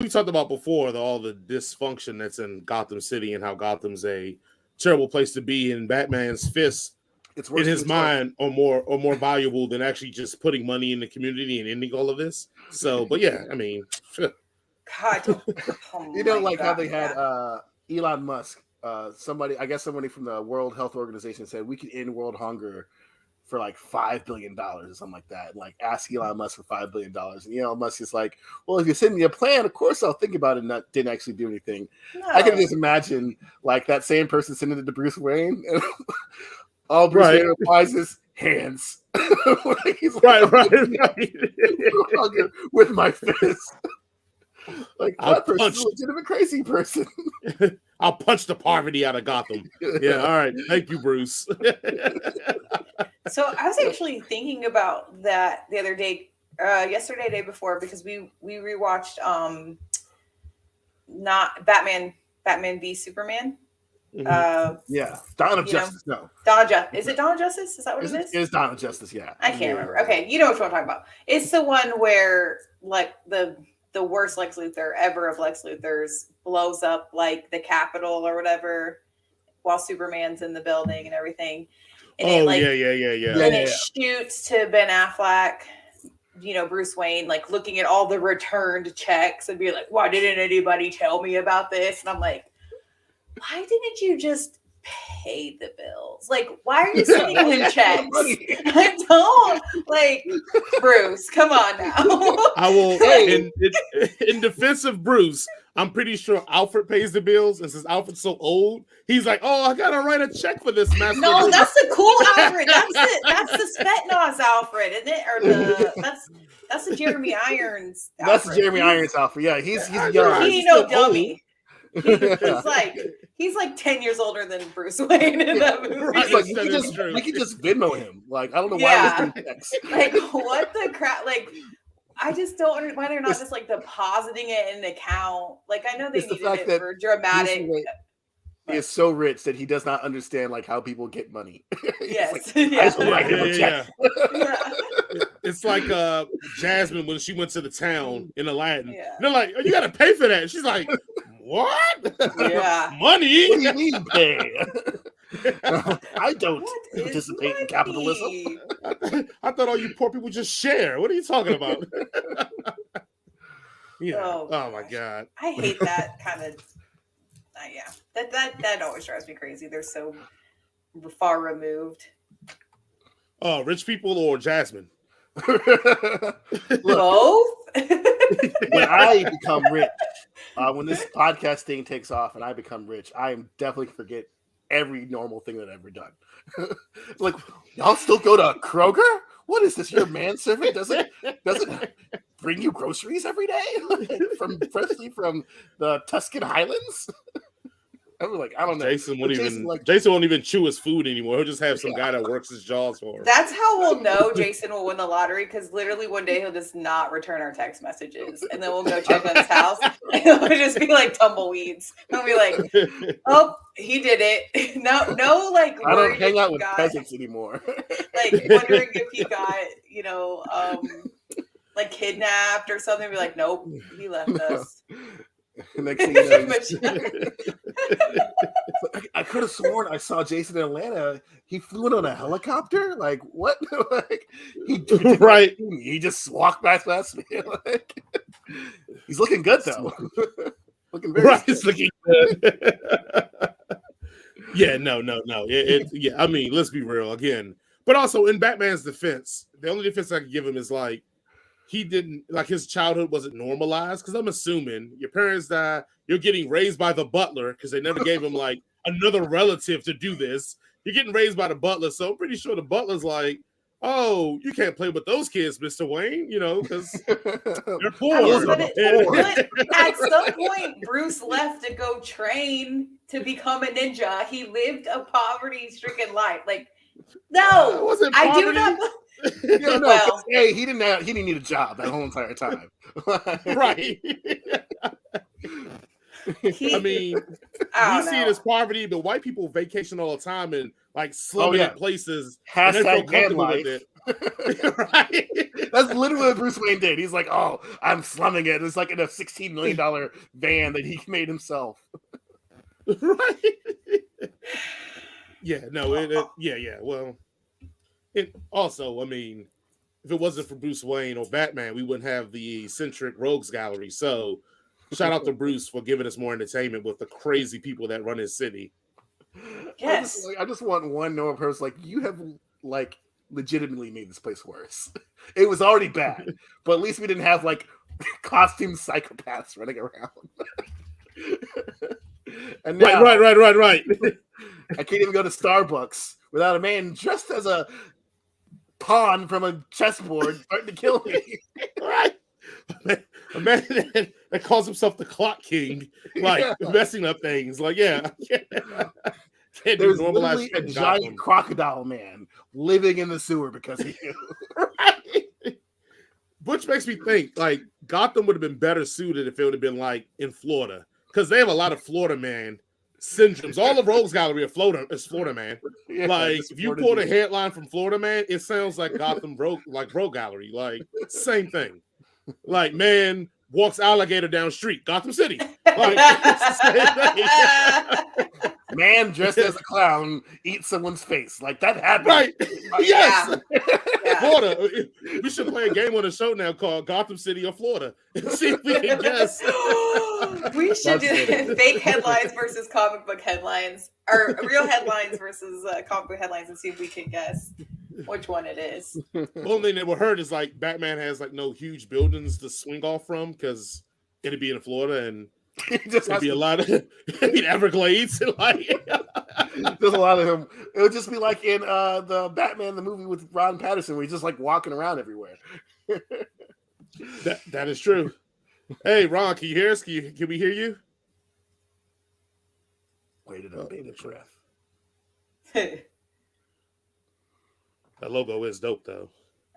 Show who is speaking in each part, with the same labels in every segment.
Speaker 1: we talked about before all the dysfunction that's in Gotham City and how Gotham's a terrible place to be, and Batman's fists
Speaker 2: It's
Speaker 1: in his mind are more valuable than actually just putting money in the community and ending all of this. So, but yeah, I mean,
Speaker 3: God,
Speaker 2: like how they had Elon Musk, somebody from the World Health Organization said we could end world hunger for like $5 billion or something like that. Like ask Elon Musk for $5 billion. And Elon Musk is like, well, if you send me a plan, of course I'll think about it, and that didn't actually do anything. No. I can just imagine like that same person sending it to Bruce Wayne, and all Bruce Wayne replies is hands. He's like, right. With my fist. Like that person's a legitimate crazy person.
Speaker 1: I'll punch the poverty out of Gotham. Yeah, all right. Thank you, Bruce.
Speaker 3: So I was actually thinking about that the other day, yesterday, day before, because we rewatched not Batman v Superman.
Speaker 2: Yeah, Dawn of Justice.
Speaker 3: Is it Dawn of Justice? Is that what it is?
Speaker 2: It is Dawn of Justice. Yeah,
Speaker 3: I can't remember. Okay, you know what I'm talking about. It's the one where like the worst Lex Luthor ever of Lex Luthor's blows up like the Capitol or whatever while Superman's in the building and everything. And
Speaker 1: yeah.
Speaker 3: And it shoots to Ben Affleck, Bruce Wayne, like looking at all the returned checks and be like, why didn't anybody tell me about this? And I'm like, why didn't you just pay the bills? Like, why are you sending him checks? I don't like Bruce. Come on now.
Speaker 1: I will. In defense of Bruce, I'm pretty sure Alfred pays the bills, and since Alfred's so old, he's like, "Oh, I gotta write a check for this." Master
Speaker 3: no, Bruce. That's the cool Alfred. That's it. That's the Spetnaz Alfred, isn't it? Or that's the Jeremy Irons. Alfred.
Speaker 2: That's the Jeremy Irons Alfred. Yeah, he's young.
Speaker 3: He ain't no dummy. He's like 10 years older than Bruce Wayne in that movie.
Speaker 2: Right, like, we can just Venmo him. Like, I don't know why.
Speaker 3: Like, what the crap? Like, I just don't understand why they're not just like depositing it in an account. Like, I know they needed it for dramatic.
Speaker 2: He is so rich that he does not understand like how people get money.
Speaker 3: Yes,
Speaker 1: It's like Jasmine when she went to the town in Aladdin. Yeah. They're like, oh, "You got to pay for that." She's like, "What?
Speaker 3: Yeah,
Speaker 1: money?
Speaker 2: What do you mean pay?" I don't participate in capitalism.
Speaker 1: I thought all you poor people just share. What are you talking about? Oh my God,
Speaker 3: I hate that kind of. That always drives me crazy. They're so far removed.
Speaker 1: Oh, rich people or Jasmine?
Speaker 3: Both.
Speaker 2: When I become rich, when this podcast thing takes off and I become rich, I am definitely forget every normal thing that I've ever done. Like, y'all still go to Kroger? What is this? Your manservant doesn't bring you groceries every day freshly from the Tuscan Highlands? I was like, I don't know.
Speaker 1: Jason won't even chew his food anymore. He'll just have some guy that works his jaws for him.
Speaker 3: That's how we'll know Jason will win the lottery, because literally one day he'll just not return our text messages, and then we'll go check on his house, and it'll just be like tumbleweeds. And we'll be like, oh, he did it. No, like
Speaker 2: I don't hang out with peasants anymore.
Speaker 3: Like wondering if he got, like kidnapped or something. Be like, nope, he left us.
Speaker 2: Next thing you know, I could have sworn I saw Jason in Atlanta. He flew in on a helicopter. Like what? Like he just walked past me. Like, he's looking good though. Looking very good.
Speaker 1: He's looking good. Yeah, no. I mean, let's be real again. But also in Batman's defense, the only defense I can give him is like, he didn't, like, his childhood wasn't normalized, because I'm assuming your parents die, you're getting raised by the butler because they never gave him like another relative to do this. You're getting raised by the butler, so I'm pretty sure the butler's like, oh, you can't play with those kids, Mr. Wayne, because they're poor.
Speaker 3: But at some point, Bruce left to go train to become a ninja. He lived a poverty-stricken life. Like, no, I do not.
Speaker 2: Hey, he didn't need a job that whole entire time.
Speaker 1: Right. I mean, we see it as poverty, but white people vacation all the time and like slumming places.
Speaker 2: Hashtag van life.
Speaker 1: Right?
Speaker 2: That's literally what Bruce Wayne did. He's like, "Oh, I'm slumming it." It's like in a $16 million van that he made himself.
Speaker 1: Right? Yeah, no, yeah. Well, it also, I mean, if it wasn't for Bruce Wayne or Batman, we wouldn't have the eccentric rogues gallery. So, shout out to Bruce for giving us more entertainment with the crazy people that run his city.
Speaker 3: Yes.
Speaker 2: I just want one normal person like you have like legitimately made this place worse. It was already bad, but at least we didn't have like costume psychopaths running around. And now,
Speaker 1: Right.
Speaker 2: I can't even go to Starbucks without a man dressed as a pawn from a chessboard starting to kill me.
Speaker 1: Right. A man that calls himself the Clock King, like messing up things. Like, yeah. Can't
Speaker 2: There's
Speaker 1: do normalized
Speaker 2: literally a giant crocodile man living in the sewer because of you.
Speaker 1: Right. Which makes me think like Gotham would have been better suited if it would have been like in Florida, because they have a lot of Florida man syndromes. All the Rogues Gallery of Florida is Florida man.
Speaker 2: Yeah,
Speaker 1: Like if you pull the headline from Florida man, it sounds like Gotham Rogue Gallery. Like same thing. Like man walks alligator down street, Gotham City. Like it's the same thing.
Speaker 2: Man dressed as a clown eats someone's face. Like that happened.
Speaker 1: Right. Yes.
Speaker 3: Yeah.
Speaker 1: Florida. We should play a game on the show now called Gotham City or Florida and see if we can guess.
Speaker 3: We should do fake headlines versus comic book headlines, or real headlines versus comic book headlines, and see if we can guess which one it is.
Speaker 1: The only thing that we heard is like Batman has like no huge buildings to swing off from because it'd be in Florida and it'd be a lot of Everglades and like
Speaker 2: there's a lot of him. It would just be like in the Batman the movie with Ron Patterson where he's just like walking around everywhere.
Speaker 1: That is true. Hey Ron, can you hear us? Can we hear you?
Speaker 2: Waited on bated breath.
Speaker 1: That logo is dope though.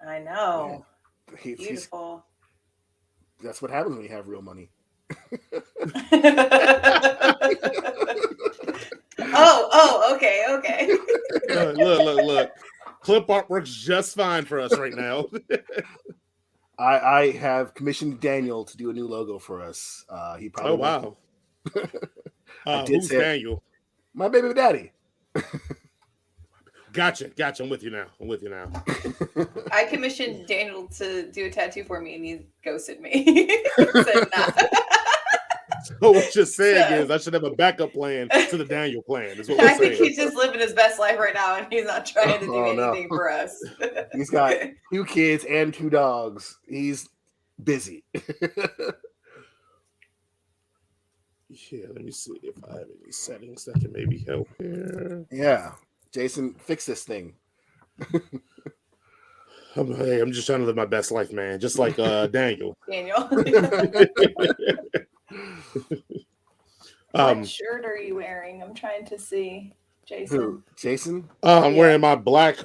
Speaker 3: I know.
Speaker 2: Yeah.
Speaker 3: Beautiful.
Speaker 2: That's what happens when you have real money.
Speaker 3: Okay.
Speaker 1: Look. Clip art works just fine for us right now.
Speaker 2: I have commissioned Daniel to do a new logo for us. He probably.
Speaker 1: Oh wow. Who's Daniel?
Speaker 2: My baby daddy.
Speaker 1: Gotcha. I'm with you now.
Speaker 3: I commissioned Daniel to do a tattoo for me, and he ghosted me. Said nah.
Speaker 1: So what you're saying is I should have a backup plan to the Daniel plan. Is what we're
Speaker 3: I think
Speaker 1: saying.
Speaker 3: he's just living his best life right now, and he's not trying to do anything for us.
Speaker 2: He's got 2 kids and 2 dogs. He's busy.
Speaker 1: Yeah, let me see if I have any settings that can maybe help here.
Speaker 2: Yeah. Jason, fix this thing.
Speaker 1: I'm just trying to live my best life, man. Just like Daniel.
Speaker 3: What shirt are you wearing? I'm trying to see, Jason.
Speaker 2: Who? Jason?
Speaker 1: I'm wearing my black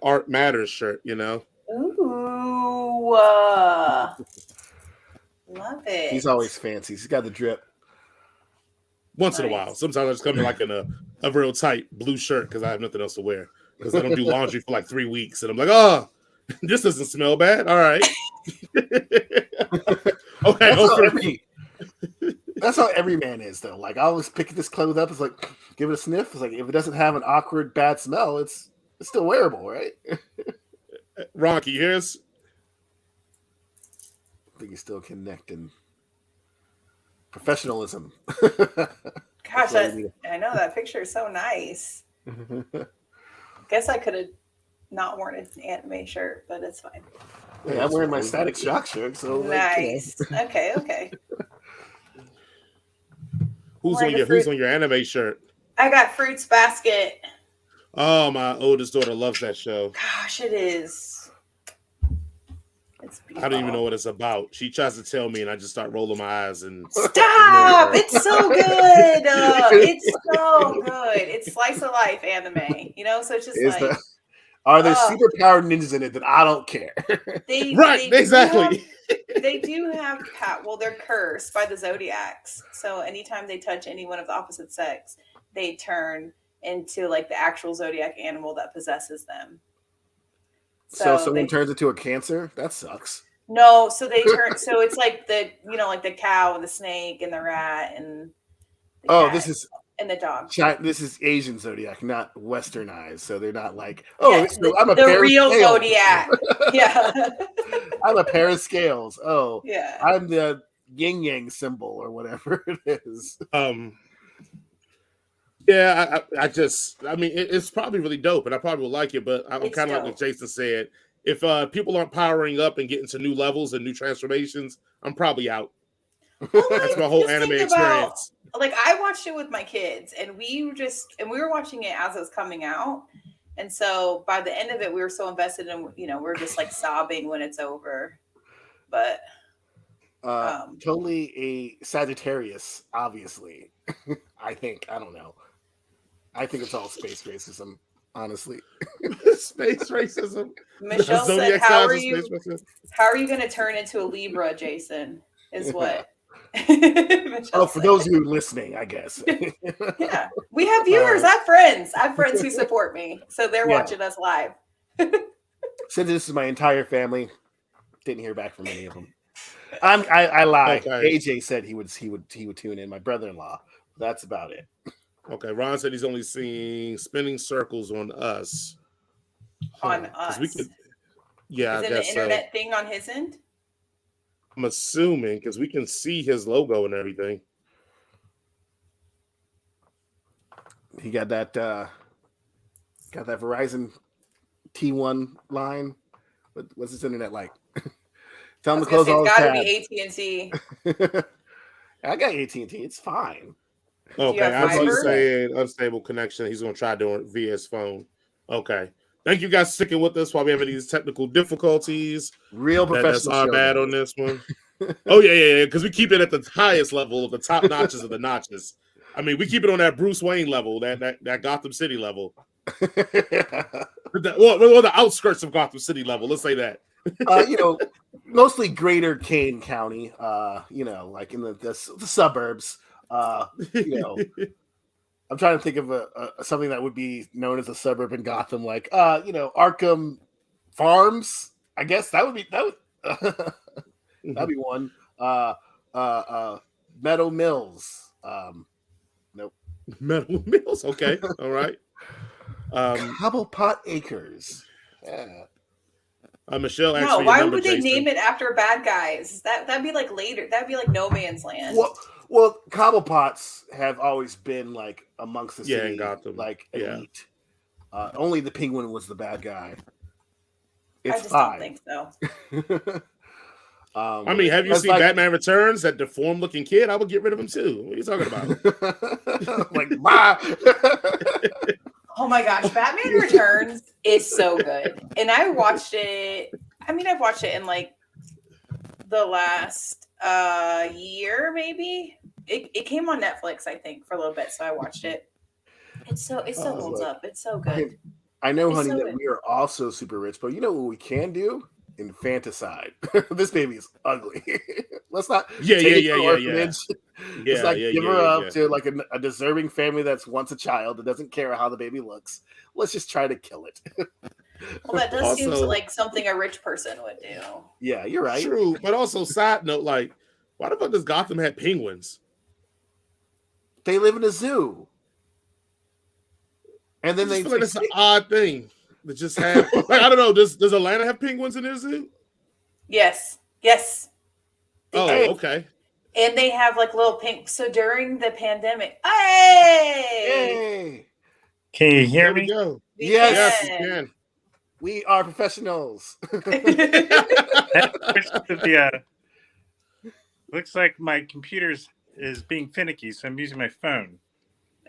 Speaker 1: Art Matters shirt. You know.
Speaker 3: Ooh, love it.
Speaker 2: He's always fancy. He's got the drip.
Speaker 1: Once in a while. Sometimes I just come in like in a real tight blue shirt because I have nothing else to wear. Because I don't do laundry for like 3 weeks. And I'm like, oh, this doesn't smell bad. All right. Okay.
Speaker 2: That's how every man is, though. Like, I always pick this clothes up. It's like, give it a sniff. It's like, if it doesn't have an awkward, bad smell, it's still wearable, right?
Speaker 1: Ron, can you hear us?
Speaker 2: I think he's still connecting. Professionalism.
Speaker 3: Gosh, I know that picture is so nice. Guess I could have not worn an anime shirt, but it's fine.
Speaker 2: Hey, I'm wearing my Static Shock shirt, so
Speaker 3: nice. Like, okay.
Speaker 1: Who's on your anime shirt?
Speaker 3: I got Fruits Basket.
Speaker 1: Oh, my oldest daughter loves that show.
Speaker 3: Gosh, it is.
Speaker 1: I don't even know what it's about. She tries to tell me, and I just start rolling my eyes and
Speaker 3: stop. It's so good. It's so good. It's slice of life anime, you know. So it's just
Speaker 2: are there superpowered ninjas in it that I don't care?
Speaker 1: Exactly.
Speaker 3: They do have they're cursed by the Zodiacs. So anytime they touch anyone of the opposite sex, they turn into like the actual Zodiac animal that possesses them.
Speaker 2: So someone turns into a cancer? That sucks.
Speaker 3: No, so they turn. So it's like the like the cow and the snake and the rat and the cat
Speaker 2: this is
Speaker 3: and the dog.
Speaker 2: This is Asian zodiac, not westernized. So they're not like,
Speaker 3: I'm
Speaker 2: a
Speaker 3: the
Speaker 2: pair
Speaker 3: real
Speaker 2: of scales.
Speaker 3: zodiac. Yeah.
Speaker 2: I'm a pair of scales. Oh,
Speaker 3: yeah.
Speaker 2: I'm the yin yang symbol or whatever it is.
Speaker 1: Yeah, I mean, it's probably really dope, and I probably will like it. But I'm kind of like what Jason said. If people aren't powering up and getting to new levels and new transformations, I'm probably out.
Speaker 3: Well,
Speaker 1: that's my whole anime experience.
Speaker 3: Like I watched it with my kids, and we were watching it as it was coming out, and so by the end of it, we were so invested in, we're just like sobbing when it's over. But
Speaker 2: totally a Sagittarius, obviously. I don't know. I think it's all space racism, honestly.
Speaker 1: Space racism.
Speaker 3: Michelle said, how are you going to turn into a Libra, Jason? Is what.
Speaker 2: For those of you listening, I guess.
Speaker 3: Yeah. We have viewers. I have friends who support me. So they're watching us live.
Speaker 2: Since this is my entire family, didn't hear back from any of them. I lied. Okay. AJ said he would tune in. My brother-in-law. That's about it.
Speaker 1: Okay, Ron said he's only seeing spinning circles on us.
Speaker 3: On us.
Speaker 1: We could, yeah,
Speaker 3: is it an internet thing on his end?
Speaker 1: I'm assuming because we can see his logo and everything.
Speaker 2: He got that Verizon T1 line. What's his internet like? Tell him to close all his tabs.
Speaker 3: It's got to be AT&T.
Speaker 2: I got AT&T. It's fine.
Speaker 1: Okay, I was saying unstable connection. He's going to try doing it via his phone. Okay. Thank you guys for sticking with us while we have these technical difficulties.
Speaker 2: Real professional.
Speaker 1: That's our bad on this one. Oh, yeah. Because we keep it at the highest level of the top notches of the notches. I mean, we keep it on that Bruce Wayne level, that Gotham City level. The outskirts of Gotham City level. Let's say that.
Speaker 2: Mostly Greater Kane County. Like in the suburbs. I'm trying to think of something that would be known as a suburb in Gotham, like Arkham Farms. I guess that'd be one. Meadow Mills. Nope.
Speaker 1: Meadow Mills. Okay. All right.
Speaker 2: Cobblepot Acres. Yeah.
Speaker 1: Michelle.
Speaker 3: No, why would they name it after bad guys? That'd be like later. That'd be like No Man's Land.
Speaker 2: Well, Cobblepots have always been like amongst the city,
Speaker 1: in Gotham.
Speaker 2: Like elite. Only the Penguin was the bad guy.
Speaker 3: I just don't think so.
Speaker 1: I mean, have you seen Batman Returns? That deformed-looking kid, I would get rid of him too. What are you talking about?
Speaker 2: Like, bye.
Speaker 3: Oh my gosh, Batman Returns is so good, and I watched it. I mean, I've watched it in like the last year, maybe. It came on Netflix, I think, for a little bit, so I watched it. It still holds up. It's so good.
Speaker 2: I know, honey, that we are also super rich, but you know what we can do? Infanticide. This baby is ugly. Let's not
Speaker 1: Let's
Speaker 2: not give her up to like a deserving family that's once a child that doesn't care how the baby looks. Let's just try to kill it.
Speaker 3: Well, that does seem like something a rich person would do.
Speaker 2: Yeah, you're right.
Speaker 1: True, but also side note, like, why the fuck does Gotham have penguins?
Speaker 2: They live in a zoo. And then
Speaker 1: I feel like it's an odd thing to just have. Like, I don't know. Does Atlanta have penguins in their zoo?
Speaker 3: Yes.
Speaker 1: Okay.
Speaker 3: And they have like little pink. So during the pandemic, hey!
Speaker 4: Can you hear me?
Speaker 2: Yes,
Speaker 1: you can.
Speaker 2: We are professionals.
Speaker 4: Looks like my computer is being finicky, so I'm using my phone.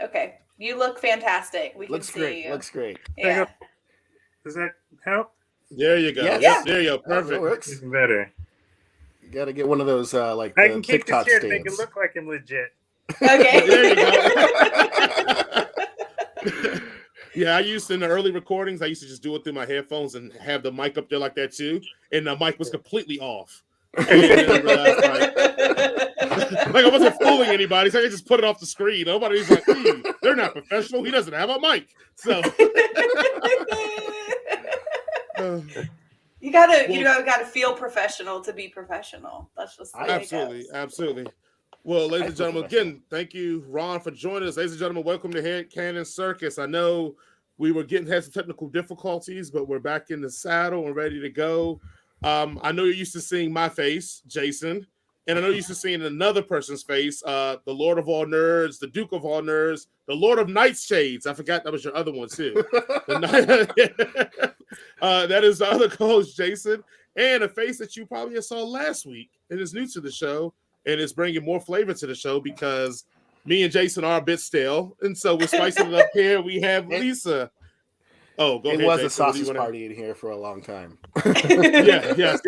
Speaker 3: Okay. You look fantastic. We can see you.
Speaker 2: Looks great.
Speaker 3: Yeah.
Speaker 4: Does that help?
Speaker 1: There you go.
Speaker 2: Yes.
Speaker 1: There you go. Perfect.
Speaker 2: Works.
Speaker 4: Even better.
Speaker 2: You got to get one of those like
Speaker 4: I can keep
Speaker 2: TikTok
Speaker 4: this here
Speaker 2: stands.
Speaker 4: to make it look like I'm legit.
Speaker 3: Okay.
Speaker 1: There you go. Yeah, I used to, in the early recordings, I used to just do it through my headphones and have the mic up there like that too, and the mic was completely off. And then I realized, like I wasn't fooling anybody, so I just put it off the screen. Nobody's like, they're not professional. He doesn't have a mic. So
Speaker 3: You gotta feel professional to be professional. That's just the way
Speaker 1: absolutely,
Speaker 3: it goes.
Speaker 1: absolutely. Well, ladies and gentlemen, again, thank you, Ron, for joining us. Ladies and gentlemen, welcome to Head Cannon Circus. I know we had some technical difficulties, but we're back in the saddle and ready to go. I know you're used to seeing my face, Jason, and I know you're used to seeing another person's face, the Lord of all nerds, the Duke of all nerds, the Lord of Nightshades. I forgot that was your other one too. That is the other co-host, Jason, and a face that you probably saw last week and is new to the show and is bringing more flavor to the show because me and Jason are a bit stale, and so we're spicing it up here. We have Lisa. Oh, go ahead.
Speaker 2: It was
Speaker 1: Jason.
Speaker 2: a sausage party in here for a long time.
Speaker 1: Yes.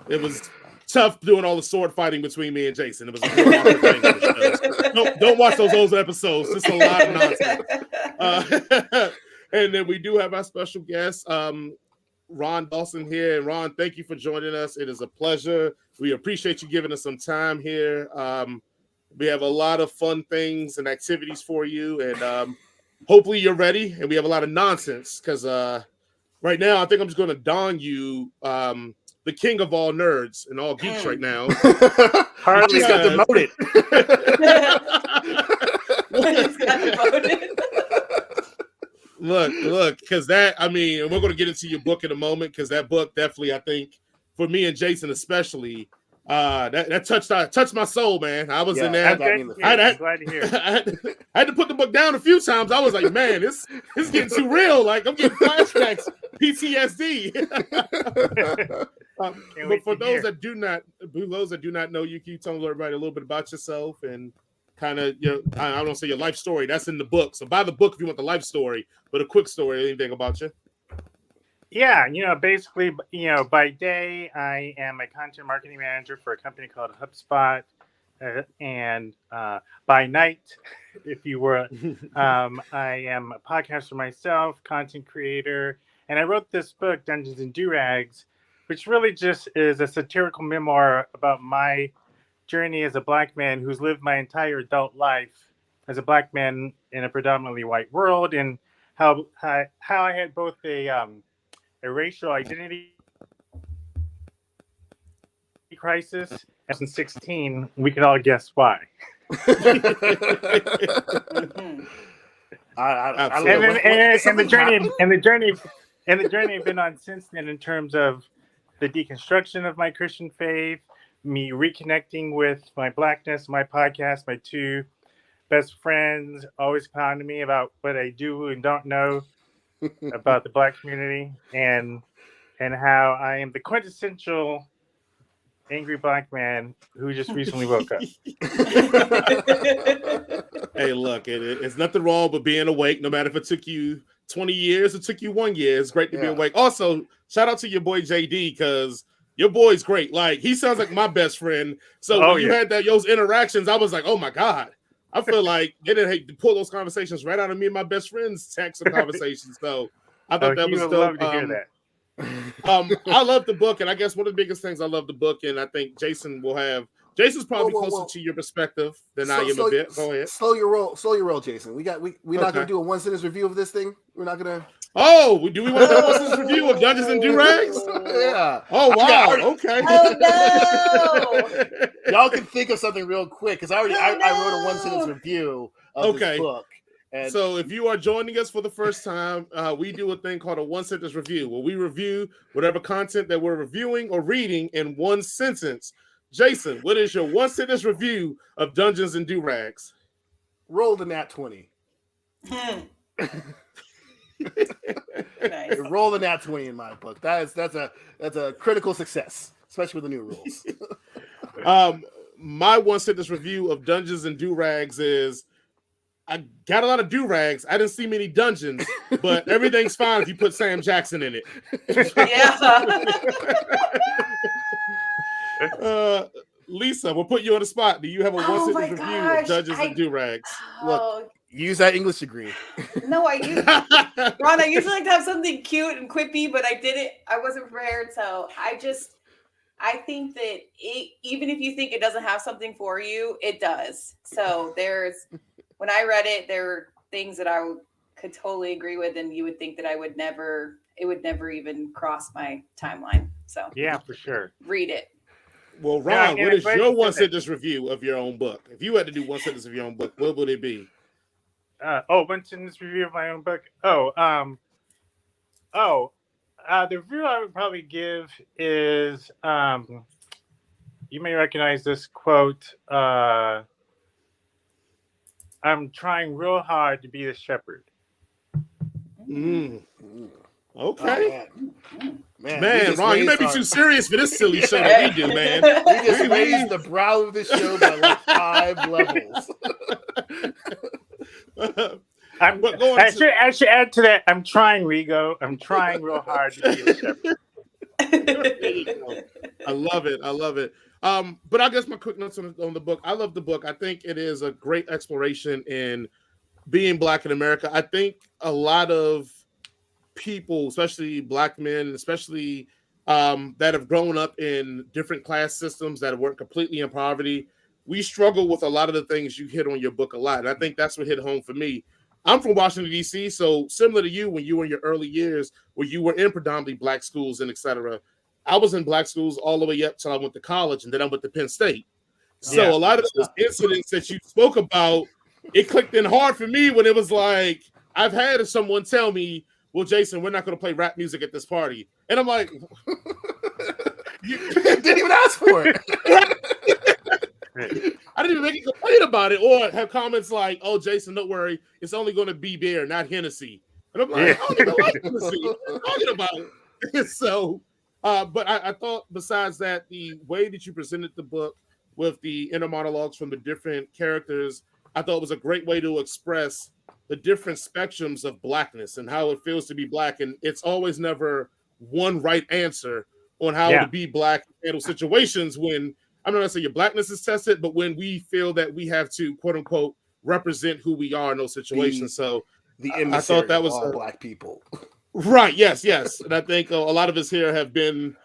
Speaker 1: It was tough doing all the sword fighting between me and Jason. It was a real awkward thing on the show. Don't watch those old episodes. It's a lot of nonsense. And then we do have our special guest, Ron Dawson here. And Ron, thank you for joining us. It is a pleasure. We appreciate you giving us some time here. We have a lot of fun things and activities for you, and hopefully you're ready. And we have a lot of nonsense because right now I think I'm just going to don you the king of all nerds and all geeks right now.
Speaker 2: Hardly got demoted.
Speaker 1: Look, because we're going to get into your book in a moment because that book definitely, I think, for me and Jason especially, that touched my soul, man. I was in there.
Speaker 4: I'm glad to hear.
Speaker 1: I had to put the book down a few times. I was like, man, it's getting too real. Like I'm getting flashbacks, PTSD. But for those that do not know you, can you tell everybody a little bit about yourself and kind of I don't say your life story. That's in the book. So buy the book if you want the life story, but a quick story, anything about you.
Speaker 4: Yeah, basically, by day, I am a content marketing manager for a company called HubSpot. And by night, if you were, I am a podcaster myself, content creator. And I wrote this book, Dungeons and Durags, which really just is a satirical memoir about my journey as a Black man who's lived my entire adult life as a Black man in a predominantly white world, and how I had both a racial identity crisis. In 2016, we can all guess why.
Speaker 2: And
Speaker 4: the journey I've been on since then, in terms of the deconstruction of my Christian faith, me reconnecting with my Blackness, my podcast, my two best friends always pounding me about what I do and don't know about the Black community, and how I am the quintessential angry Black man who just recently woke up.
Speaker 1: Hey, look, it's nothing wrong with being awake, no matter if it took you 20 years, it took you 1 year. It's great to be awake. Also, shout out to your boy JD, because your boy's great. Like, he sounds like my best friend. So when you had those interactions, I was like, oh my God. I feel like they didn't pull those conversations right out of me and my best friend's text or conversations. So I thought that was dope.
Speaker 4: Love to hear that.
Speaker 1: I love the book, and I guess one of the biggest things I love the book, and I think Jason's probably closer to your perspective than I am a bit. Go ahead.
Speaker 2: Slow your roll, Jason. We're not gonna do a 1 sentence review of this thing. We're not gonna.
Speaker 1: Oh, do we want to do a 1 sentence review of Dungeons and Durags?
Speaker 2: Yeah.
Speaker 1: Oh wow. Okay.
Speaker 3: Oh no.
Speaker 2: Y'all can think of something real quick because I wrote a 1 sentence review of this book. And
Speaker 1: so if you are joining us for the first time, we do a thing called a 1 sentence review, where we review whatever content that we're reviewing or reading in 1 sentence. Jason, what is your 1 sentence review of Dungeons and Durags?
Speaker 2: Roll the nat 20.
Speaker 3: Nice.
Speaker 2: Roll the nat 20 in my book. That's a critical success, especially with the new rules.
Speaker 1: My 1 sentence review of Dungeons and Durags is: I got a lot of durags. I didn't see many dungeons, but everything's fine if you put Sam Jackson in it.
Speaker 3: Yeah.
Speaker 1: Lisa, we'll put you on the spot. Do you have a 1 sentence review of Dungeons and Durags?
Speaker 2: Look, use that English degree.
Speaker 3: No, Ron, I usually like to have something cute and quippy, but I wasn't prepared. So I think that even if you think it doesn't have something for you, it does. So when I read it, there were things that I could totally agree with, and you would think that I would never it would never even cross my timeline. So
Speaker 4: Yeah, for sure.
Speaker 3: read it.
Speaker 1: Well, Ron,
Speaker 4: Yeah,
Speaker 1: what is
Speaker 4: but-
Speaker 1: your one sentence review of your own book? If you had to do one sentence of your own book, what would it be?
Speaker 4: One sentence review of my own book. The review I would probably give is you may recognize this quote. I'm trying real hard to be the shepherd.
Speaker 1: Mm.
Speaker 2: Oh,
Speaker 1: Okay.
Speaker 2: man,
Speaker 1: Ron, you may be too serious for this silly show that we do, man.
Speaker 2: We just raised the brow of this show by like 5 levels.
Speaker 4: I should add to that. I'm trying, Rigo. I'm trying real hard to be the shepherd.
Speaker 1: I love it. I love it. But I guess my quick notes on the book. I love the book. I think it is a great exploration in being Black in America. I think a lot of people, especially Black men, especially that have grown up in different class systems that weren't completely in poverty, we struggle with a lot of the things you hit on your book a lot. And I think that's what hit home for me. I'm from Washington, D.C., so similar to you when you were in your early years where you were in predominantly Black schools and et cetera, I was in Black schools all the way up till I went to college, and then I went to Penn State. So a lot of those incidents that you spoke about, it clicked in hard for me when it was like, I've had someone tell me, well, Jason, we're not going to play rap music at this party. And I'm like,
Speaker 2: you didn't even ask for it.
Speaker 1: I didn't even make a complaint about it or have comments like, oh, Jason, don't worry. It's only going to be beer, not Hennessy. And I'm like, I don't even like Hennessy. What are you talking about? So, but I thought besides that, the way that you presented the book with the inner monologues from the different characters, I thought was a great way to express the different spectrums of Blackness and how it feels to be Black. And it's always never one right answer on how to be Black and handle situations when, I'm not going to say your Blackness is tested, but when we feel that we have to, quote unquote, represent who we are in those situations. So I thought that was
Speaker 2: all Black people.
Speaker 1: Right. Yes. And I think a lot of us here have been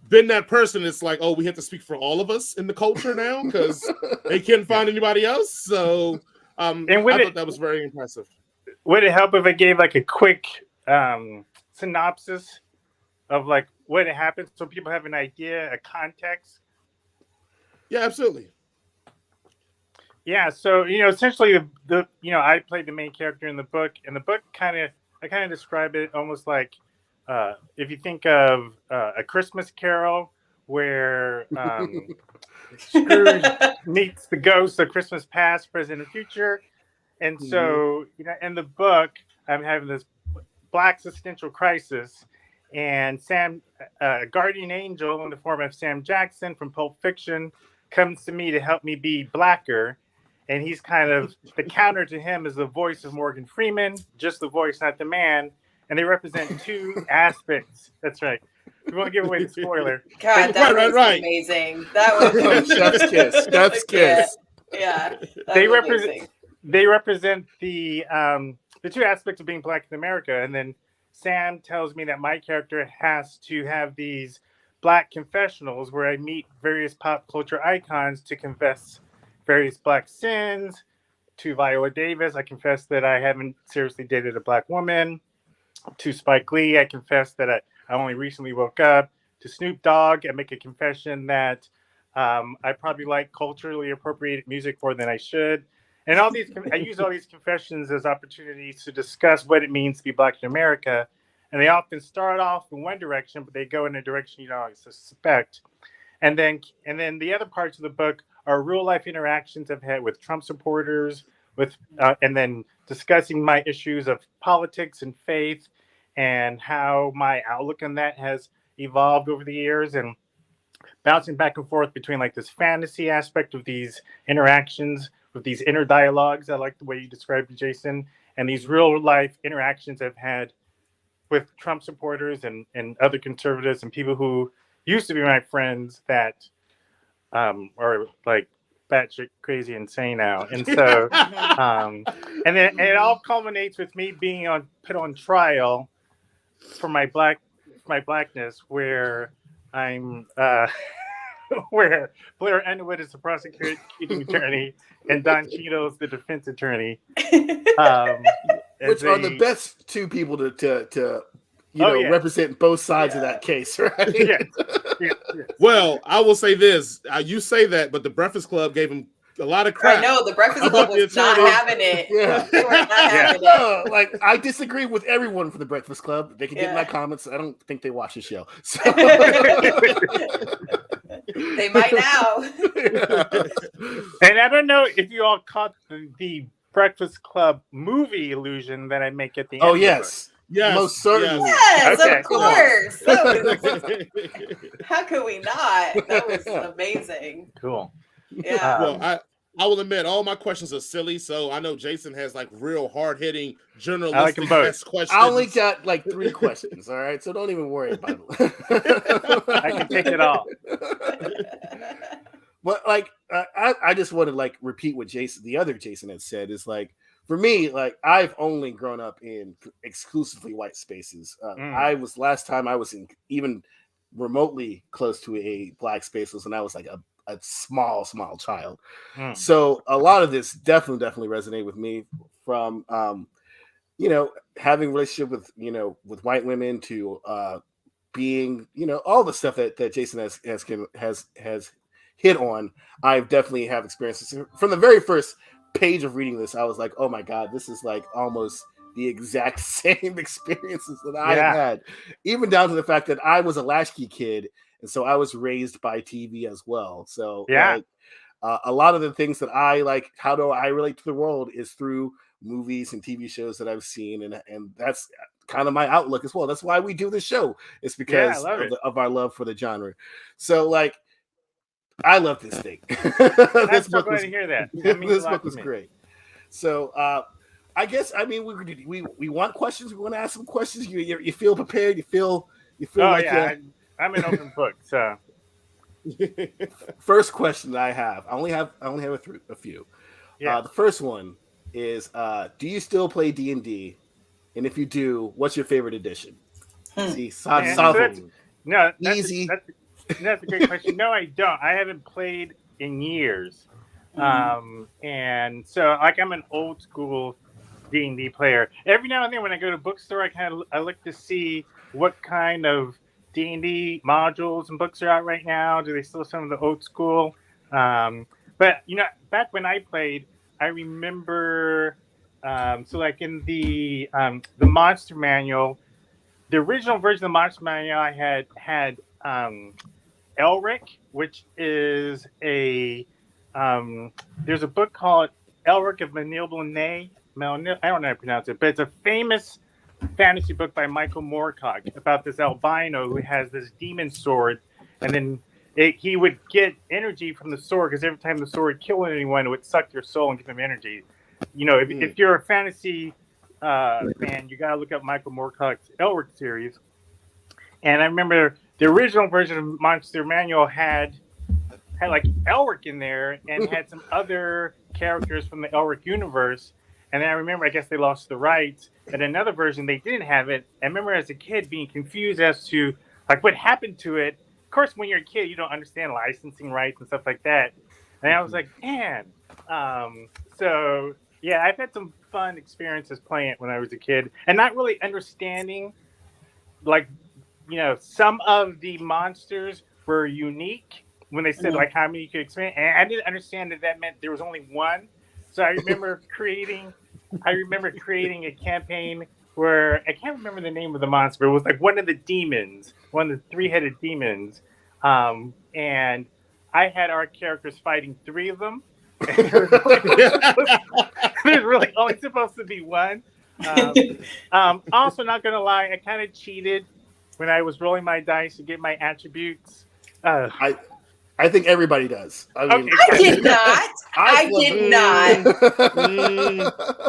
Speaker 1: that person. It's like, oh, we have to speak for all of us in the culture now because they can't find anybody else. So I thought that was very impressive.
Speaker 4: Would it help if I gave like a quick synopsis of like what happened so people have an idea, a context?
Speaker 1: Yeah, absolutely.
Speaker 4: Yeah, so essentially the I played the main character in the book, and the book I kind of describe it almost like if you think of A Christmas Carol, where Scrooge meets the ghosts of Christmas past, present, and future. And so, in the book, I'm having this Black existential crisis, and Sam, guardian angel in the form of Sam Jackson from Pulp Fiction, comes to me to help me be Blacker. And he's kind of the counter to him is the voice of Morgan Freeman, just the voice, not the man. And they represent two aspects. That's right. We won't give away the spoiler.
Speaker 3: God, that was amazing. That was
Speaker 2: Chef's kiss. Chef's kiss.
Speaker 3: Yeah.
Speaker 4: They represent the two aspects of being Black in America. And then Sam tells me that my character has to have these Black confessionals where I meet various pop culture icons to confess various Black sins. To Viola Davis, I confess that I haven't seriously dated a Black woman. To Spike Lee, I confess that I only recently woke up. To Snoop Dogg, I make a confession that I probably like culturally appropriated music more than I should. And I use all these confessions as opportunities to discuss what it means to be Black in America. And they often start off in one direction, but they go in a direction you don't always suspect. And then the other parts of the book are real life interactions I've had with Trump supporters, and then discussing my issues of politics and faith and how my outlook on that has evolved over the years, and bouncing back and forth between like this fantasy aspect of these interactions with these inner dialogues. I like the way you described it, Jason, and these real life interactions I've had with Trump supporters and other conservatives and people who used to be my friends that are like batshit crazy insane now. And so and then it all culminates with me being put on trial for my blackness, where I'm where Blair Underwood is the prosecuting attorney and Don Cheadle is the defense attorney.
Speaker 2: Which are the best two people to representing both sides of that case, right?
Speaker 4: Yeah.
Speaker 1: Well, I will say this: you say that, but the Breakfast Club gave him a lot of crap.
Speaker 3: I know the Breakfast Club was not having it.
Speaker 2: Yeah.
Speaker 3: They were not having it.
Speaker 2: Like I disagree with everyone from the Breakfast Club. They can get in my comments. I don't think they watch the show. So.
Speaker 3: They might now.
Speaker 4: And I don't know if you all caught the Breakfast Club movie illusion that I make at the end.
Speaker 2: Oh yes.
Speaker 1: Yes,
Speaker 2: most certainly.
Speaker 3: Yes,
Speaker 4: Okay.
Speaker 3: of course. How could we not? That was amazing.
Speaker 4: Cool.
Speaker 3: Yeah.
Speaker 1: Well, I will admit all my questions are silly, so I know Jason has like real hard hitting journalistic questions.
Speaker 2: I only got like 3 questions, all right? So don't even worry about it.
Speaker 4: I can take it all.
Speaker 2: But like I just want to like repeat what the other Jason had said is like for me, like I've only grown up in exclusively white spaces. Last time I was in even remotely close to a black space was when I was like a small child. So a lot of this definitely resonated with me from having a relationship with with white women to being all the stuff that Jason has hit on. I've definitely have experiences from the very first page of reading this. I was like, oh my god, this is like almost the exact same experiences that I had, even down to the fact that I was a latchkey kid. And so I was raised by TV as well. So like, a lot of the things that I like, how do I relate to the world is through movies and TV shows that I've seen. And that's kind of my outlook as well. That's why we do this show. It's because of our love for the genre. So like, I love this thing.
Speaker 4: I'm so glad to hear that.
Speaker 2: This book was great. So I guess, we want questions. We want to ask some questions. You feel prepared. You feel
Speaker 4: I'm an open book. So,
Speaker 2: first question that I have, I only have a few. Yeah. The first one is, do you still play D&D? And if you do, what's your favorite edition? See, easy.
Speaker 4: That's a great question. No, I don't. I haven't played in years, and so like I'm an old school D&D player. Every now and then, when I go to a bookstore, I look to see what kind of D&D modules and books are out right now. Do they still some of the old school? But back when I played, I remember. So like in the Monster Manual, the original version of the Monster Manual, I had Elric, which is a there's a book called Elric of Melnibone. I don't know how to pronounce it, but it's a famous fantasy book by Michael Moorcock about this albino who has this demon sword, and then he would get energy from the sword because every time the sword killed anyone, it would suck their soul and give them energy. If you're a fantasy fan, you gotta look up Michael Moorcock's Elric series. And I remember the original version of Monster Manual had like Elric in there and had some other characters from the Elric universe. And then I remember, I guess they lost the rights. And another version, they didn't have it. I remember as a kid being confused as to like what happened to it. Of course, when you're a kid, you don't understand licensing rights and stuff like that. And I was like, man. So yeah, I've had some fun experiences playing it when I was a kid, and not really understanding, like, some of the monsters were unique when they said like how many you could expand. And I didn't understand that meant there was only one. So I remember creating a campaign where I can't remember the name of the monster, but it was like one of the demons, one of the 3-headed demons. And I had our characters fighting 3 of them. There's really only supposed to be one. Also, not gonna lie, I kind of cheated when I was rolling my dice to get my attributes.
Speaker 2: I think everybody does.
Speaker 3: I did not. I did
Speaker 1: not.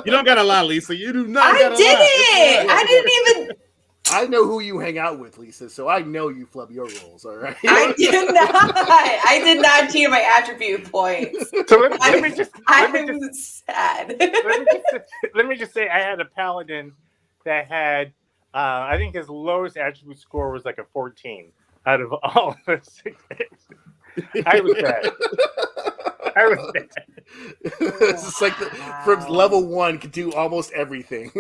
Speaker 1: You don't gotta lie, Lisa. You do not.
Speaker 3: I didn't. I didn't even.
Speaker 2: I know who you hang out with, Lisa, so I know you flub your rolls, all right?
Speaker 3: I did not. I did not cheat my attribute points.
Speaker 4: So let me just
Speaker 3: sad.
Speaker 4: Let me just say I had a paladin that had, I think his lowest attribute score was like a 14 out of all the 6. I was bad.
Speaker 2: It's just like from level 1 could do almost everything.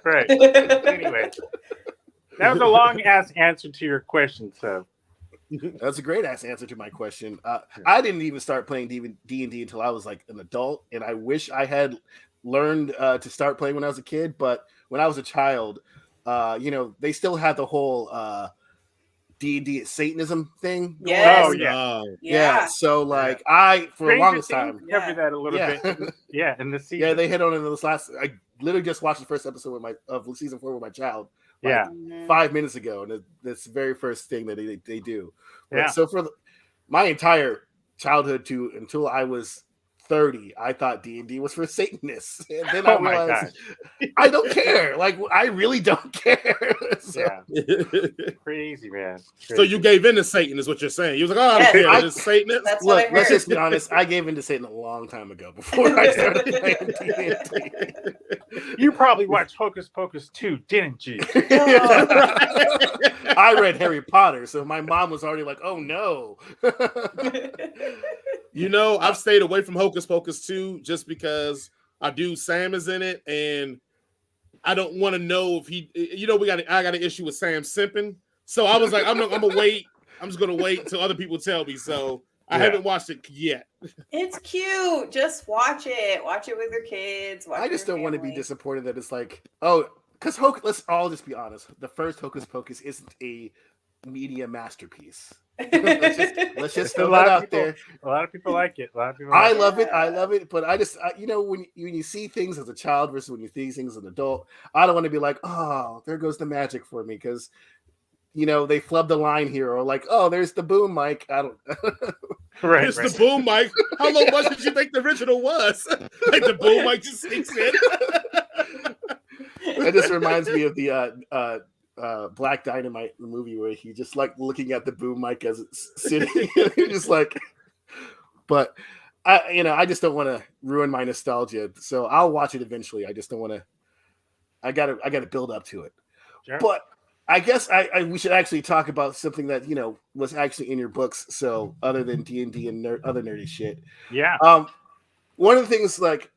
Speaker 4: Right. Anyway. That was a long ass answer to your question. So
Speaker 2: that's a great ass answer to my question. I didn't even start playing D&D until I was like an adult, and I wish I had learned to start playing when I was a kid. But when I was a child, they still had the whole D&D Satanism thing going
Speaker 3: Yes.
Speaker 2: on.
Speaker 4: Oh yeah.
Speaker 2: Yeah. So like I for the longest time
Speaker 4: covered that a little bit. In the season.
Speaker 2: Yeah, they hit on it in this last. I literally just watched the first episode of season 4 with my child. Like 5 minutes ago, and that's the very first thing that they do. But so for my entire childhood until I was 30, I thought D&D was for Satanists, and then I realized I don't care. Like I really don't care.
Speaker 4: Crazy, man. Crazy.
Speaker 1: So you gave in to Satan, is what you're saying? You was like, oh, I don't care. It's Satanist.
Speaker 2: Look, let's just be honest. I gave in to Satan a long time ago before I started playing D&D.
Speaker 4: You probably watched Hocus Pocus 2, didn't you?
Speaker 2: I read Harry Potter, so my mom was already like, "Oh no."
Speaker 1: I've stayed away from Hocus Pocus 2 just because Sam is in it, and I don't want to know if he. I got an issue with Sam simping, so I was like, I'm gonna wait. I'm just gonna wait until other people tell me. So I haven't watched it yet.
Speaker 3: It's cute. Just watch it. Watch it with your kids.
Speaker 2: I just don't want to be disappointed that it's like, because let's all just be honest. The first Hocus Pocus isn't a media masterpiece. let's just throw that out there.
Speaker 4: A lot of people like it.
Speaker 2: I love it. But I just, when you see things as a child versus when you see things as an adult, I don't want to be like, oh, there goes the magic for me because, they flubbed the line here, or like, oh, there's the boom mic. I don't.
Speaker 1: There's the boom mic. How much did you think the original was? Like the boom mic just sinks in.
Speaker 2: That just reminds me of the Black Dynamite movie where he just like looking at the boom mic as it's sitting. Just like, but I just don't want to ruin my nostalgia. So I'll watch it eventually. I just don't want to. I gotta build up to it. Sure. But I guess we should actually talk about something that was actually in your books. So other than D&D and other nerdy shit, one of the things like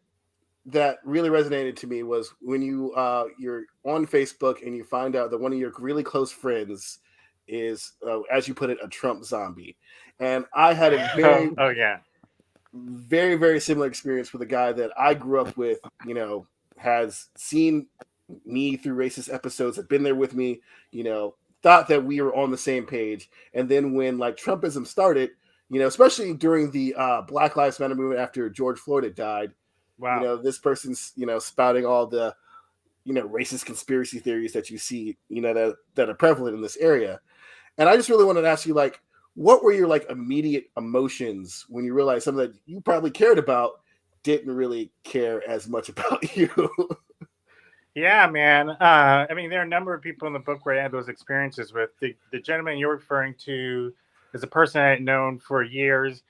Speaker 2: that really resonated to me was when you're on Facebook and you find out that one of your really close friends is, as you put it, a Trump zombie. And I had a very, very similar experience with a guy that I grew up with, has seen me through racist episodes, had been there with me, thought that we were on the same page. And then when like Trumpism started, especially during the Black Lives Matter movement after George Floyd had died, wow. This person's, spouting all the, racist conspiracy theories that you see, that are prevalent in this area. And I just really wanted to ask you, like, what were your like immediate emotions when you realized something that you probably cared about didn't really care as much about you?
Speaker 4: Yeah, man. I mean, there are a number of people in the book where I had those experiences with. The gentleman you're referring to is a person I had known for years.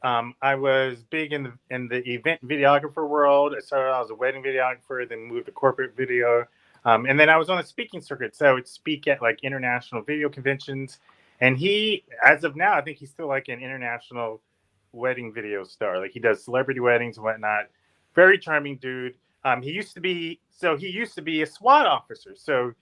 Speaker 4: I was big in the event videographer world. I started out as a wedding videographer, then moved to corporate video. And then I was on a speaking circuit. So I would speak at like international video conventions. And he, as of now, I think he's still like an international wedding video star. Like he does celebrity weddings and whatnot. Very charming dude. He used to be a SWAT officer. So,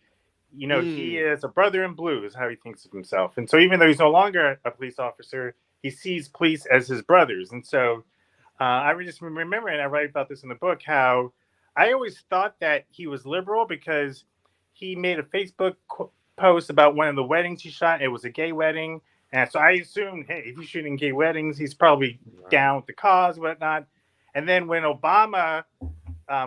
Speaker 4: he is a brother in blue is how he thinks of himself. And so even though he's no longer a police officer, he sees police as his brothers. And so I just remember, and I write about this in the book, how I always thought that he was liberal because he made a Facebook post about one of the weddings he shot. It was a gay wedding. And so I assumed, hey, if he's shooting gay weddings, he's probably down with the cause, whatnot. And then when Obama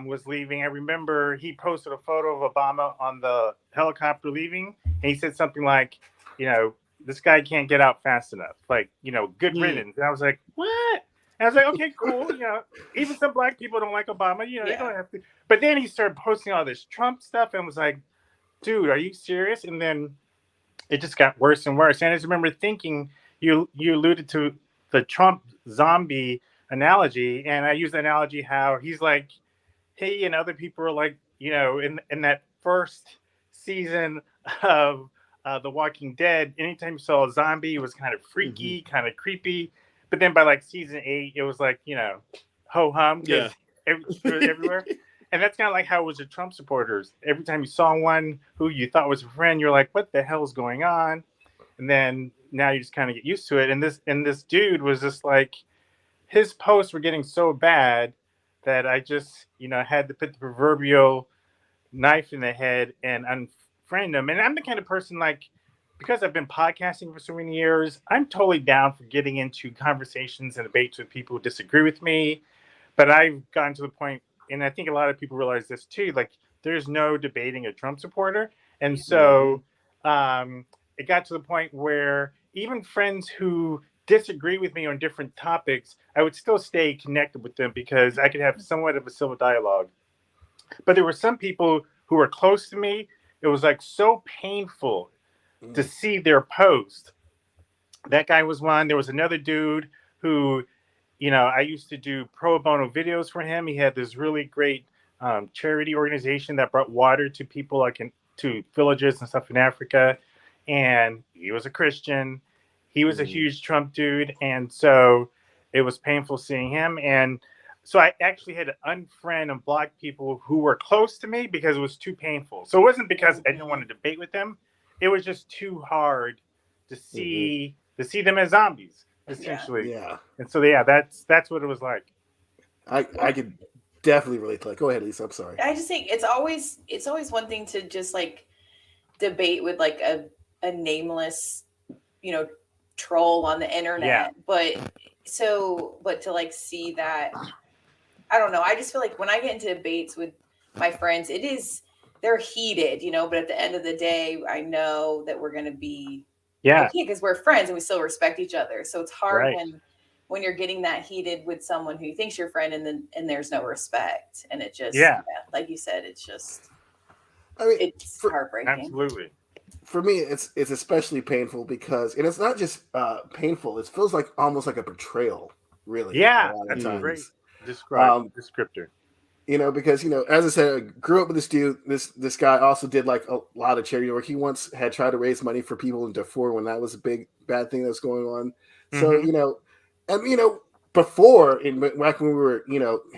Speaker 4: was leaving, I remember he posted a photo of Obama on the helicopter leaving. And he said something like, this guy can't get out fast enough. Like, good riddance. And I was like, what? And I was like, okay, cool. Even some black people don't like Obama. They don't have to. But then he started posting all this Trump stuff and was like, dude, are you serious? And then it just got worse and worse. And I just remember thinking, you alluded to the Trump zombie analogy. And I use the analogy how he's like, hey, and other people are like, in that first season of The Walking Dead, anytime you saw a zombie, it was kind of freaky, kind of creepy. But then by like season 8, it was like, ho hum, because it was everywhere. And that's kind of like how it was with Trump supporters. Every time you saw one who you thought was a friend, you're like, what the hell's going on? And then now you just kind of get used to it. And this dude was just like, his posts were getting so bad that I just, had to put the proverbial knife in the head and unfriend him. And I'm the kind of person, like, because I've been podcasting for so many years, I'm totally down for getting into conversations and debates with people who disagree with me. But I've gotten to the point, and I think a lot of people realize this too, like, there's no debating a Trump supporter. And so it got to the point where even friends who disagree with me on different topics, I would still stay connected with them because I could have somewhat of a civil dialogue. But there were some people who were close to me. It was like so painful to see their post. That guy was one. There was another dude who, I used to do pro bono videos for him. He had this really great charity organization that brought water to people, like to villages and stuff in Africa. And he was a Christian. He was a huge Trump dude. And so it was painful seeing him. And so I actually had to unfriend and block people who were close to me because it was too painful. So it wasn't because I didn't want to debate with them. It was just too hard to see them as zombies, essentially.
Speaker 2: Yeah.
Speaker 4: And so that's what it was like.
Speaker 2: I could definitely relate to that. Go ahead, Lisa. I'm sorry.
Speaker 3: I just think it's always one thing to just like debate with like a nameless, troll on the internet.
Speaker 4: Yeah.
Speaker 3: But to like see that, I don't know. I just feel like when I get into debates with my friends, they're heated, but at the end of the day, I know that we're going to be okay because we're friends and we still respect each other. So it's hard when you're getting that heated with someone who thinks you're friend and there's no respect. And it just, like you said, it's just, it's heartbreaking.
Speaker 4: Absolutely.
Speaker 2: For me, it's especially painful because, and it's not just painful. It feels like almost like a betrayal, really.
Speaker 4: Yeah, that's a great descriptor.
Speaker 2: Because as I said, I grew up with this dude. This guy also did like a lot of charity work. He once had tried to raise money for people in Darfur when that was a big bad thing that was going on. So before, back when we were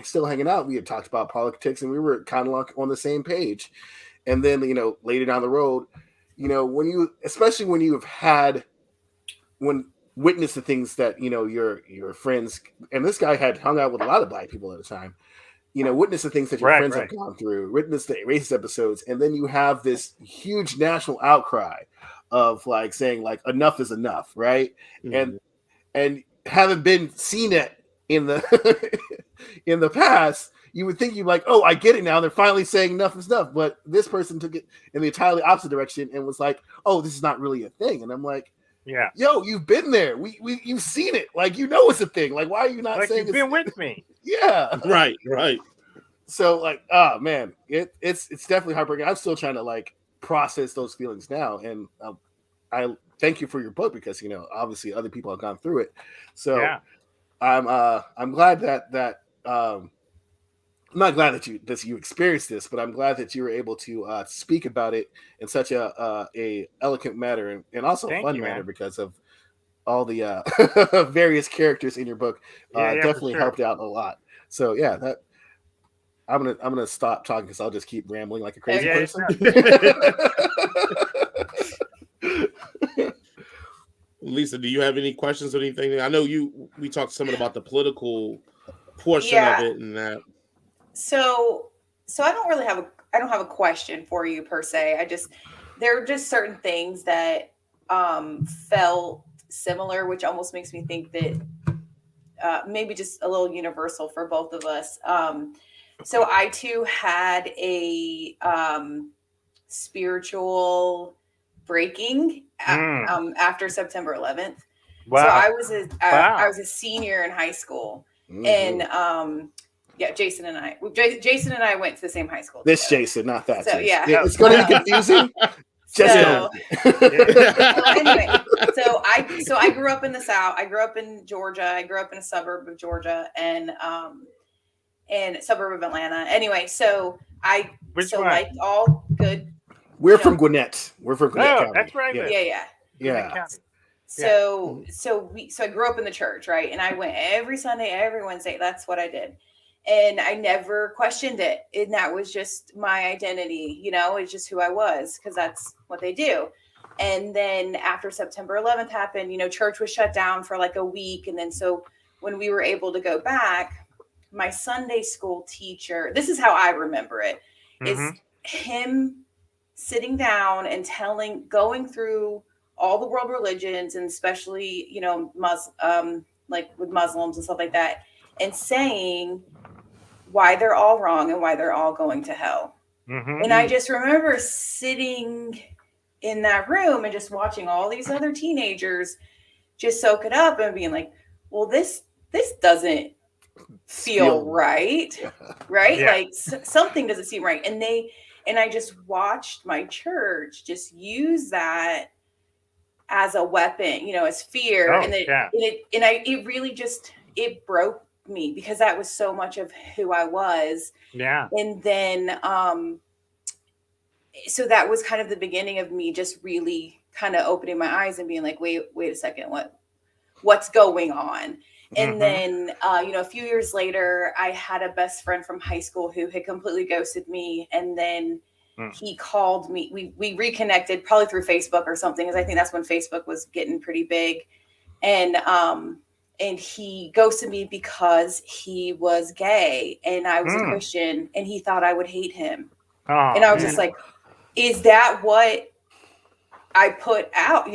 Speaker 2: still hanging out, we had talked about politics and we were kind of like on the same page. And then later down the road, especially when you have witnessed the things that your friends, and this guy had hung out with a lot of Black people at the time. Witness the things that your friends have gone through, witness the racist episodes, and then you have this huge national outcry of like saying like enough is enough, right? Mm-hmm. And having been seen it in the in the past, you would think you're like, oh, I get it now. They're finally saying enough is enough. But this person took it in the entirely opposite direction and was like, oh, this is not really a thing. And I'm like,
Speaker 4: yeah,
Speaker 2: yo, you've been there. You've seen it. Like, it's a thing. Like, why are you not saying
Speaker 4: you've been with me?
Speaker 2: Yeah.
Speaker 1: Right.
Speaker 2: So like, oh man, it's definitely heartbreaking. I'm still trying to like process those feelings now. And I thank you for your book because, obviously other people have gone through it. So I'm glad that I'm not glad that you experienced this, but I'm glad that you were able to speak about it in such a eloquent manner and also fun manner because of all the various characters in your book. Definitely helped out a lot. So that I'm gonna stop talking because I'll just keep rambling like a crazy person.
Speaker 1: Lisa, do you have any questions or anything? I know we talked something about the political portion of it and that.
Speaker 3: So I don't have a question for you per se. There are just certain things that felt similar, which almost makes me think that maybe just a little universal for both of us. So I too had a spiritual breaking after September 11th. Wow. So I was a senior in high school, and Jason and I went to the same high school.
Speaker 2: This Jason, not that.
Speaker 3: So
Speaker 2: Jason. It's going to be confusing.
Speaker 3: Anyway, so I grew up in the South. I grew up in Georgia. I grew up in a suburb of Georgia and suburb of Atlanta. Anyway, so like all good.
Speaker 2: We're from Gwinnett. We're from Gwinnett County.
Speaker 4: That's right.
Speaker 2: Yeah.
Speaker 3: So I grew up in the church, right? And I went every Sunday, every Wednesday. That's what I did. And I never questioned it. And that was just my identity, it's just who I was, because that's what they do. And then after September 11th happened, church was shut down for like a week. And then so when we were able to go back, my Sunday school teacher, this is how I remember it, is him sitting down and going through all the world religions, and especially, like with Muslims and stuff like that, and saying why they're all wrong and why they're all going to hell. And I just remember sitting in that room and just watching all these other teenagers just soak it up and being like, well, this doesn't feel right. Right. Yeah. Like something doesn't seem right. And I just watched my church just use that as a weapon, as fear. It really just, it broke me, because that was so much of who I was. Yeah. And then, so that was kind of the beginning of me just really kind of opening my eyes and being like, wait a second, what's going on? And then, a few years later, I had a best friend from high school who had completely ghosted me. And then he called me, we reconnected probably through Facebook or something, because I think that's when Facebook was getting pretty big. And he ghosted me because he was gay and I was a Christian, and he thought I would hate him. And I was just like, is that what I put out,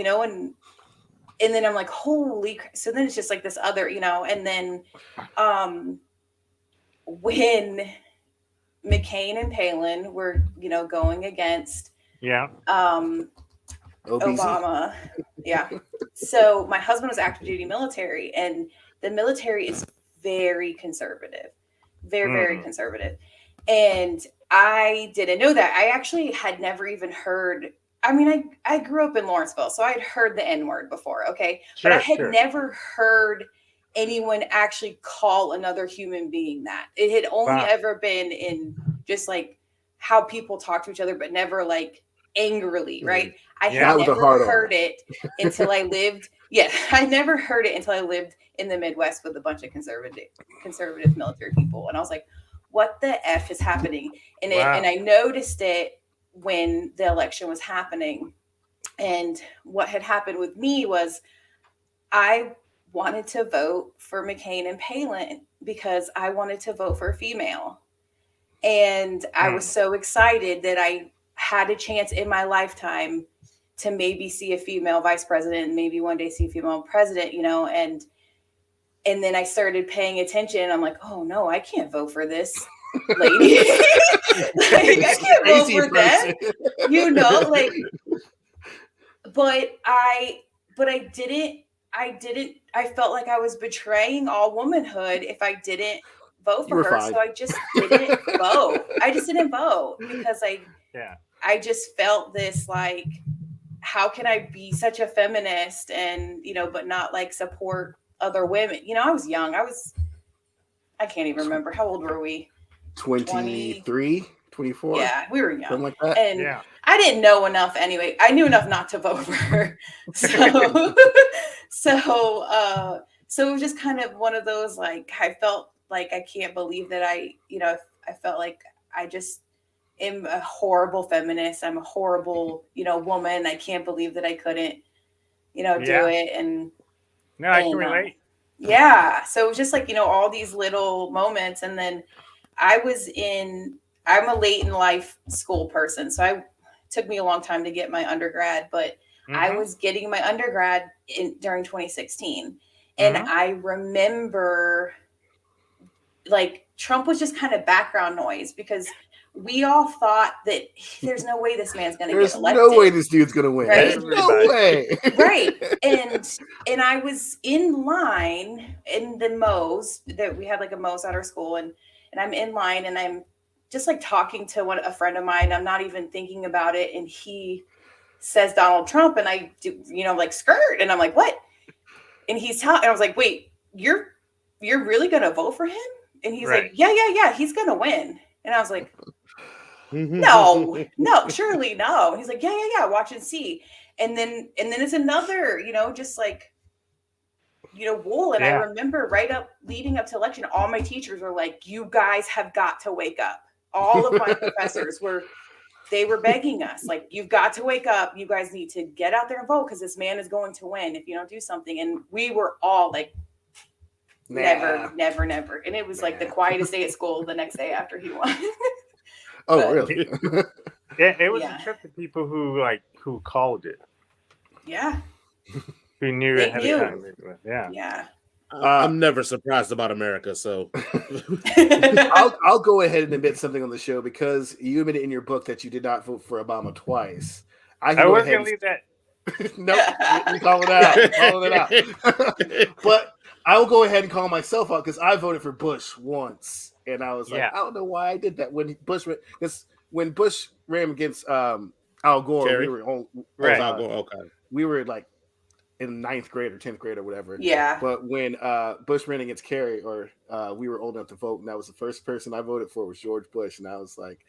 Speaker 3: and then I'm like, holy, so then it's just like this other, and then when McCain and Palin were, going against Obama. Yeah. So my husband was active duty military, and the military is very conservative, very, very conservative. And I didn't know that. I actually had never even heard. I mean, I grew up in Lawrenceville, so I had heard the N-word before. Okay. But I had never heard anyone actually call another human being that. It had only ever been in just like how people talk to each other, but never like angrily, right? I had never heard it until I lived. Yeah, I never heard it until I lived in the Midwest with a bunch of conservative military people, and I was like, "What the F is happening?" And and I noticed it when the election was happening. And what had happened with me was I wanted to vote for McCain and Palin because I wanted to vote for a female. And I was so excited that I had a chance in my lifetime to maybe see a female vice president and maybe one day see a female president, and then I started paying attention. And I'm like, oh no, I can't vote for this lady. Like, I can't vote for that, but I felt like I was betraying all womanhood if I didn't vote for her. So I just didn't vote. I just didn't vote because I just felt this like, how can I be such a feminist and, but not like support other women? I was young. I can't even remember. How old were we?
Speaker 2: 23, 24.
Speaker 3: Yeah, we were young.
Speaker 2: Something like that.
Speaker 3: And I didn't know enough anyway. I knew enough not to vote for her. So, so it was just kind of one of those, like, I felt like I can't believe that I felt like I just am a horrible feminist. I'm a horrible, woman. I can't believe that I couldn't, do it. And
Speaker 4: no, I can relate.
Speaker 3: Yeah. So it was just like, all these little moments. And then I'm a late in life school person. So it took me a long time to get my undergrad, but I was getting my undergrad during 2016. And I remember like Trump was just kind of background noise because we all thought that there's no way this man's going to get elected.
Speaker 2: There's no way this dude's going to win.
Speaker 3: Right?
Speaker 2: There's no way.
Speaker 3: Right. And I was in line in the Moe's that we had like a Moe's at our school. And I'm in line and I'm just like talking to a friend of mine. I'm not even thinking about it. And he says Donald Trump and I do, like skirt. And I'm like, what? And he's telling, I was like, wait, you're really going to vote for him? And he's like, yeah, he's going to win. And I was like, no, surely no. He's like, yeah, watch and see. And then it's another, just like wool. And I remember leading up to election, all my teachers were like, you guys have got to wake up. All of my professors were begging us, like, you've got to wake up. You guys need to get out there and vote because this man is going to win if you don't do something. And we were all like, never. And it was like the quietest day at school the next day after he won.
Speaker 2: Really?
Speaker 4: It was a trip to people who called it.
Speaker 3: Yeah.
Speaker 4: Who knew ahead of time.
Speaker 3: Yeah.
Speaker 1: I'm never surprised about America, so
Speaker 2: I'll go ahead and admit something on the show because you admitted in your book that you did not vote for Obama twice.
Speaker 4: I was going to leave that.
Speaker 2: Nope, we call it out. But I will go ahead and call myself out because I voted for Bush once, and I was like, I don't know why I did that when Bush ran against Al Gore.
Speaker 1: Kerry?
Speaker 2: We were
Speaker 1: Al Gore. Okay,
Speaker 2: we were like in 9th grade or 10th grade or whatever.
Speaker 3: Yeah.
Speaker 2: But when Bush ran against Kerry, we were old enough to vote, and that was the first person I voted for was George Bush, and I was like,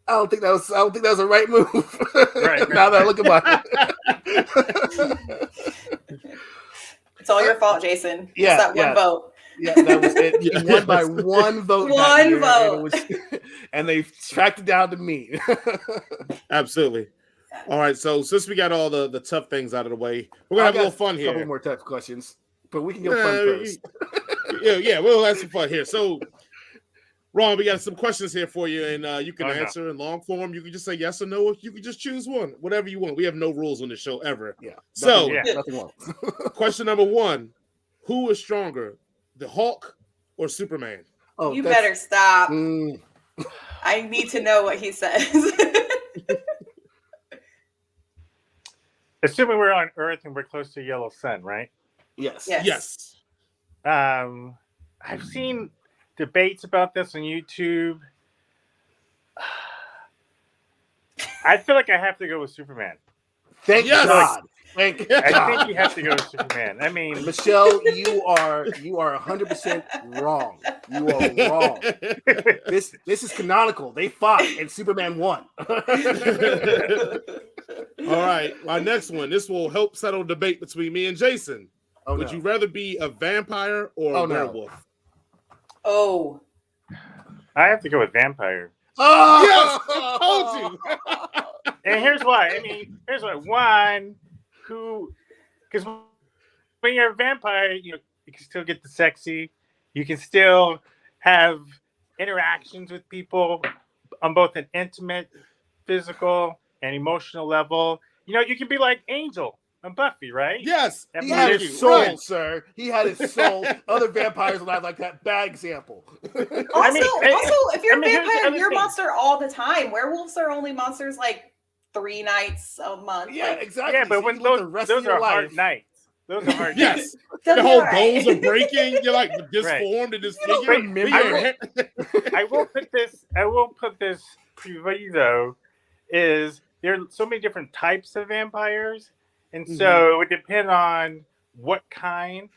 Speaker 2: I don't think that was a right move.
Speaker 4: Right.
Speaker 2: Now that I look about
Speaker 3: it. It's all your fault, Jason.
Speaker 2: Yeah.
Speaker 3: It's that one vote.
Speaker 2: Yeah, that was it. He won by one vote.
Speaker 3: One vote.
Speaker 2: And they tracked it down to me.
Speaker 1: Absolutely. All right, so since we got all the tough things out of the way, we're gonna have a little fun here.
Speaker 2: A couple more tough questions, but we can go fun first.
Speaker 1: Yeah, we'll have some fun here. So, Ron, we got some questions here for you, and you can answer in long form. You can just say yes or no, or you can just choose one, whatever you want. We have no rules on the show ever.
Speaker 2: Yeah.
Speaker 1: Nothing
Speaker 2: wrong.
Speaker 1: Question number 1: who is stronger, the Hulk or Superman?
Speaker 3: Oh, you better stop. I need to know what he says.
Speaker 4: Assuming we're on Earth and we're close to a yellow sun, right?
Speaker 2: Yes.
Speaker 4: I've seen debates about this on YouTube. I feel like I have to go with Superman.
Speaker 2: Thank God.
Speaker 4: I think you have to go with Superman. I mean,
Speaker 2: Michelle, you are 100% wrong. You are wrong. This is canonical. They fought and Superman won.
Speaker 1: All right, my next one. This will help settle debate between me and Jason. Would you rather be a vampire or a werewolf?
Speaker 3: Oh,
Speaker 4: I have to go with vampire.
Speaker 2: Oh,
Speaker 1: yes, I told you.
Speaker 4: And here's why. One, because when you're a vampire, you can still get the sexy. You can still have interactions with people on both an intimate, physical, and emotional level. You can be like Angel and Buffy, right?
Speaker 1: Yes.
Speaker 2: He had his soul, sir. He had his soul. Other vampires are not like that. Bad example.
Speaker 3: Also, if you're a vampire, you're a monster all the time. Werewolves are only monsters like 3 nights a month.
Speaker 2: Yeah, exactly.
Speaker 4: Yeah, but when those are hard nights. Those are hard.
Speaker 1: Yes. The whole bones are breaking. You're like disformed and disfigured.
Speaker 4: I will put this proviso is there are so many different types of vampires, and so it would depend on what kind.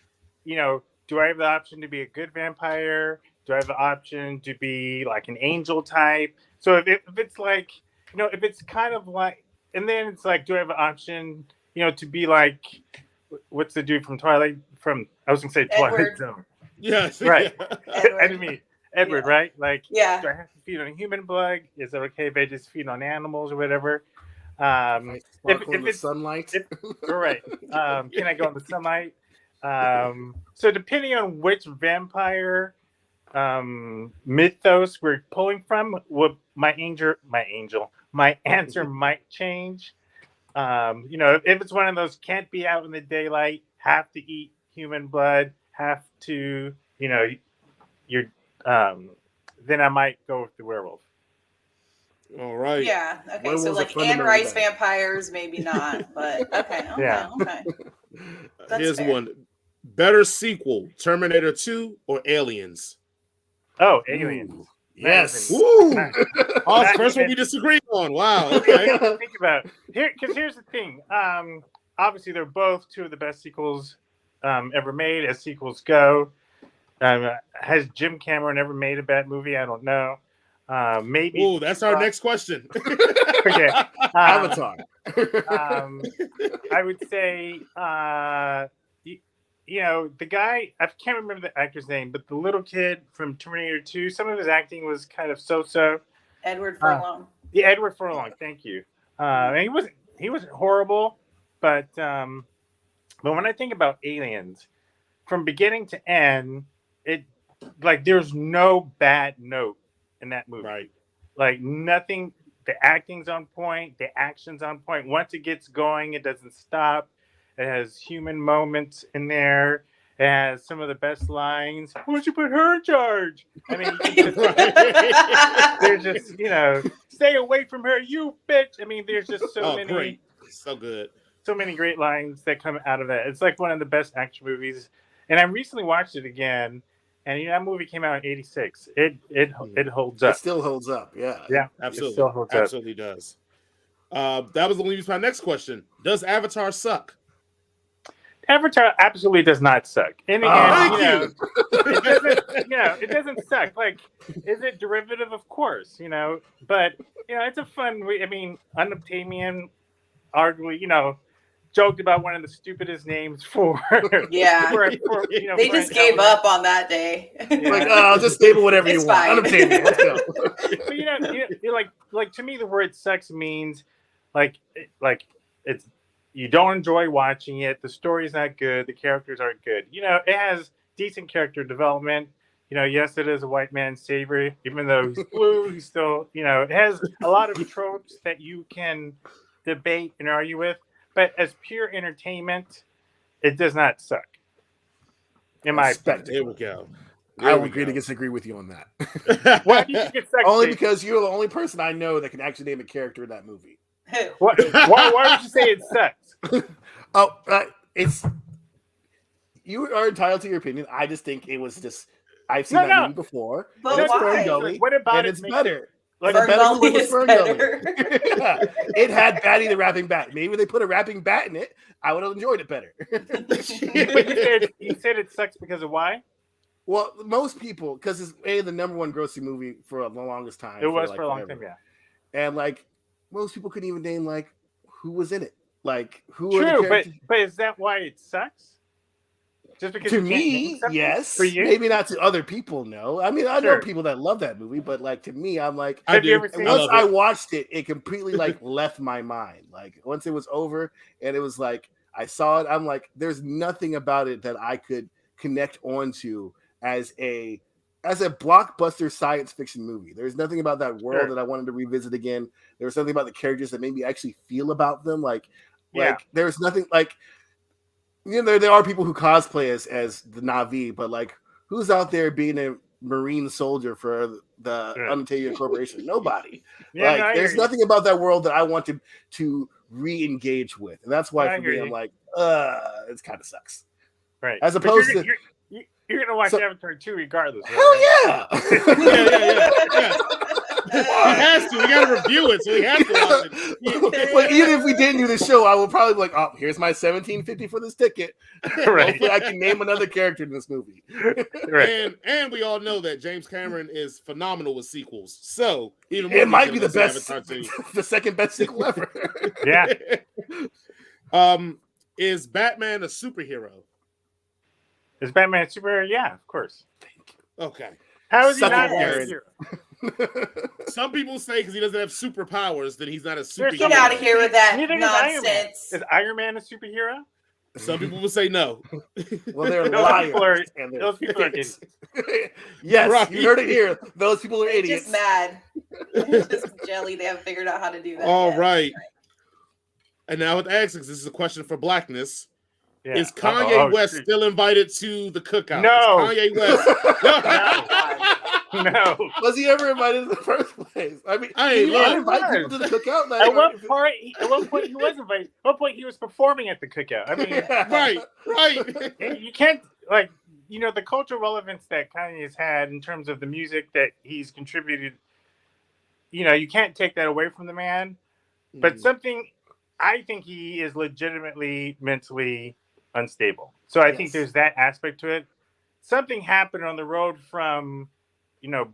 Speaker 4: Do I have the option to be a good vampire? Do I have the option to be like an angel type? So if it's like, if it's kind of like, and then it's like, do I have an option, to be like, what's the dude from Twilight? I was gonna say Twilight Zone.
Speaker 1: Yes.
Speaker 4: Right.
Speaker 3: Edward.
Speaker 4: Edward, right? Like,
Speaker 3: do I
Speaker 4: have to feed on human blood? Is it okay if I just feed on animals or whatever?
Speaker 2: If it's sunlight.
Speaker 4: Right. Can I go in the sunlight? So depending on which vampire mythos we're pulling from, what my answer might change. If it's one of those can't be out in the daylight, have to eat human blood, have to, then I might go with the werewolf.
Speaker 1: All right.
Speaker 3: Yeah. Okay. Werewolves, so like Anne Rice vampires, maybe not, but okay. Okay.
Speaker 1: Here's fair. One. Better sequel, Terminator 2 or Aliens?
Speaker 4: Oh, Aliens.
Speaker 2: Ooh. Yes.
Speaker 1: Woo! Oh, the first one we disagreed on. Wow. Okay.
Speaker 4: Think about it. Here's the thing. Obviously, they're both two of the best sequels ever made, as sequels go. Has Jim Cameron ever made a bad movie? I don't know. Maybe.
Speaker 1: Oh, that's our next question.
Speaker 4: Okay.
Speaker 2: Avatar.
Speaker 4: I would say, the guy, I can't remember the actor's name, but the little kid from Terminator 2, some of his acting was kind of so-so.
Speaker 3: Edward Furlong.
Speaker 4: Yeah, Edward Furlong. Thank you. And he wasn't horrible, but when I think about Aliens, from beginning to end, it like there's no bad note in that movie.
Speaker 1: Right.
Speaker 4: Like nothing. The acting's on point. The action's on point. Once it gets going, it doesn't stop. It has human moments in there. It has some of the best lines. Why don't you put her in charge? I mean, there's just, stay away from her, you bitch. I mean, there's just so many.
Speaker 1: Great. So good.
Speaker 4: So many great lines that come out of that. It's like one of the best action movies. And I recently watched it again. And that movie came out in '86. It holds up.
Speaker 2: It still holds up. Yeah.
Speaker 4: Yeah.
Speaker 1: Absolutely.
Speaker 4: It still holds up.
Speaker 1: Absolutely does. That was the leads to my next question. Does Avatar suck?
Speaker 4: Avatar absolutely does not suck. And again, it doesn't suck. Like, is it derivative? Of course, but it's a fun. I mean, Unobtainium, arguably, joked about one of the stupidest names for.
Speaker 3: Yeah, they just gave up on that day.
Speaker 2: Like, I'll just name it whatever you want. Unobtainium. Let's go.
Speaker 4: But like to me, the word "sucks" means like it's. You don't enjoy watching it. The story's not good. The characters aren't good. It has decent character development. Yes, it is a white man's savior. Even though he's blue, he's still, it has a lot of tropes that you can debate and argue with. But as pure entertainment, it does not suck. In my opinion.
Speaker 2: There we go. I will agree to disagree with you on that.
Speaker 4: Why do you think it sucks?
Speaker 2: Only because you're the only person I know that can actually name a character in that movie.
Speaker 4: Why would you say it sucks?
Speaker 2: It's you are entitled to your opinion. I just think it was just I've seen that movie before.
Speaker 3: But why?
Speaker 4: What about
Speaker 2: it's better?
Speaker 3: Like the better movie was Ferngully.
Speaker 2: Yeah. It had Batty the rapping bat. Maybe they put a rapping bat in it. I would have enjoyed it better.
Speaker 4: But you said it sucks because of why?
Speaker 2: Well, most people, because it's the number one grossing movie for the longest time.
Speaker 4: It was for a long time, yeah.
Speaker 2: And most people couldn't even name who was in it. Who?
Speaker 4: True, but is that why it sucks? Just because
Speaker 2: to me, yes.
Speaker 4: For you?
Speaker 2: Maybe not to other people. No, I mean I know people that love that movie, but to me, I'm like,
Speaker 4: have you ever seen
Speaker 2: once I watched it, it completely left my mind. Once it was over and it was I saw it, I'm like, there's nothing about it that I could connect onto as a blockbuster science fiction movie. There's nothing about that world that I wanted to revisit again. There was something about the characters that made me actually feel about them. There's nothing there are people who cosplay as the Na'vi, but who's out there being a Marine soldier for the Unobtainium Corporation? Nobody. There's nothing about that world that I want to re-engage with. And that's why for me, I'm like, it kind of sucks.
Speaker 4: Right.
Speaker 2: As opposed to
Speaker 4: you're gonna watch Avatar 2 regardless. Right?
Speaker 2: Hell yeah!
Speaker 1: yeah. He has to. We gotta review it, so he has to watch it.
Speaker 2: But even if we didn't do the show, I would probably be like, "Oh, here's my $17.50 for this ticket."
Speaker 4: Right.
Speaker 2: Hopefully, I can name another character in this movie.
Speaker 1: Right. And we all know that James Cameron is phenomenal with sequels. So even
Speaker 2: it might be the best, the second best sequel ever.
Speaker 4: Yeah.
Speaker 1: Is Batman a superhero?
Speaker 4: Is Batman a superhero? Yeah, of course.
Speaker 2: Thank you.
Speaker 1: Okay.
Speaker 4: How is he not a superhero?
Speaker 1: Some people say because he doesn't have superpowers that he's not a superhero.
Speaker 3: Get out of here with that
Speaker 4: nonsense. Is Iron Man a superhero?
Speaker 1: Some people will say no.
Speaker 2: Well, they're liars.
Speaker 4: Those people are idiots.
Speaker 2: Yes, right. You heard it here. Those people are idiots.
Speaker 3: Just mad. Just jelly. They haven't figured out how to do that.
Speaker 1: All right. And now with Axis, this is a question for Blackness. Yeah. Is Kanye West still invited to the cookout?
Speaker 4: No.
Speaker 1: Is Kanye West.
Speaker 4: No.
Speaker 2: Was he ever invited in the first place? I mean, he invited people to the cookout.
Speaker 4: At one point, he was invited. At one point, he was performing at the cookout. I mean,
Speaker 1: right.
Speaker 4: You can't the cultural relevance that Kanye has had in terms of the music that he's contributed. You can't take that away from the man. But I think he is legitimately mentally unstable. So I think there's that aspect to it. Something happened on the road from,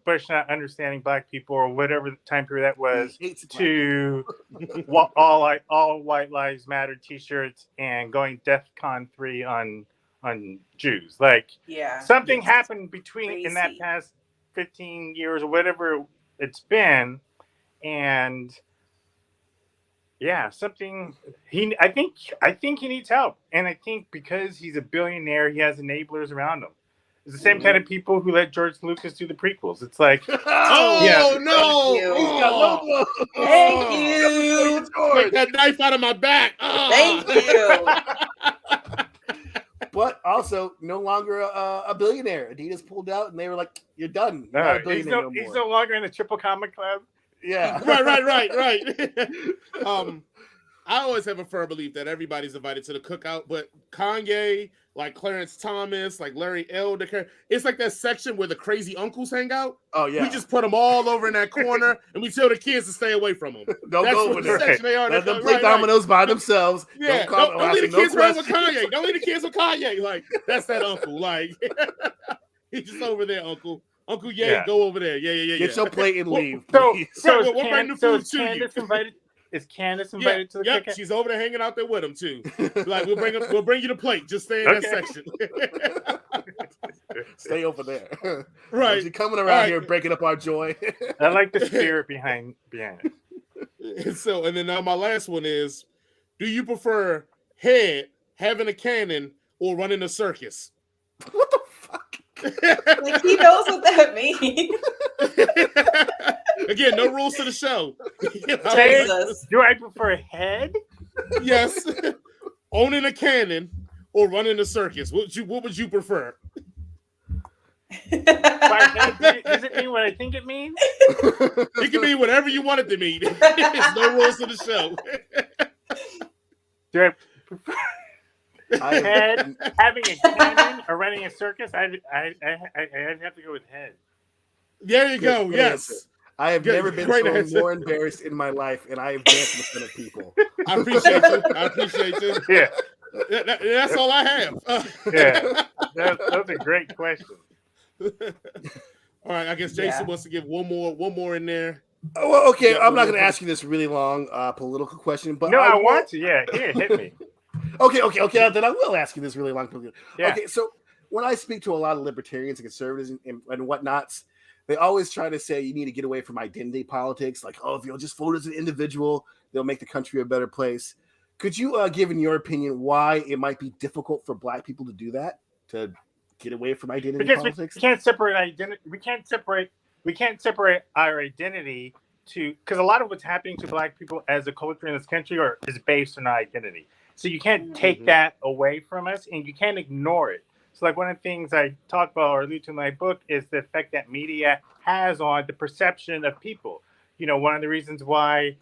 Speaker 4: Bush not understanding black people or whatever time period that was to all white lives matter t-shirts and going DEFCON 3 on on Jews. Like
Speaker 3: Yeah.
Speaker 4: something
Speaker 2: Yes.
Speaker 4: happened in that
Speaker 3: Crazy.
Speaker 4: past 15 years or whatever it's been, and yeah, something I think he needs help. And I think because he's a billionaire, he has enablers around him. It's the same kind of people who let George Lucas do the prequels. It's like,
Speaker 1: Oh no!
Speaker 3: you.
Speaker 2: He's got logo.
Speaker 3: Thank
Speaker 1: Oh,
Speaker 3: you.
Speaker 1: take that knife out of my back.
Speaker 3: Thank you.
Speaker 2: But also no longer a billionaire. Adidas pulled out, and they were like, "You're done. You're not a
Speaker 4: he's
Speaker 2: billionaire
Speaker 4: no,
Speaker 2: no
Speaker 4: he's
Speaker 2: more."
Speaker 4: no longer in the Triple Comic Club.
Speaker 2: Yeah.
Speaker 1: Right. I always have a firm belief that everybody's invited to the cookout, but Kanye, like Clarence Thomas, like Larry Elder, it's like that section where the crazy uncles hang out.
Speaker 2: Oh yeah.
Speaker 1: We just put them all over in that corner, and we tell the kids to stay away from them.
Speaker 2: Don't
Speaker 1: That's
Speaker 2: go
Speaker 1: what
Speaker 2: over
Speaker 1: the
Speaker 2: there.
Speaker 1: section they are.
Speaker 2: Let them play dominoes by themselves.
Speaker 1: Yeah,
Speaker 2: don't
Speaker 1: don't leave the
Speaker 2: ask
Speaker 1: kids
Speaker 2: no
Speaker 1: around with
Speaker 2: questions.
Speaker 1: Kanye. Don't leave the kids with Kanye. Like that's that uncle. Like he's just over there, Uncle. Uncle Ye,
Speaker 4: Yeah.
Speaker 1: go over there. Yeah.
Speaker 2: Get your plate and leave,
Speaker 4: So,
Speaker 2: please.
Speaker 4: so,
Speaker 1: Right,
Speaker 4: is,
Speaker 1: we'll bring the
Speaker 4: so
Speaker 1: food
Speaker 4: is
Speaker 1: to you.
Speaker 4: Candace invited? Is Candace invited to the cookout?
Speaker 1: She's over there hanging out there with him too. Like we'll bring you the plate. Just stay in that section.
Speaker 2: Stay over there.
Speaker 1: Right.
Speaker 2: You're coming around here breaking up our joy.
Speaker 4: I like the spirit behind it.
Speaker 1: And then now my last one is: do you prefer head having a cannon or running a circus?
Speaker 2: What the fuck?
Speaker 3: Like he knows what that means.
Speaker 1: Again, no rules to the show.
Speaker 3: Jesus.
Speaker 4: Do I prefer head?
Speaker 1: Yes. Owning a cannon or running a circus. What would you prefer?
Speaker 4: By head, does it mean what I think it means?
Speaker 1: It can mean whatever you want it to mean. There's no rules to the show.
Speaker 4: Do I prefer head having a cannon or running a circus? I'd have to go with head.
Speaker 1: There you go.
Speaker 2: Good
Speaker 1: Yes.
Speaker 2: answer. I have never been so more embarrassed in my life, and I have danced in front of people.
Speaker 1: I appreciate you.
Speaker 4: Yeah.
Speaker 1: That's all I have.
Speaker 4: Yeah. Those are great questions.
Speaker 1: All right. I guess Jason wants to give one more in there.
Speaker 2: Oh, well, okay, I'm not going to ask you this really long political question, but
Speaker 4: no, I want to. Yeah, here, hit me.
Speaker 2: Okay. Then I will ask you this really long political.
Speaker 4: Yeah.
Speaker 2: Okay, so when I speak to a lot of libertarians and conservatives and whatnots, they always try to say you need to get away from identity politics. Like, if you'll just vote as an individual, they'll make the country a better place. Could you give, in your opinion, why it might be difficult for Black people to do that, to get away from identity politics?
Speaker 4: We can't separate identity. We can't separate our identity because a lot of what's happening to Black people as a culture in this country is based on our identity. So you can't take that away from us, and you can't ignore it. So, like, one of the things I talk about or allude to in my book is the effect that media has on the perception of people. One of the reasons why,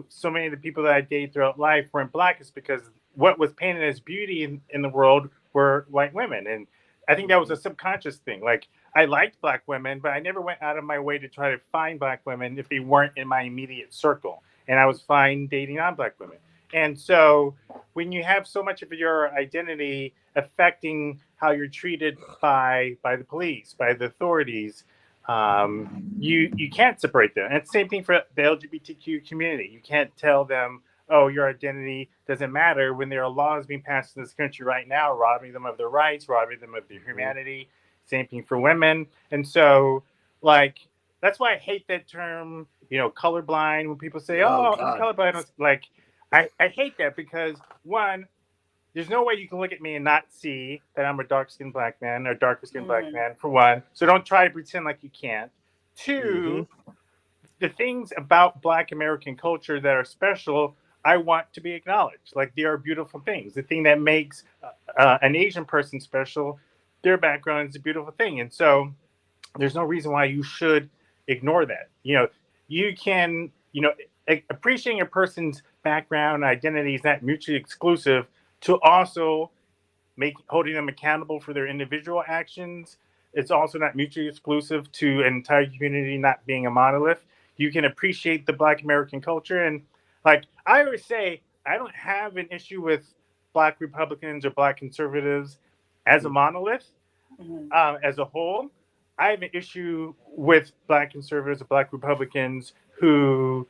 Speaker 4: so many of the people that I dated throughout life weren't Black is because what was painted as beauty in the world were white women. And I think that was a subconscious thing. Like, I liked Black women, but I never went out of my way to try to find Black women if they weren't in my immediate circle. And I was fine dating non-Black women. And so when you have so much of your identity affecting how you're treated by the police, by the authorities, you can't separate them. And it's the same thing for the LGBTQ community. You can't tell them, your identity doesn't matter when there are laws being passed in this country right now, robbing them of their rights, robbing them of their humanity. Same thing for women. And so, like, that's why I hate that term, colorblind, when people say, I'm colorblind. Like, I hate that because, one, there's no way you can look at me and not see that I'm a dark-skinned Black man or darker-skinned Black man, for one. So don't try to pretend like you can't. Two, the things about Black American culture that are special, I want to be acknowledged. Like, they are beautiful things. The thing that makes an Asian person special, their background is a beautiful thing. And so there's no reason why you should ignore that. You can, appreciating a person's background identity is not mutually exclusive to also holding them accountable for their individual actions. It's also not mutually exclusive to an entire community not being a monolith. You can appreciate the Black American culture. And like I always say, I don't have an issue with Black Republicans or Black conservatives as a monolith, as a whole. I have an issue with Black conservatives or Black Republicans who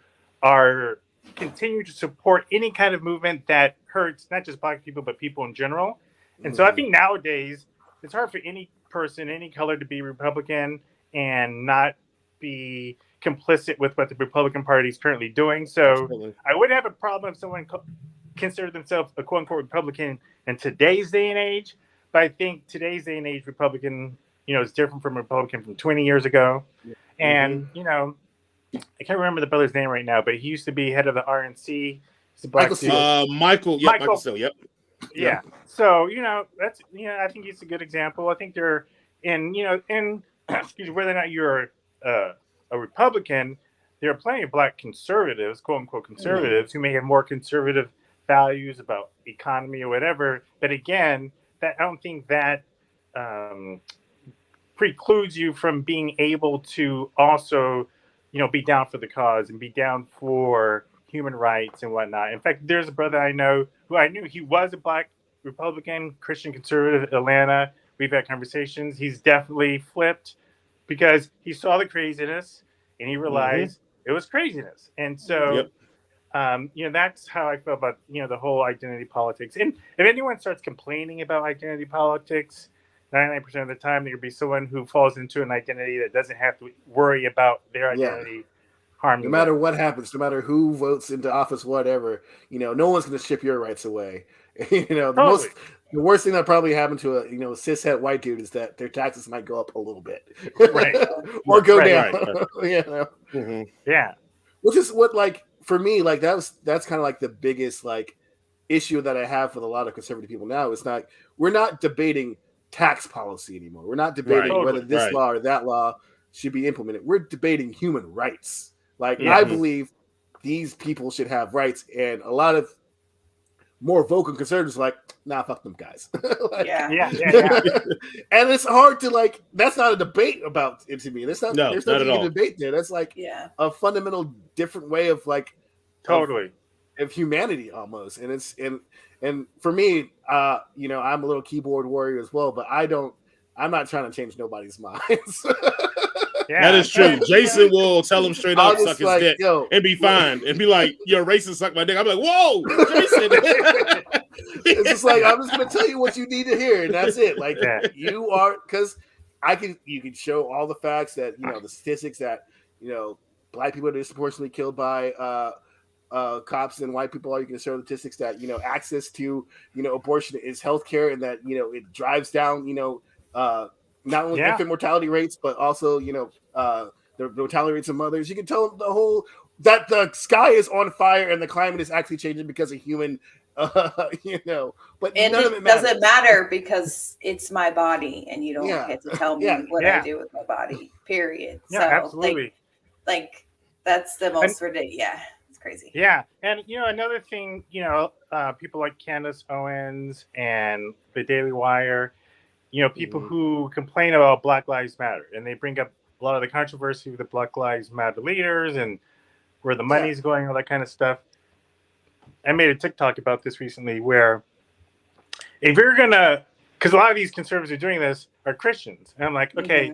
Speaker 4: continue to support any kind of movement that hurts not just Black people, but people in general. And so I think nowadays it's hard for any person, any color, to be Republican and not be complicit with what the Republican Party is currently doing. So
Speaker 1: Absolutely.
Speaker 4: I would have a problem if someone considered themselves a quote unquote Republican in today's day and age. But I think today's day and age Republican, is different from Republican from 20 years ago. And, I can't remember the brother's name right now, but he used to be head of the RNC. He's a black dude.
Speaker 1: Michael Steele, yep.
Speaker 4: Yeah. So, that's, I think he's a good example. I think they're in excuse me, whether or not you're a Republican, there are plenty of black conservatives, quote unquote conservatives, who may have more conservative values about economy or whatever. But again, I don't think that precludes you from being able to also, be down for the cause and be down for human rights and whatnot. In fact, there's a brother I know who I knew he was a black Republican, Christian conservative in Atlanta. We've had conversations. He's definitely flipped because he saw the craziness and he realized it was craziness. And so, that's how I feel about, the whole identity politics. And if anyone starts complaining about identity politics, 99% of the time, there'll be someone who falls into an identity that doesn't have to worry about their identity harming
Speaker 2: No matter
Speaker 4: them.
Speaker 2: what happens, no matter who votes into office, whatever, no one's going to strip your rights away. The worst thing that probably happened to a cishet white dude is that their taxes might go up a little bit,
Speaker 4: Right.
Speaker 2: or go down.
Speaker 1: Right.
Speaker 4: Yeah.
Speaker 2: Which is what, like, for me, like that's kind of like the biggest like issue that I have with a lot of conservative people now. It's not, we're not debating tax policy anymore. We're not debating whether this law or that law should be implemented. We're debating human rights. Like, I believe these people should have rights, and a lot of more vocal conservatives are like, nah, fuck them guys.
Speaker 3: Yeah.
Speaker 2: And it's hard to, like, that's not a debate about it to me. There's not
Speaker 1: not at all.
Speaker 2: debate there. That's like a fundamental different way of, like, of humanity almost. And it's and for me, I'm a little keyboard warrior as well, but I'm not trying to change nobody's minds.
Speaker 1: That is true. Jason will tell him straight up, suck his dick, and be fine, and be like, "You're racist, suck my dick." I'm like, "Whoa, Jason!"
Speaker 2: It's just like, I'm just gonna tell you what you need to hear, and that's it. Like, you are, because you can show all the facts that the statistics that black people are disproportionately killed by cops than white people are. You can show the statistics that access to abortion is healthcare, and that it drives down not only infant mortality rates, but also the mortality rates of mothers. You can tell them that the sky is on fire and the climate is actually changing because of human but
Speaker 3: and
Speaker 2: none of it matters.
Speaker 3: Doesn't matter because it's my body and you don't get to tell me what I do with my body, period.
Speaker 4: Yeah,
Speaker 3: so
Speaker 4: absolutely.
Speaker 3: Like that's the most ridiculous. It's crazy.
Speaker 4: Yeah. And another thing, people like Candace Owens and the Daily Wire, people who complain about Black Lives Matter, and they bring up a lot of the controversy with the Black Lives Matter leaders and where the money's going, all that kind of stuff. I made a TikTok about this recently where if you're going to, because a lot of these conservatives are doing this, are Christians. And I'm like, okay,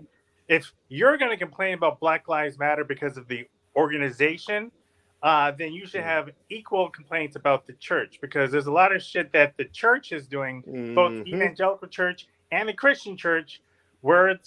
Speaker 4: if you're going to complain about Black Lives Matter because of the organization, then you should have equal complaints about the church, because there's a lot of shit that the church is doing, both evangelical church and the Christian church, where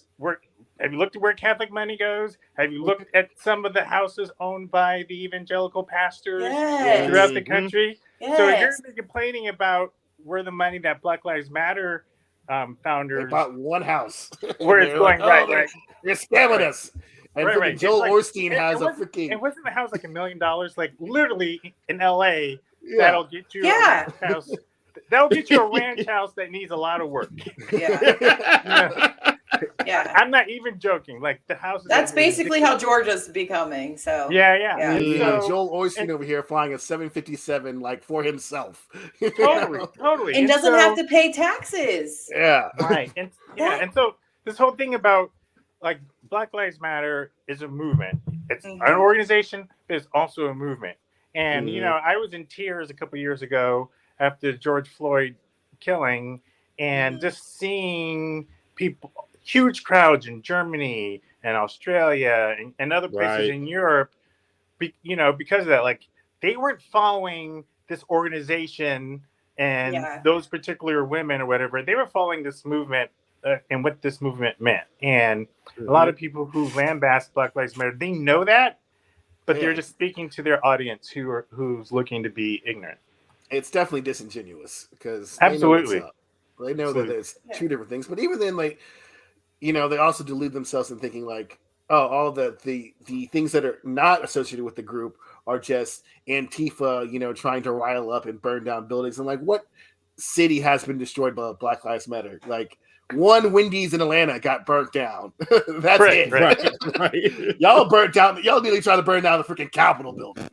Speaker 4: have you looked at where Catholic money goes? Have you looked at some of the houses owned by the evangelical pastors throughout the country? So if you're going to be complaining about where the money that Black Lives Matter founders...
Speaker 2: They bought one house.
Speaker 4: Where it's going,
Speaker 2: like, They're scamming us. And Joel Osteen has a freaking...
Speaker 4: And wasn't the house like $1 million? Like, literally, in LA, that'll get you a ranch house. That'll get you a ranch house that needs a lot of work. I'm not even joking. Like, the house.
Speaker 3: That's basically how Georgia's becoming. So
Speaker 2: Joel Osteen over here flying a 757 like for himself.
Speaker 4: Totally,
Speaker 3: and doesn't have to pay taxes.
Speaker 4: Right. And so this whole thing about like Black Lives Matter is a movement. It's an organization, but it's also a movement. And I was in tears a couple years ago after George Floyd killing, and just seeing people, huge crowds in Germany and Australia and other places in Europe, because of that. Like, they weren't following this organization And those particular women or whatever, they were following this movement and what this movement meant. And a lot of people who lambast Black Lives Matter, they know that, but they're just speaking to their audience who's looking to be ignorant.
Speaker 2: It's definitely disingenuous because
Speaker 4: absolutely
Speaker 2: they know that it's two different things. But even then, like, you know, they also delude themselves in thinking like, oh, all the things that are not associated with the group are just Antifa, you know, trying to rile up and burn down buildings. And like, what city has been destroyed by Black Lives Matter? Like, one Wendy's in Atlanta got burnt down. That's it. Right. Y'all burnt down. Y'all nearly trying to burn down the freaking Capitol building.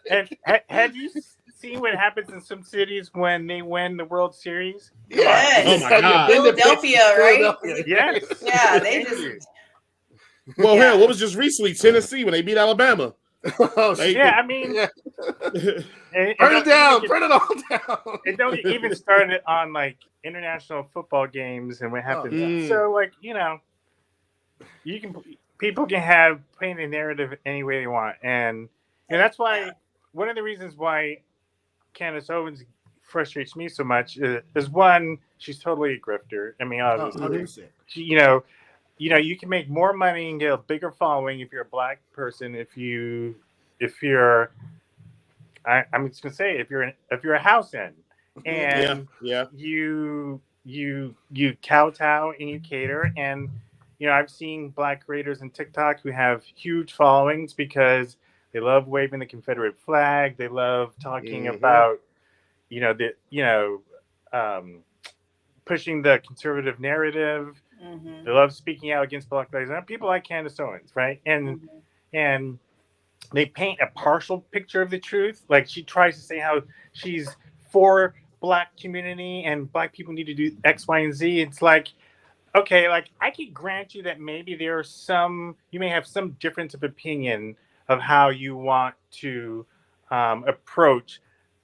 Speaker 4: And have you seen what happens in some cities when they win the World Series?
Speaker 3: Yes.
Speaker 1: Oh my God.
Speaker 3: Philadelphia, right?
Speaker 4: Yes.
Speaker 3: Yeah, they just.
Speaker 1: Well, hell, what was just recently Tennessee when they beat Alabama?
Speaker 4: I mean,
Speaker 2: burn it down, burn it all down.
Speaker 4: And don't even start it on like international football games and what happens. So, like, you know, people can paint a narrative any way they want, and that's why one of the reasons why Candace Owens frustrates me so much is one, she's totally a grifter. I mean, obviously, you can make more money and get a bigger following if you're a Black person. If you're I'm just gonna say if you're a house in and you kowtow and you cater, and I've seen Black creators on TikTok who have huge followings because they love waving the Confederate flag. They love talking about pushing the conservative narrative. They love speaking out against Black Lives Matter. People like Candace Owens, right? And they paint a partial picture of the truth. Like, she tries to say how she's for Black community and Black people need to do X, Y, and Z. It's like, okay, like, I could grant you that maybe you may have some difference of opinion of how you want to approach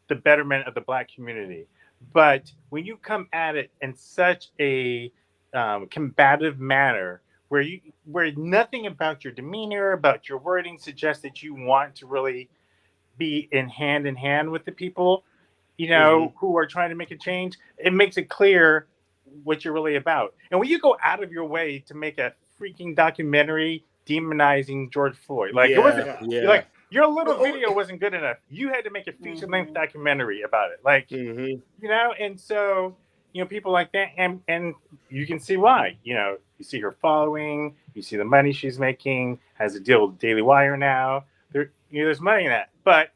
Speaker 4: the betterment of the Black community. But when you come at it in such a combative manner where nothing about your demeanor, about your wording suggests that you want to really be in hand with the people, who are trying to make a change, it makes it clear what you're really about. And when you go out of your way to make a freaking documentary demonizing George Floyd, like your little video wasn't good enough. You had to make a feature-length documentary about it, like and so. People like that, and you can see why. You see her following, you see the money she's making, has a deal with Daily Wire now. There's money in that. But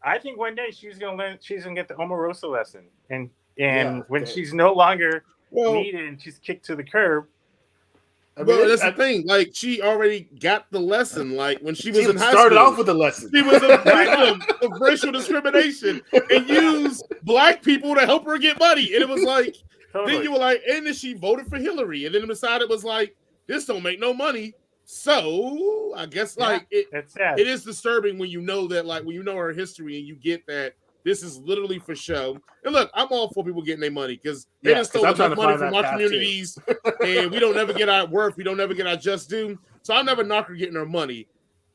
Speaker 4: I think one day she's gonna get the Omarosa lesson, and when she's no longer needed and she's kicked to the curb.
Speaker 1: That's the thing. Like, she already got the lesson. Like, when she was in high school,
Speaker 2: started off with the lesson.
Speaker 1: She was a victim of racial discrimination and used Black people to help her get money. And it was like, then you were like, and then she voted for Hillary, and then decided it was like, this don't make no money. So I guess it is disturbing when you know that, like, when you know her history and you get that this is literally for show. And look, I'm all for people getting their money because they just stole enough money from our communities, and we don't never get our worth. We don't never get our just due. So I'll never knock her getting her money.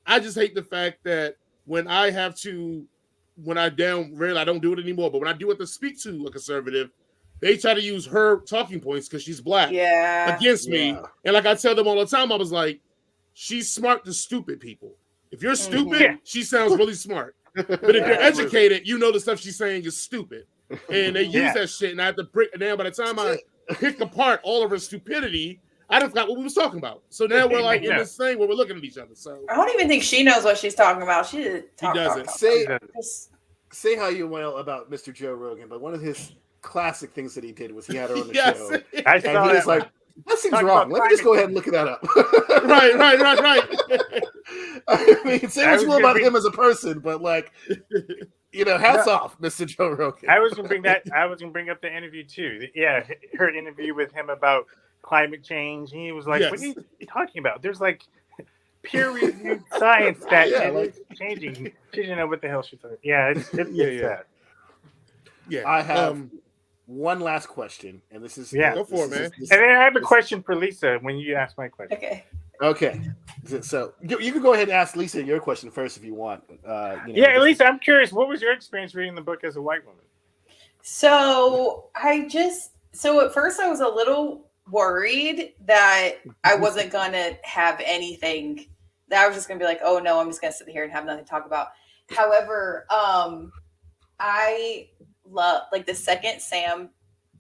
Speaker 1: I just hate the fact that when I don't do it anymore, but when I do have to speak to a conservative, they try to use her talking points because she's Black against me. And like I tell them all the time, I was like, she's smart to stupid people. If you're stupid, she sounds really smart. But if you're educated, the stuff she's saying is stupid. And they use that shit, and I have to break it down. By the time I pick apart all of her stupidity, I just forgot what we was talking about. So now we're like in this thing where we're looking at each other. So
Speaker 3: I don't even think she knows what she's talking about. She doesn't.
Speaker 2: Say how you will about Mr. Joe Rogan, but one of his classic things that he did was he had her on the show.
Speaker 4: I saw that.
Speaker 2: Like, that seems wrong. Let me just go ahead and look that up.
Speaker 1: Right.
Speaker 2: I mean, say what you will about him as a person, but like, hats off, Mr. Joe Rogan.
Speaker 4: I was gonna bring up the interview too. Yeah, her interview with him about climate change. He was like, "What are you talking about? There's like peer-reviewed science that is changing." She didn't know what the hell she's talking. Yeah, it's sad.
Speaker 2: Yeah, I have one last question, and this is
Speaker 1: go for it, man.
Speaker 4: And then I have a question for Lisa when you ask my question.
Speaker 2: Okay. So you can go ahead and ask Lisa your question first if you want.
Speaker 4: Lisa, I'm curious. What was your experience reading the book as a white woman?
Speaker 3: So at first I was a little worried that I wasn't gonna have anything, that I was just gonna be like, oh no, I'm just gonna sit here and have nothing to talk about. However, I love, like, the second Sam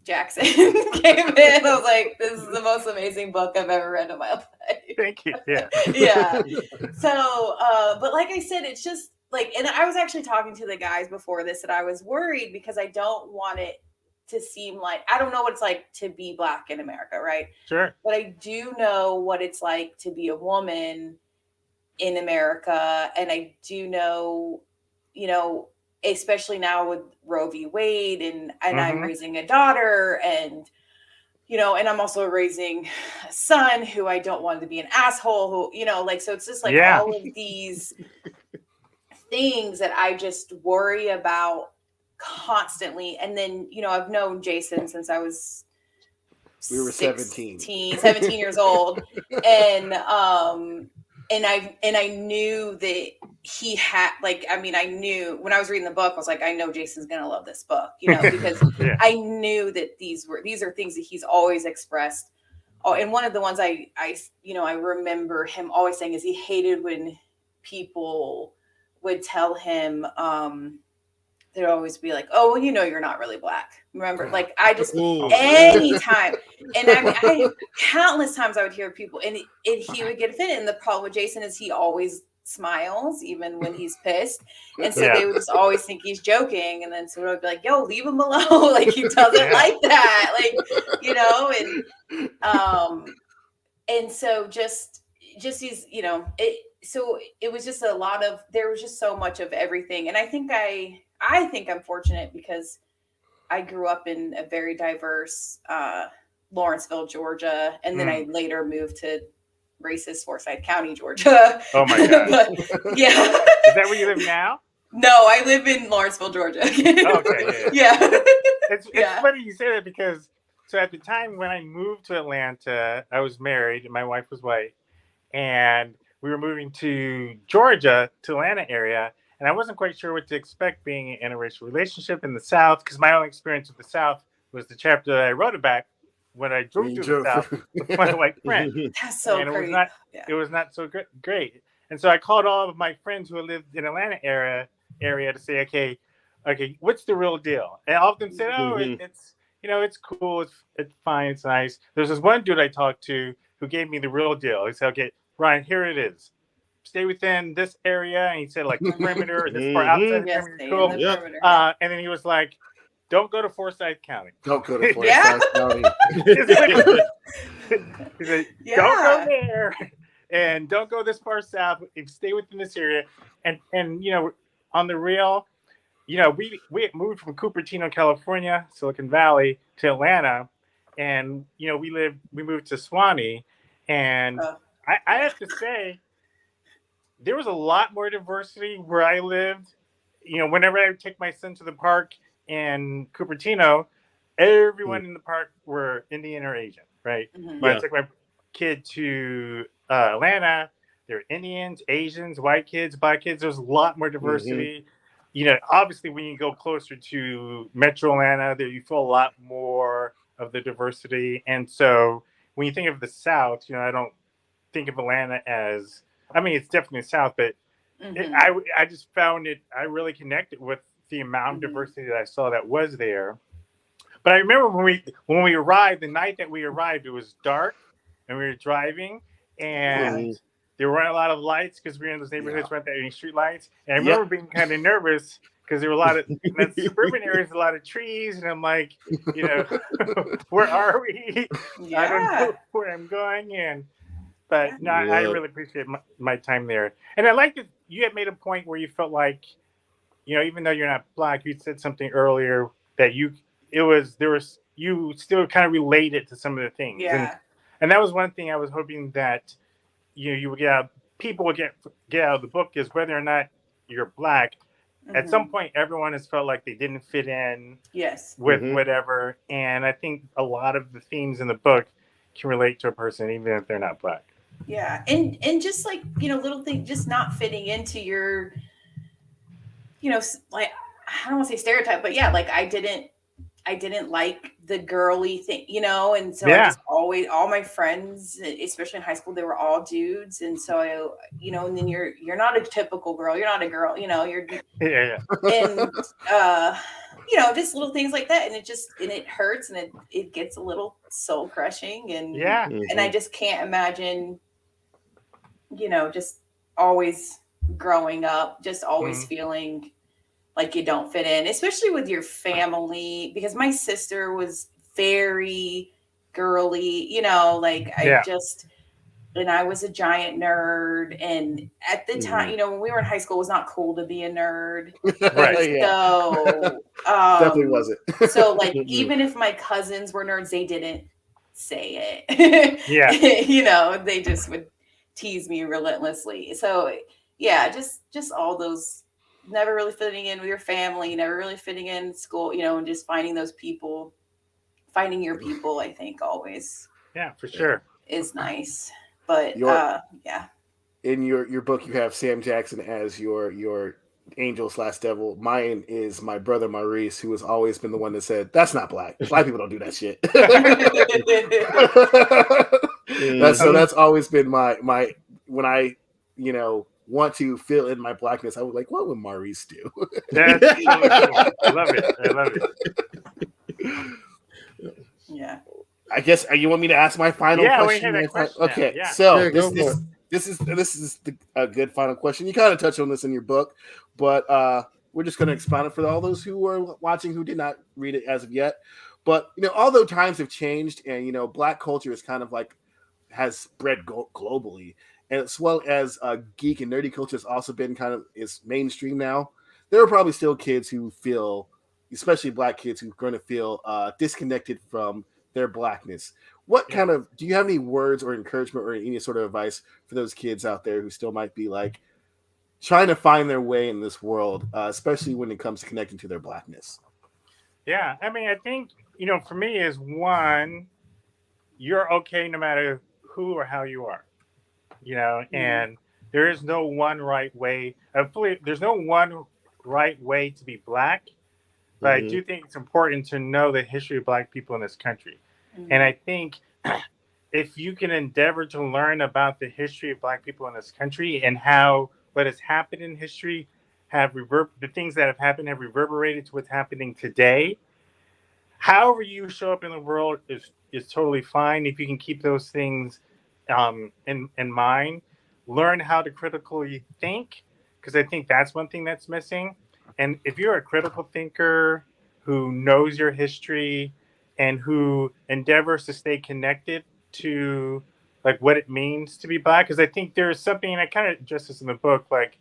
Speaker 3: Jackson came in, I was like, this is the most amazing book I've ever read in my life.
Speaker 4: Thank you. Yeah.
Speaker 3: Yeah. So, but like I said, it's just like, and I was actually talking to the guys before this, that I was worried because I don't want it to seem like, I don't know what it's like to be Black in America, right?
Speaker 4: Sure.
Speaker 3: But I do know what it's like to be a woman in America. And I do know, especially now with Roe v. Wade, and I'm raising a daughter, and and I'm also raising a son who I don't want to be an asshole, who, so it's just like all of these things that I just worry about constantly. And then, I've known Jason since I was
Speaker 2: we were 17
Speaker 3: years old. And I knew that he had, I knew when I was reading the book, I was like, I know Jason's going to love this book, because I knew that these are things that he's always expressed. Oh, and one of the ones I remember him always saying is he hated when people would tell him, they'd always be like, oh, well, you're not really Black. Remember, like, I just, anytime. And I countless times I would hear people, and he would get offended. And the problem with Jason is he always smiles, even when he's pissed. And so they would just always think he's joking. And then someone would be like, yo, leave him alone. Like, he doesn't like that. Like, and so just he's, so it was just there was just so much of everything. And I think I'm fortunate because I grew up in a very diverse Lawrenceville, Georgia, and then I later moved to racist Forsyth County, Georgia.
Speaker 4: Oh my God.
Speaker 3: But, yeah.
Speaker 4: Is that where you live now?
Speaker 3: No, I live in Lawrenceville, Georgia.
Speaker 4: Okay.
Speaker 3: Yeah.
Speaker 4: It's funny you say that because so at the time when I moved to Atlanta, I was married and my wife was white, and we were moving to Georgia, to Atlanta area. And I wasn't quite sure what to expect being in a interracial relationship in the South, because my own experience with the South was the chapter that I wrote about when I drove to the South with my white friend.
Speaker 3: That's so crazy.
Speaker 4: It was not so great. And so I called all of my friends who lived in Atlanta area to say, okay, what's the real deal? And all of them said, oh, it's it's cool, it's fine, it's nice. There's this one dude I talked to who gave me the real deal. He said, okay, Ryan, here it is. Stay within this area, and he said like perimeter, this part outside the perimeter, cool. And then he was like, "Don't go to Forsyth County.
Speaker 2: Don't go to Forsyth County."
Speaker 4: He said, "Don't go there, and don't go this far south. Stay within this area." And on the real, we moved from Cupertino, California, Silicon Valley, to Atlanta, and we moved to Swanee, and I have to say, there was a lot more diversity where I lived. Whenever I would take my son to the park in Cupertino, everyone in the park were Indian or Asian, right? When I took my kid to Atlanta, there were Indians, Asians, white kids, Black kids. There's a lot more diversity. Obviously, when you go closer to Metro Atlanta, there you feel a lot more of the diversity. And so when you think of the South, I don't think of Atlanta as, I mean, it's definitely South, but I just found it, I really connected with the amount of diversity that I saw that was there. But I remember when we arrived, the night that we arrived, it was dark and we were driving, and there weren't a lot of lights because we were in those neighborhoods, weren't there any street lights. And I remember being kind of nervous because there were a lot of, in that suburban areas, a lot of trees, and I'm like, where are we? I don't know where I'm going. But no, I really appreciate my time there. And I like that you had made a point where you felt like, even though you're not Black, you said something earlier that you still kind of related to some of the things.
Speaker 3: Yeah.
Speaker 4: And that was one thing I was hoping that, you would people would get out of the book, is whether or not you're Black. At some point, everyone has felt like they didn't fit in with whatever. And I think a lot of the themes in the book can relate to a person, even if they're not Black.
Speaker 3: Yeah. And just like, little things, just not fitting into your, like, I don't want to say stereotype, but like I didn't I didn't like the girly thing, you know, and so I just always, all my friends, especially in high school, they were all dudes, and so I, you know, and then you're not a typical girl, you're not a girl, you know, you're and you know, just little things like that, and it hurts, and it gets a little soul crushing, and and I just can't imagine, you know, just always growing up, just always feeling like you don't fit in, especially with your family, because my sister was very girly, you know, like and I was a giant nerd. And at the time, you know, when we were in high school, it was not cool to be a nerd.
Speaker 2: Right.
Speaker 3: So
Speaker 2: definitely wasn't.
Speaker 3: So like, even if my cousins were nerds, they didn't say it. You know, they just would tease me relentlessly. So yeah, just all those, never really fitting in with your family, never really fitting in school, you know, and just finding those people, finding your people, I think always.
Speaker 4: Yeah, for sure.
Speaker 3: Is nice. But yeah.
Speaker 2: In your book, you have Sam Jackson as your angel/devil. Mine is my brother Maurice, who has always been the one that said, "That's not black. Black people don't do that shit." That's always been my when I, you know, want to fill in my blackness, I was like, what would Maurice do?
Speaker 4: That's really cool. I love it.
Speaker 3: Yeah.
Speaker 2: I guess you want me to ask my final question? Okay.
Speaker 4: Yeah.
Speaker 2: So this is a good final question. You kind of touched on this in your book, but we're just going to expound it for all those who are watching who did not read it as of yet. But you know, although times have changed, and you know, Black culture is kind of like has spread globally, and as well as geek and nerdy culture has also been kind of is mainstream now. There are probably still kids who feel, especially Black kids, who are going to feel disconnected from their Blackness. What kind of, do you have any words or encouragement or any sort of advice for those kids out there who still might be like trying to find their way in this world, especially when it comes to connecting to their Blackness?
Speaker 4: Yeah, I mean, I think, you know, for me is one, you're okay no matter who or how you are. You know, and there is no one right way. There's no one right way to be Black, but I do think it's important to know the history of Black people in this country. And I think if you can endeavor to learn about the history of Black people in this country and how what has happened in history the things that have happened have reverberated to what's happening today. However you show up in the world is totally fine if you can keep those things in mind. Learn how to critically think, because I think that's one thing that's missing. And if you're a critical thinker who knows your history and who endeavors to stay connected to like what it means to be Black, because I think there's something, and I kind of address this in the book, like,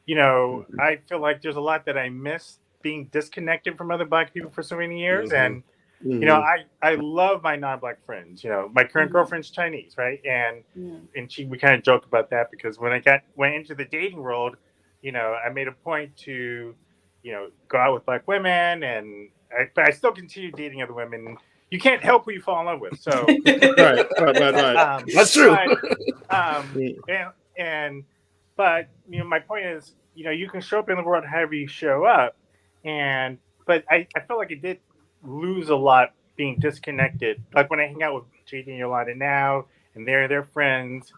Speaker 4: you know, I feel like there's a lot that I miss being disconnected from other Black people for so many years. And you know, I love my non-Black friends. You know, my current girlfriend's Chinese, right? And we kind of joke about that because when I went into the dating world, you know, I made a point to, you know, go out with Black women, but I still continue dating other women. You can't help who you fall in love with. So
Speaker 1: right.
Speaker 2: That's true.
Speaker 4: But you know, my point is, you know, you can show up in the world however you show up, but I feel like it did lose a lot being disconnected. Like when I hang out with JD and Yolanda now, and they're their friends,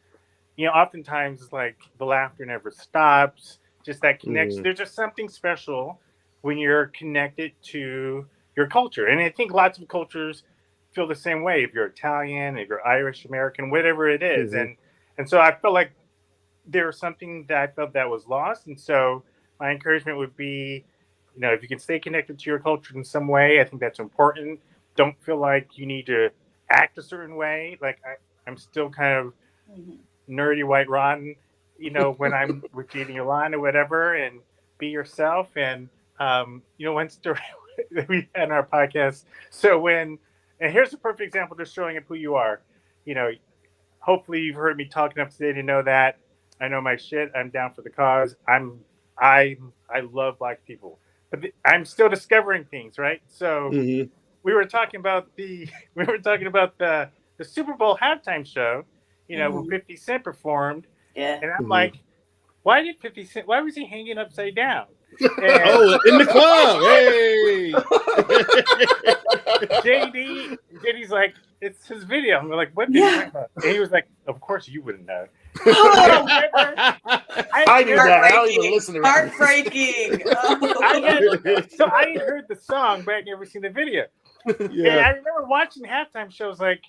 Speaker 4: you know, oftentimes it's like the laughter never stops. Just that connection. There's just something special when you're connected to your culture, and I think lots of cultures feel the same way. If you're Italian, if you're Irish American, whatever it is, and so I feel like there was something that I felt that was lost, and so my encouragement would be, you know, if you can stay connected to your culture in some way, I think that's important. Don't feel like you need to act a certain way. Like I'm still kind of nerdy white rotten, you know, when I'm with JD Yolanda or whatever, and be yourself. And, you know, one story that we had in our podcast. So and here's a perfect example, just showing up who you are. You know, hopefully you've heard me talk enough today to know that I know my shit. I'm down for the cause. I love Black people. But I'm still discovering things, right? So we were talking about the Super Bowl halftime show, you know, when 50 Cent performed.
Speaker 3: Yeah.
Speaker 4: And I'm like, why was he hanging upside down?
Speaker 1: And, in the club. Hey.
Speaker 4: JD's like, it's his video. And we're like, what did you talk about? And he was like, of course you wouldn't know.
Speaker 2: I knew that. I don't even listen to it.
Speaker 3: Heartbreaking.
Speaker 4: So I had heard the song, but I'd never seen the video. Yeah. And I remember watching the halftime show. I was like,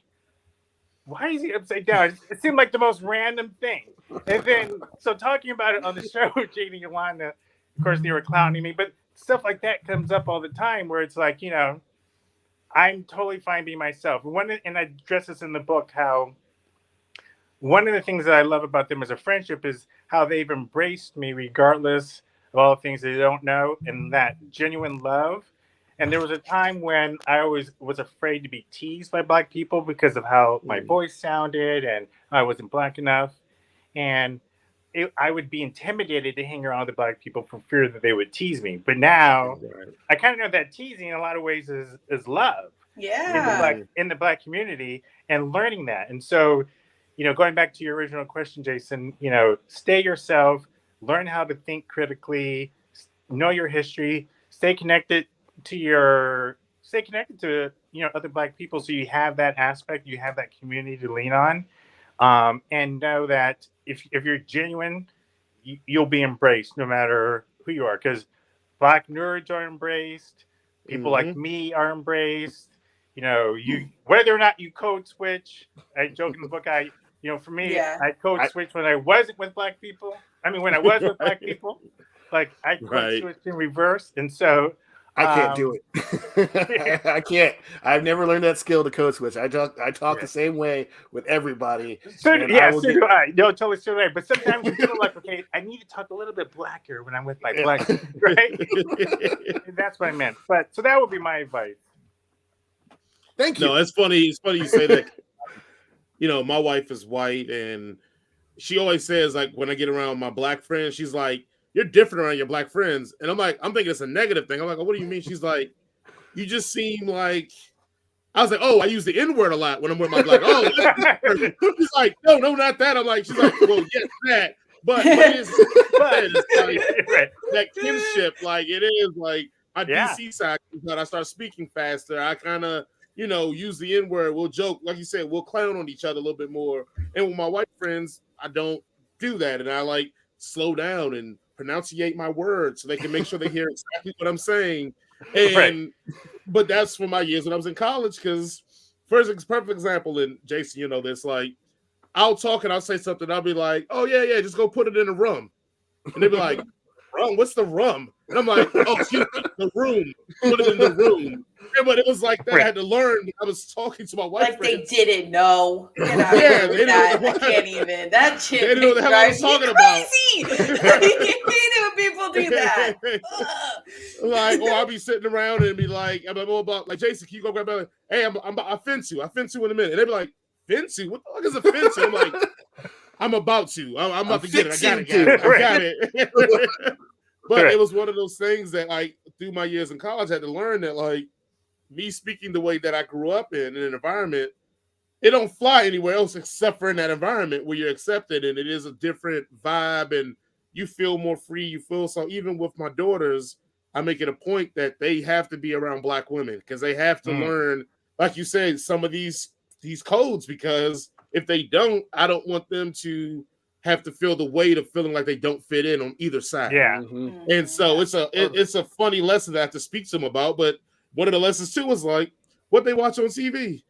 Speaker 4: why is he upside down? It seemed like the most random thing. And then, so talking about it on the show, JD and Yolanda, of course, they were clowning me, but stuff like that comes up all the time where it's like, I'm totally fine being myself. And I address this in the book, how one of the things that I love about them as a friendship is how they've embraced me regardless of all the things they don't know, and that genuine love. And there was a time when I always was afraid to be teased by Black people because of how my voice sounded and I wasn't Black enough. And I would be intimidated to hang around the Black people for fear that they would tease me. But now I kind of know that teasing in a lot of ways is love.
Speaker 3: Yeah.
Speaker 4: In the Black community, and learning that. And so, going back to your original question, Jason, stay yourself, learn how to think critically, know your history, stay connected to other Black people, so you have that aspect, you have that community to lean on, and know that if you're genuine, you'll be embraced no matter who you are, because Black nerds are embraced, people like me are embraced, you whether or not you code switch. I joke in the book, for me, I code switch when I wasn't with Black people. I mean, when I was with Black people, like I code switched in reverse, and so
Speaker 2: I can't do it. I can't. I've never learned that skill to code switch. I talk the same way with everybody.
Speaker 4: So do I. No, totally so do I. But sometimes you feel like, okay, I need to talk a little bit Blacker when I'm with my Black, right? And that's what I meant. But so that would be my advice.
Speaker 2: Thank you.
Speaker 1: No, it's funny. It's funny you say that. My wife is white, and she always says, like, when I get around my Black friends, she's like, you're different around your Black friends. And I'm like, I'm thinking it's a negative thing. I'm like, oh, what do you mean? She's like, you just seem like, I was like, oh, I use the N-word a lot when I'm with my Black. Oh, she's like, no, not that. I'm like, she's like, well, yes, that. But it's like, that kinship, like, it is like my DC side, when I start speaking faster, I kind of, use the N-word. We'll joke, like you said, we'll clown on each other a little bit more. And with my white friends, I don't do that. And I like slow down and pronunciate my words so they can make sure they hear exactly what I'm saying. And but that's for my years when I was in college, because perfect example, and Jason, this, like, I'll talk and I'll say something, I'll be like, oh yeah, just go put it in a rum. And they'll be like, rum? What's the rum? And I'm like, oh, excuse me, the room. Put it in the room. Yeah, but it was like that. I had to learn. I was talking to my white friends.
Speaker 3: They didn't know. They I can't even. That shit. They didn't know the hell I was talking about. You know people do that.
Speaker 1: Like, or I'll be sitting around and be like, I'm about like, Jason, can you go grab that? Hey, I fence you in a minute. And they'd be like, fence you? What the fuck is a fence? I'm like, I'm about to. I'm about to get it. I got it. But it was one of those things that, like, through my years in college, I had to learn that, like, me speaking the way that I grew up in an environment, it don't fly anywhere else except for in that environment where you're accepted, and it is a different vibe, and you feel more free. You feel so. Even with my daughters, I make it a point that they have to be around Black women because they have to learn, like you said, some of these codes, because if they don't, I don't want them to have to feel the weight of feeling like they don't fit in on either side.
Speaker 4: Yeah.
Speaker 1: And so it's a funny lesson that I have to speak to them about. But one of the lessons too is like what they watch on TV.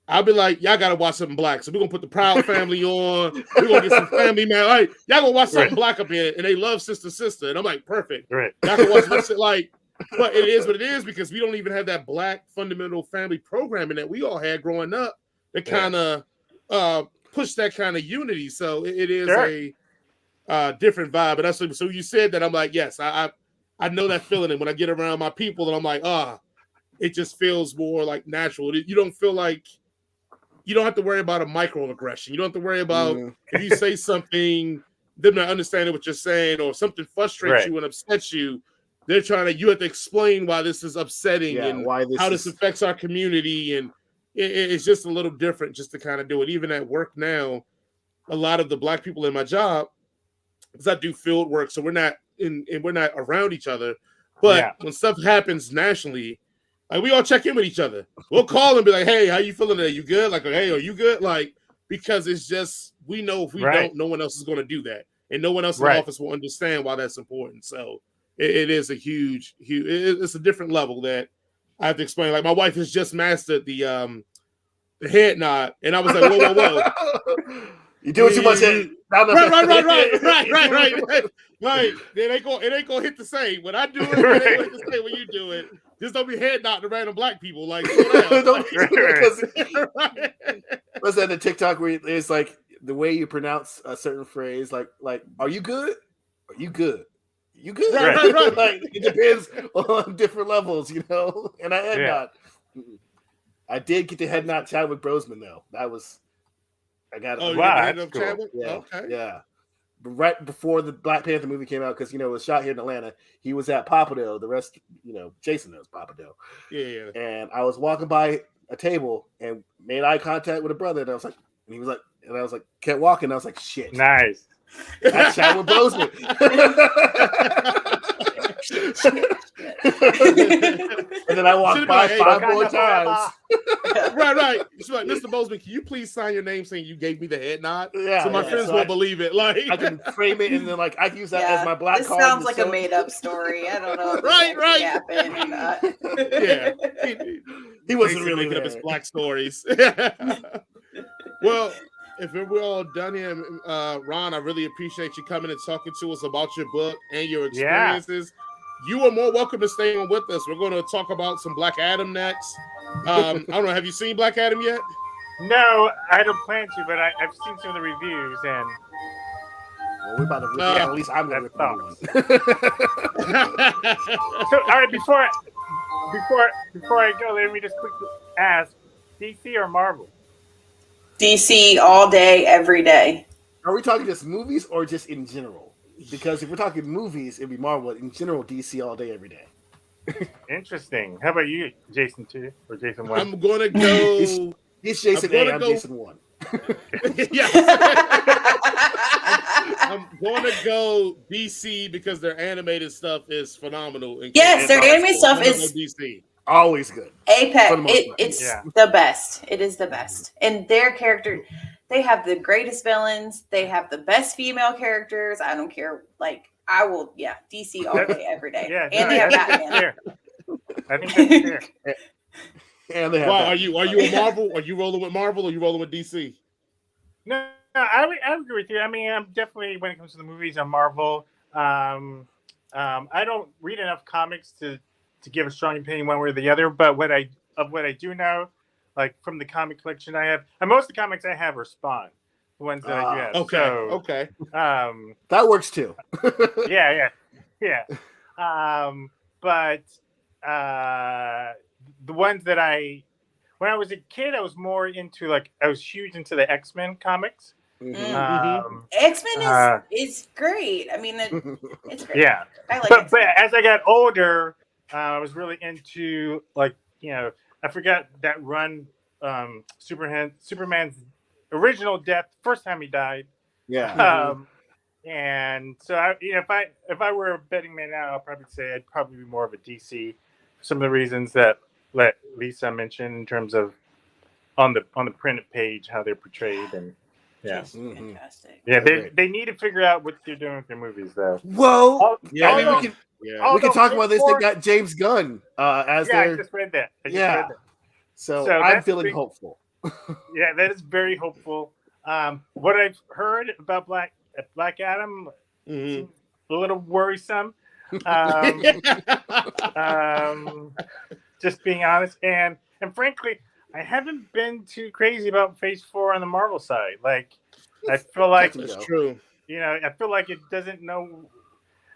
Speaker 1: I'll be like, y'all gotta watch something Black. So we're gonna put the Proud Family on. We're gonna get some Family Man. All right, y'all gonna watch something Black up here. And they love Sister. And I'm like, perfect. Y'all can watch my shit, like, but it is what it is, because we don't even have that Black fundamental family programming that we all had growing up that kind of push that kind of unity. So it is a different vibe. But that's what, so you said that, I'm like, yes, I know that feeling. And when I get around my people, and I'm like, it just feels more like natural. You don't feel like you don't have to worry about a microaggression. You don't have to worry about if you say something, them not understanding what you're saying, or something frustrates you and upsets you. They're you have to explain why this is upsetting and how this affects our community. And it's just a little different just to kind of do it. Even at work now, a lot of the Black people in my job, because I do field work, so we're not around each other. But when stuff happens nationally, Like we all check in with each other. We'll call and be like, "Hey, how you feeling today? You good?" Like, "Hey, are you good?" Like, because it's just we know if we don't, no one else is going to do that, and no one else in the office will understand why that's important. So it is a huge. It's a different level that I have to explain. Like my wife has just mastered the head nod, and I was like, whoa.
Speaker 2: You doing too much head.
Speaker 1: Right. Like it ain't gonna hit the same. When I do it, it ain't gonna hit the same when you do it. Just don't be head nodding to random black people. Like,
Speaker 2: Listen, the TikTok where it's like the way you pronounce a certain phrase, like, are you good? Are you good? You good?
Speaker 1: Right.
Speaker 2: Like it depends on different levels, you know. And I head nod. I did get the head nod Chadwick Boseman though. That was I got it.
Speaker 1: Oh, wow, that's cool. Chadwick?
Speaker 2: Yeah,
Speaker 1: okay.
Speaker 2: Yeah. But right before the Black Panther movie came out, because it was shot here in Atlanta, he was at Papadale. The rest, Jason knows Papadale.
Speaker 1: Yeah.
Speaker 2: And I was walking by a table and made eye contact with a brother, and I was like, kept walking. I was like, shit.
Speaker 4: Nice.
Speaker 2: That's Chadwick Boseman. And then I walked by 5 more times.
Speaker 1: Right. She's like, Mr. Boseman, can you please sign your name saying you gave me the head nod?
Speaker 2: Yeah,
Speaker 1: so my friends won't believe it. Like
Speaker 2: I can frame it and then I can use that as my black card.
Speaker 3: This sounds like a made up story. I don't know. If
Speaker 1: right.
Speaker 3: Happened or not.
Speaker 2: Yeah. He wasn't really
Speaker 1: making up his black stories. Well, if we're all done here, Ron, I really appreciate you coming and talking to us about your book and your experiences. You are more welcome to stay on with us. We're going to talk about some Black Adam next. I don't know. Have you seen Black Adam yet?
Speaker 4: No, I don't plan to, but I've seen some of the reviews and.
Speaker 2: Well, we're about to at least I'm going to one.
Speaker 4: So, all right, before I go, let me just quickly ask: DC or Marvel?
Speaker 3: DC all day, every day.
Speaker 2: Are we talking just movies or just in general? Because if we're talking movies, it'd be Marvel. In general, DC all day, every day.
Speaker 4: Interesting. How about you, Jason 2 or Jason 1?
Speaker 1: I'm going to go.
Speaker 2: He's Jason A. I'm Jason 1.
Speaker 1: Yes. I'm going to go DC because their animated stuff is phenomenal.
Speaker 3: Yes, their animated stuff is
Speaker 1: DC.
Speaker 2: Always good.
Speaker 3: Apex. It's the best. It is the best. And their character, they have the greatest villains. They have the best female characters. I don't care. Like, I will, DC all day, every day.
Speaker 4: Yeah,
Speaker 3: and they have Batman.
Speaker 4: Fair. I think that's fair.
Speaker 2: And they have
Speaker 1: are you a Marvel? Are you rolling with Marvel or are you rolling with DC?
Speaker 4: No, I agree with you. I mean, I'm definitely, when it comes to the movies, I'm Marvel. I don't read enough comics to give a strong opinion one way or the other, but what I do know, like from the comic collection I have, and most of the comics I have are Spawn, the ones that I do have.
Speaker 1: Okay.
Speaker 2: That works too.
Speaker 4: Yeah. But the ones that when I was a kid, I was more into I was huge into the X-Men comics.
Speaker 3: X-Men is great. I mean, it's great.
Speaker 4: Yeah,
Speaker 3: I like
Speaker 4: but as I got older, I was really into I forgot that run, Superman's original death, first time he died.
Speaker 2: Yeah.
Speaker 4: And so if I were a betting man now, I'll probably say I'd probably be more of a DC. Some of the reasons that Lisa mentioned in terms of on the printed page how they're portrayed and. Yeah,
Speaker 3: fantastic.
Speaker 4: Yeah, they need to figure out what they're doing with their movies, though.
Speaker 2: Well, we can talk about this. They got James Gunn as their.
Speaker 4: I just read that.
Speaker 2: So I'm feeling hopeful.
Speaker 4: Yeah, that is very hopeful. What I've heard about Black Adam, a little worrisome. Just being honest, and frankly. I haven't been too crazy about Phase 4 on the Marvel side. I feel like
Speaker 1: it's true.
Speaker 4: I feel like it doesn't know.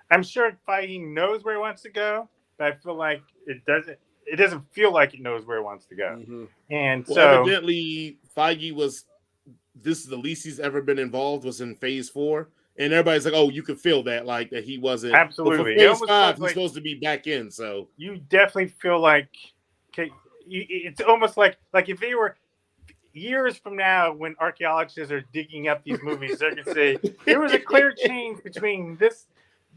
Speaker 4: I'm sure Feige knows where it wants to go, but I feel like it doesn't. It doesn't feel like it knows where it wants to go. And so
Speaker 1: evidently, Feige was. This is the least he's ever been involved. Was in Phase 4, and everybody's like, "Oh, you could feel that, that he wasn't."
Speaker 4: Absolutely.
Speaker 1: But for Phase 5, he's supposed to be back in. So
Speaker 4: you definitely feel like. Okay, it's almost like if they were years from now when archaeologists are digging up these movies, they're going to say there was a clear change between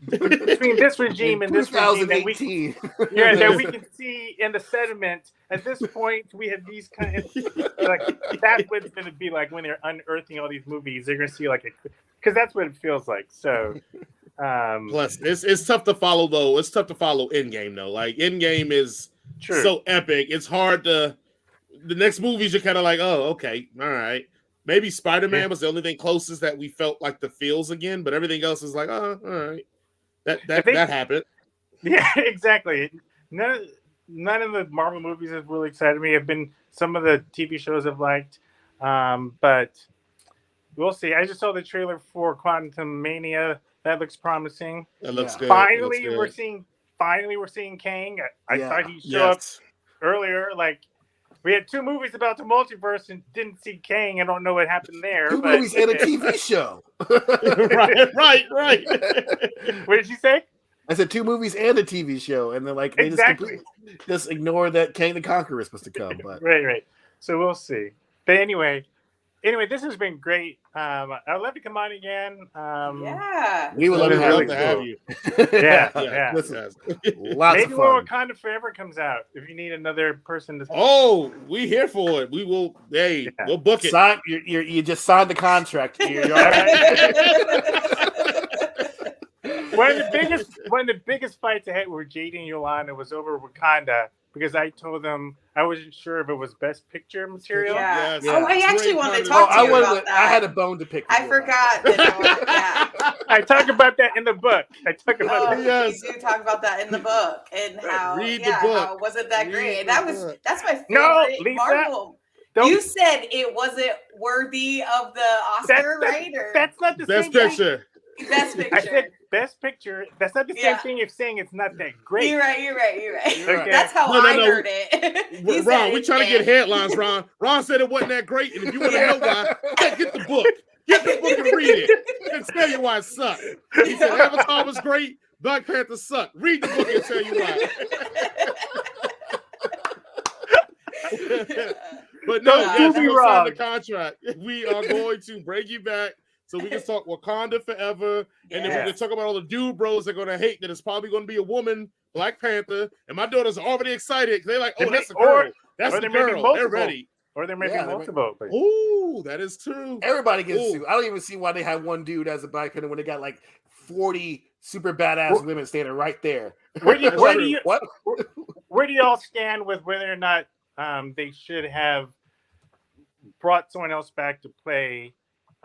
Speaker 4: between this regime and this regime that we
Speaker 2: 2018.
Speaker 4: that we can see in the sediment. At this point, we have these kind of like that's what it's going to be like when they're unearthing all these movies. They're going to see like because that's what it feels like. So.
Speaker 1: Plus, it's tough to follow though. It's tough to follow Endgame though. Like Endgame is so epic. It's hard to. The next movies you're kind of like, oh, okay, all right. Maybe Spider-Man was the only thing closest that we felt like the feels again, but everything else is like, oh, all right. That happened.
Speaker 4: Yeah, exactly. None of the Marvel movies have really excited me. Have been some of the TV shows I've liked, but we'll see. I just saw the trailer for Quantum Mania. That looks promising.
Speaker 1: That looks good.
Speaker 4: Finally, we're seeing Kang. I thought he'd show up earlier. Like we had 2 movies about the multiverse and didn't see Kang. I don't know what happened there.
Speaker 2: 2 movies and a TV show.
Speaker 1: right.
Speaker 4: What did you say?
Speaker 2: I said 2 movies and a TV show, and then like they just ignore that Kang the Conqueror is supposed to come. But
Speaker 4: right. So we'll see. But anyway, this has been great. I'd love to come on again.
Speaker 2: We would love to have you.
Speaker 4: Yeah.
Speaker 2: Listen,
Speaker 4: maybe
Speaker 2: lots of fun.
Speaker 4: when Wakanda Forever comes out, if you need another person to.
Speaker 1: Oh, we here for it. We will. Hey, we'll book it.
Speaker 2: You just signed the contract. You're all
Speaker 4: right. One of the biggest fights I had with Jaden and Yolanda was over Wakanda. Because I told them I wasn't sure if it was Best Picture material.
Speaker 3: Yeah. Oh, I actually wanted to talk to you about that.
Speaker 2: I had a bone to pick.
Speaker 3: I forgot.
Speaker 4: I talk about that in the book. You
Speaker 3: do talk about that in the book and how how wasn't that great? And that's my favorite Marvel. You said it wasn't worthy of the Oscar, right? Or
Speaker 4: that's not the
Speaker 1: Best
Speaker 4: same
Speaker 1: Picture.
Speaker 3: Thing. Best Picture.
Speaker 4: I said Best Picture. That's not the same thing as saying it's not that great.
Speaker 3: You're right.
Speaker 4: Okay.
Speaker 3: That's how I heard it.
Speaker 1: Ron, we're trying to get headlines, Ron. Ron said it wasn't that great, and if you want to know why, get the book. Get the book and read it. And tell you why it sucked. He said Avatar was great, Black Panther sucked. Read the book and tell you why. But no,
Speaker 4: do me wrong.
Speaker 1: Sign the contract. We are going to bring you back. So we can talk Wakanda forever, and then we can talk about all the dude bros that are going to hate that it's probably going to be a woman, Black Panther, and my daughters are already excited. They're like, oh, that's a girl. That's the girl. They're ready.
Speaker 4: Or there may be multiple.
Speaker 1: Ooh, that is true.
Speaker 2: Everybody gets sued. I don't even see why they had one dude as a Black Panther when they got like 40 super badass women standing right there.
Speaker 4: Where do y'all stand with whether or not they should have brought someone else back to play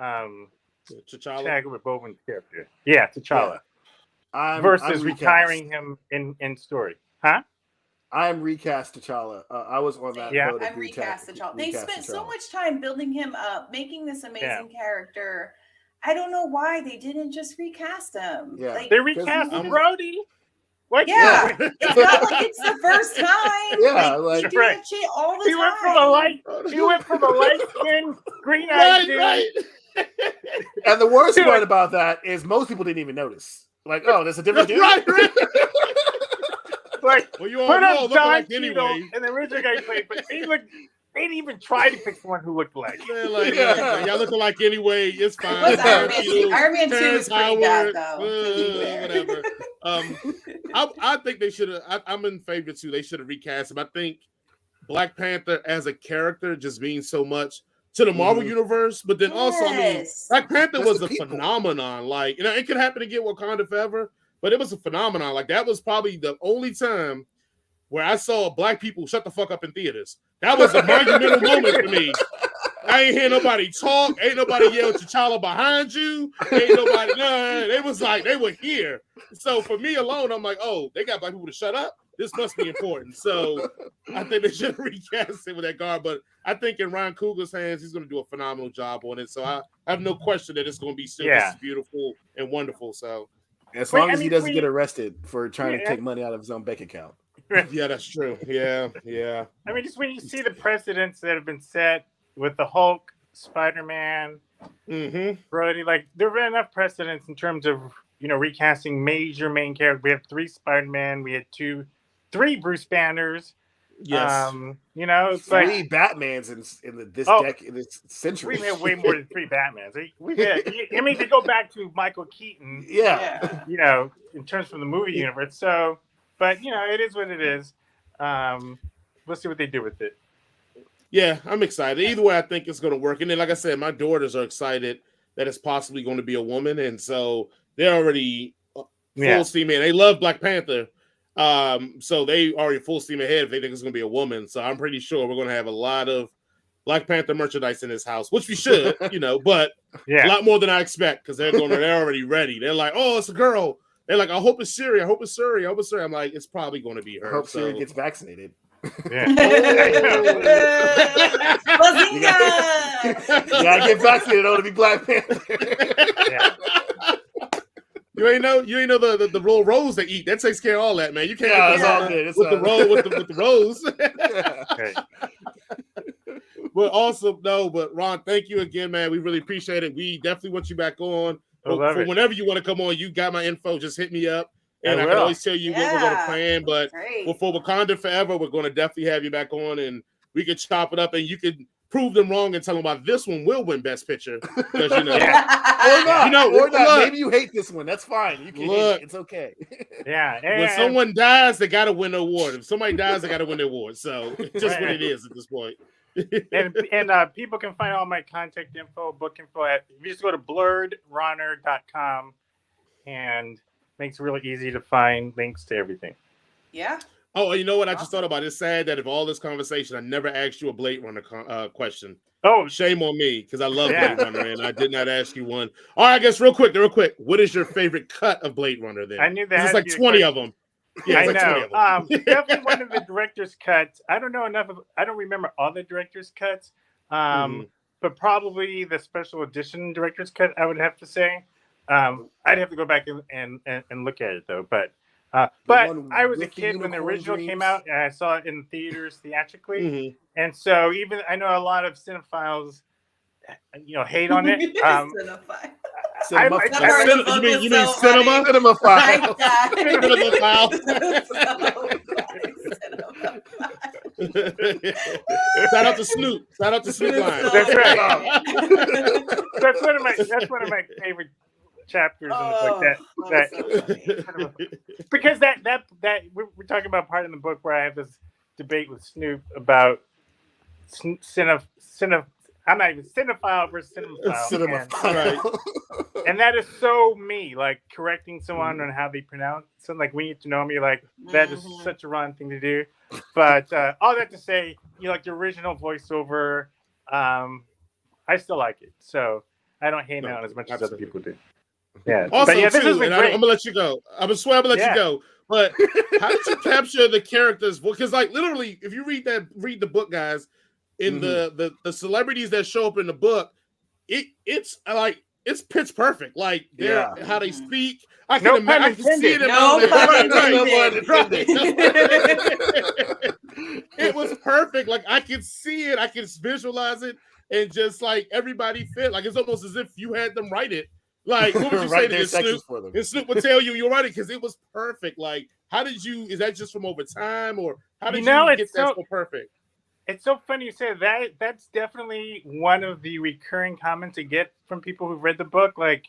Speaker 1: T'Challa?
Speaker 4: Chadwick Boseman's character? Yeah, T'Challa. Versus I'm retiring him in story. Huh?
Speaker 2: I'm recast T'Challa. I was on that.
Speaker 3: Yeah, I'm recast T'Challa. They spent so much time building him up, making this amazing character. I don't know why they didn't just recast him.
Speaker 2: Yeah.
Speaker 4: They recast Brody. What?
Speaker 3: Yeah. It's not like it's the first time.
Speaker 2: Yeah,
Speaker 3: like do that shit all the time.
Speaker 4: He went from a light-skinned, green-eyed dude.
Speaker 1: Right.
Speaker 2: And the worst part about that is most people didn't even notice. Like, oh, there's a different dude.
Speaker 1: Right.
Speaker 4: Like,
Speaker 1: well, you all look like anyway.
Speaker 4: And the original guy played, but they didn't even try to pick someone who looked like.
Speaker 1: Like, y'all look alike anyway. It's fine.
Speaker 3: Iron Man 2 is pretty bad, though.
Speaker 1: Whatever. I think they should have. I'm in favor too. They should have recast him. I think Black Panther as a character just means so much to the Marvel universe, but then also, I mean, Black Panther was a phenomenon. Like, it could happen again with Wakanda Forever, but it was a phenomenon. Like, that was probably the only time where I saw Black people shut the fuck up in theaters. That was a monumental moment for me. I ain't hear nobody talk. Ain't nobody yell T'Challa behind you. Ain't nobody. No, they was like, they were here. So for me alone, I'm like, oh, they got Black people to shut up. This must be important. So I think they should recast it with that guard. But I think in Ryan Coogler's hands, he's going to do a phenomenal job on it. So I have no question that it's going to be still just beautiful and wonderful. So
Speaker 2: as long as he doesn't get arrested for trying to take money out of his own bank account.
Speaker 1: Yeah, that's true. Yeah.
Speaker 4: I mean, just when you see the precedents that have been set with the Hulk, Spider-Man, Brody, like there have been enough precedents in terms of recasting major main characters. We have 3 Spider-Man, we had 3 Bruce Banners.
Speaker 1: Yes.
Speaker 4: You know, it's
Speaker 2: three
Speaker 4: like
Speaker 2: Batmans in this decade, in this century.
Speaker 4: we've had way more than 3 Batmans. We've had, I mean, to go back to Michael Keaton,
Speaker 2: Yeah.
Speaker 4: you know, in terms from the movie universe. So, but you know, it is what it is. We'll see what they do with it.
Speaker 1: Yeah, I'm excited. Either way, I think it's going to work. And then, like I said, my daughters are excited that it's possibly going to be a woman, and so they're already full steam in. They love Black Panther, so they already full steam ahead if they think it's going to be a woman. So I'm pretty sure we're going to have a lot of Black Panther merchandise in this house, which we should, you know, but a lot more than I expect because they're already ready. They're like, oh, it's a girl. They're like, I hope it's Siri. I hope it's Suri. I hope it's Suri. I'm like, it's probably going to be her.
Speaker 2: I hope Siri gets vaccinated.
Speaker 4: Yeah.
Speaker 3: Bazinga!
Speaker 2: Yeah, I get vaccinated. I want to be Black Panther.
Speaker 4: Yeah.
Speaker 1: You ain't know the little rose they eat. That takes care of all that, man. You can't get
Speaker 2: it's all good. It's
Speaker 1: with
Speaker 2: all
Speaker 1: the rose with the rose.
Speaker 4: Okay.
Speaker 1: But also, no, but Ron, thank you again, man. We really appreciate it. We definitely want you back on. For whenever you want to come on, you got my info. Just hit me up. And I can always tell you what we're going to plan. But for Wakanda Forever, we're going to definitely have you back on, and we could chop it up, and you could prove them wrong and tell them about this one will win Best Picture. Because, you know.
Speaker 2: Or not.
Speaker 1: You know,
Speaker 2: or not.
Speaker 1: Look,
Speaker 2: maybe you hate this one. That's fine. You can hate it. It's okay.
Speaker 4: Yeah.
Speaker 1: When someone dies, they got to win the award. If somebody dies, they got to win the award. So it's just what it is at this point.
Speaker 4: and people can find all my contact info, book info at, if you just go to blurredrunner.com, and makes it really easy to find links to everything.
Speaker 3: Yeah.
Speaker 1: Oh, you know what? I just thought about it. It's sad that of all this conversation, I never asked you a Blade Runner question.
Speaker 4: Oh,
Speaker 1: shame on me because I love Blade Runner and I did not ask you one. All right, I guess real quick. What is your favorite cut of Blade Runner? Then
Speaker 4: I knew that.
Speaker 1: It's like 20 of them. Yeah,
Speaker 4: I
Speaker 1: like
Speaker 4: know.
Speaker 1: 20 of them.
Speaker 4: Definitely one of the director's cuts. I don't know enough of. I don't remember all the director's cuts. But probably the special edition director's cut. I would have to say. I'd have to go back and look at it though. But I was a kid when the original came out, and I saw it in theaters theatrically. And so even I know a lot of cinephiles, hate on it.
Speaker 1: You mean cinema?
Speaker 2: Cinema-phile.
Speaker 1: Shout out to Snoop. Shout out to Snoop Line.
Speaker 4: That's right. That's one of my favorite chapters in the book. Because that we're talking about part in the book where I have this debate with Snoop about I'm not even cinephile versus cinephile. And that is so me, like correcting someone on how they pronounce something. Like, we need to know me, like that is such a wrong thing to do. But all that to say, like the original voiceover, I still like it. So I don't hate it on as much as other people do. Yeah.
Speaker 1: Also,
Speaker 4: this has been great.
Speaker 1: I'm gonna let you go. I'm gonna let you go. But how did you capture the characters? Because, like, literally, if you read the book, guys, in the celebrities that show up in the book, it's like it's pitch perfect. Like how they speak. I can imagine. I can see it. It was perfect. Like, I can see it. I can visualize it, and just like everybody fit. Like, it's almost as if you had them write it. Like, what would you say to this, Snoop? And Snoop would tell you right because it was perfect. Like, how did you? Is that just from over time, or how did you get that so perfect?
Speaker 4: It's so funny you say that. That's definitely one of the recurring comments I get from people who've read the book. Like,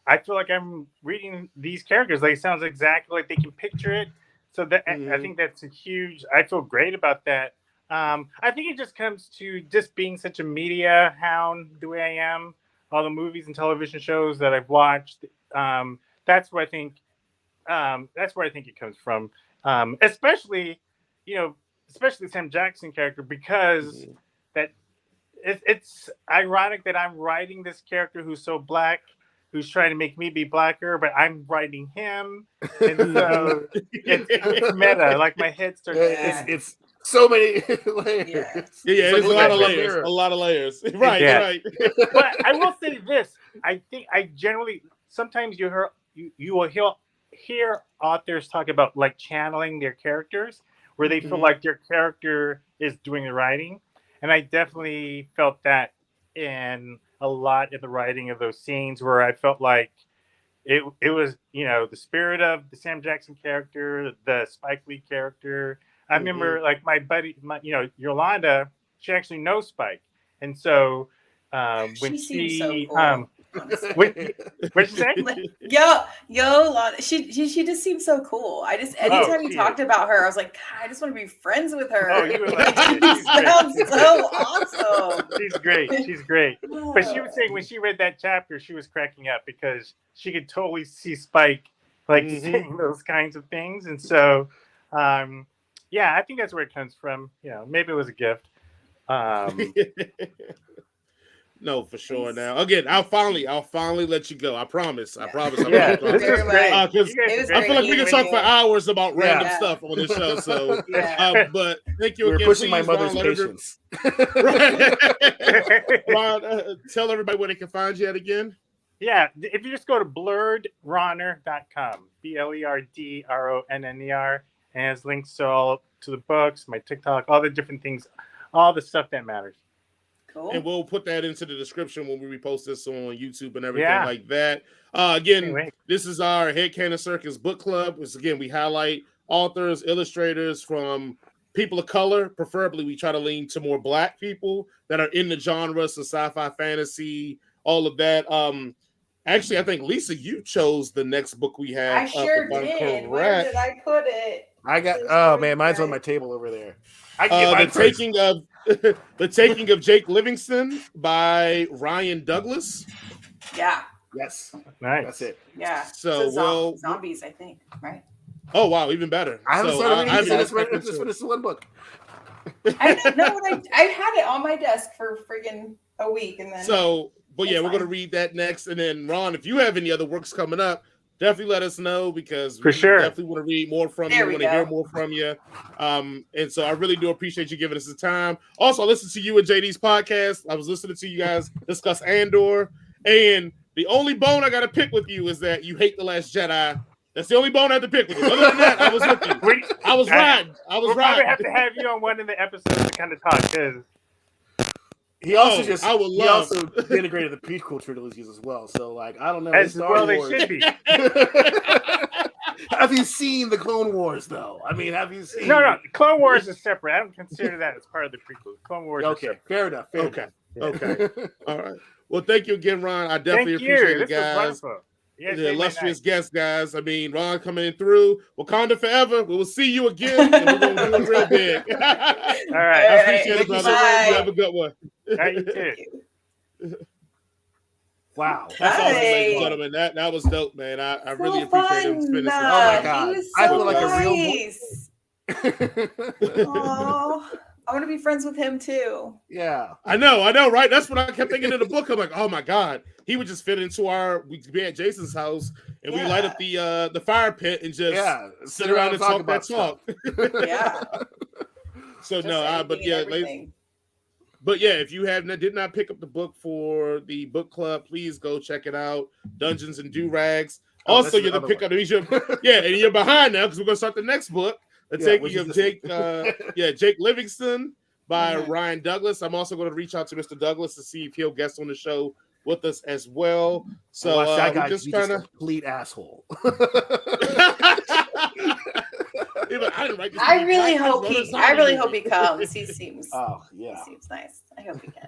Speaker 4: I feel like I'm reading these characters. Like, it sounds exactly like they can picture it. So that I think that's a huge. I feel great about that. I think it just comes to just being such a media hound the way I am. All the movies and television shows that I've watched. That's where I think. That's where I think it comes from. Especially the Sam Jackson character, because that it's ironic that I'm writing this character who's so black, who's trying to make me be blacker, but I'm writing him, and so it's meta. Like, my head starts.
Speaker 2: It's so many layers.
Speaker 1: Yeah, it's a lot of layers. Right, right.
Speaker 4: But I will say this: I think I generally sometimes you will hear authors talk about like channeling their characters, where they feel like their character is doing the writing. And I definitely felt that in a lot of the writing of those scenes, where I felt like it was, the spirit of the Sam Jackson character, the Spike Lee character. I remember like my buddy, Yolanda, she actually knows Spike, and so when
Speaker 3: seems so cool,
Speaker 4: what'd you say?
Speaker 3: Lana, she just seems so cool. I just anytime you talked about her, I was like, God, I just want to be friends with her.
Speaker 4: Oh, you were like,
Speaker 3: she sounds so awesome.
Speaker 4: She's great. But she was saying when she read that chapter, she was cracking up because she could totally see Spike like saying those kinds of things, and so yeah, I think that's where it comes from. Maybe it was a gift.
Speaker 1: No, for sure. Now, again, I'll finally let you go. I promise.
Speaker 4: Yeah,
Speaker 1: this
Speaker 4: is great.
Speaker 1: I feel like we can talk for hours about random stuff on this show. So, but thank you again.
Speaker 2: We're pushing my mother's patience.
Speaker 1: Ron, tell everybody where they can find you at again.
Speaker 4: Yeah, if you just go to blurredronner.com, BLERDRONNER, and it has links to the books, my TikTok, all the different things, all the stuff that matters.
Speaker 3: Cool.
Speaker 1: And we'll put that into the description when we repost this on YouTube and everything like that. Again, this is our Headcanon Circus book club. Which again, we highlight authors, illustrators from people of color. Preferably, we try to lean to more Black people that are in the genres of sci-fi, fantasy, all of that. Actually, I think Lisa, you chose the next book we have.
Speaker 3: I sure did. Where did I put it?
Speaker 2: I got. Mine's on my table over there.
Speaker 1: The Taking of Jake Livingston by Ryan Douglas.
Speaker 3: Yeah.
Speaker 2: Yes.
Speaker 4: Nice.
Speaker 2: That's it.
Speaker 3: Yeah.
Speaker 1: So
Speaker 3: zombies, I think, right?
Speaker 1: Oh wow, even better.
Speaker 2: I haven't started reading. Just finished one book.
Speaker 3: I didn't know what I had it on my desk for friggin' a week, and then
Speaker 1: but yeah, we're gonna read that next, and then Ron, if you have any other works coming up, definitely let us know because we definitely want to read more from you. We want to hear more from you. And so I really do appreciate you giving us the time. Also, I listened to you and JD's podcast. I was listening to you guys discuss Andor, and the only bone I got to pick with you is that you hate The Last Jedi. That's the only bone I have to pick with you. Other than that, I was with you. I was riding.
Speaker 4: We'll probably have to have you on one of the episodes to kind of talk because.
Speaker 2: He also integrated the prequel trilogies as well. So, like, I don't know.
Speaker 4: As well, they should be.
Speaker 2: Have you seen the Clone Wars, though? I mean, have you seen?
Speaker 4: No. Clone Wars is separate. I don't consider that as part of the prequel. Clone Wars.
Speaker 2: Okay, fair enough.
Speaker 1: Okay. All right. Well, thank you again, Ron. I definitely appreciate it, guys. The illustrious guest, guys. I mean, Ron coming in through. Wakanda forever. We will see you again, and we're going to do it real big.
Speaker 4: All right.
Speaker 1: I appreciate it, brother. You have a good one.
Speaker 4: You too.
Speaker 2: Wow.
Speaker 1: That's awesome, ladies and gentlemen. That was dope, man. I really appreciate him spending some time.
Speaker 2: Oh, my God. I feel like a real
Speaker 3: boy. I want to be friends with him too.
Speaker 2: Yeah,
Speaker 1: I know, right? That's what I kept thinking in the book. I'm like, oh my God, he would just fit into we'd be at Jason's house and we light up the fire pit and just sit around and talk that talk.
Speaker 3: Yeah.
Speaker 1: So but yeah, if you did not pick up the book for the book club, please go check it out. Dungeons and Durags. Also, you're the pick up. And you're behind now because we're gonna start the next book. The Taking of Jake Livingston by Ryan Douglas. I'm also going to reach out to Mr. Douglas to see if he'll guest on the show with us as well. So
Speaker 2: that guy just kind of complete asshole.
Speaker 3: I really hope he comes. He seems. Oh yeah. He seems nice. I hope he can.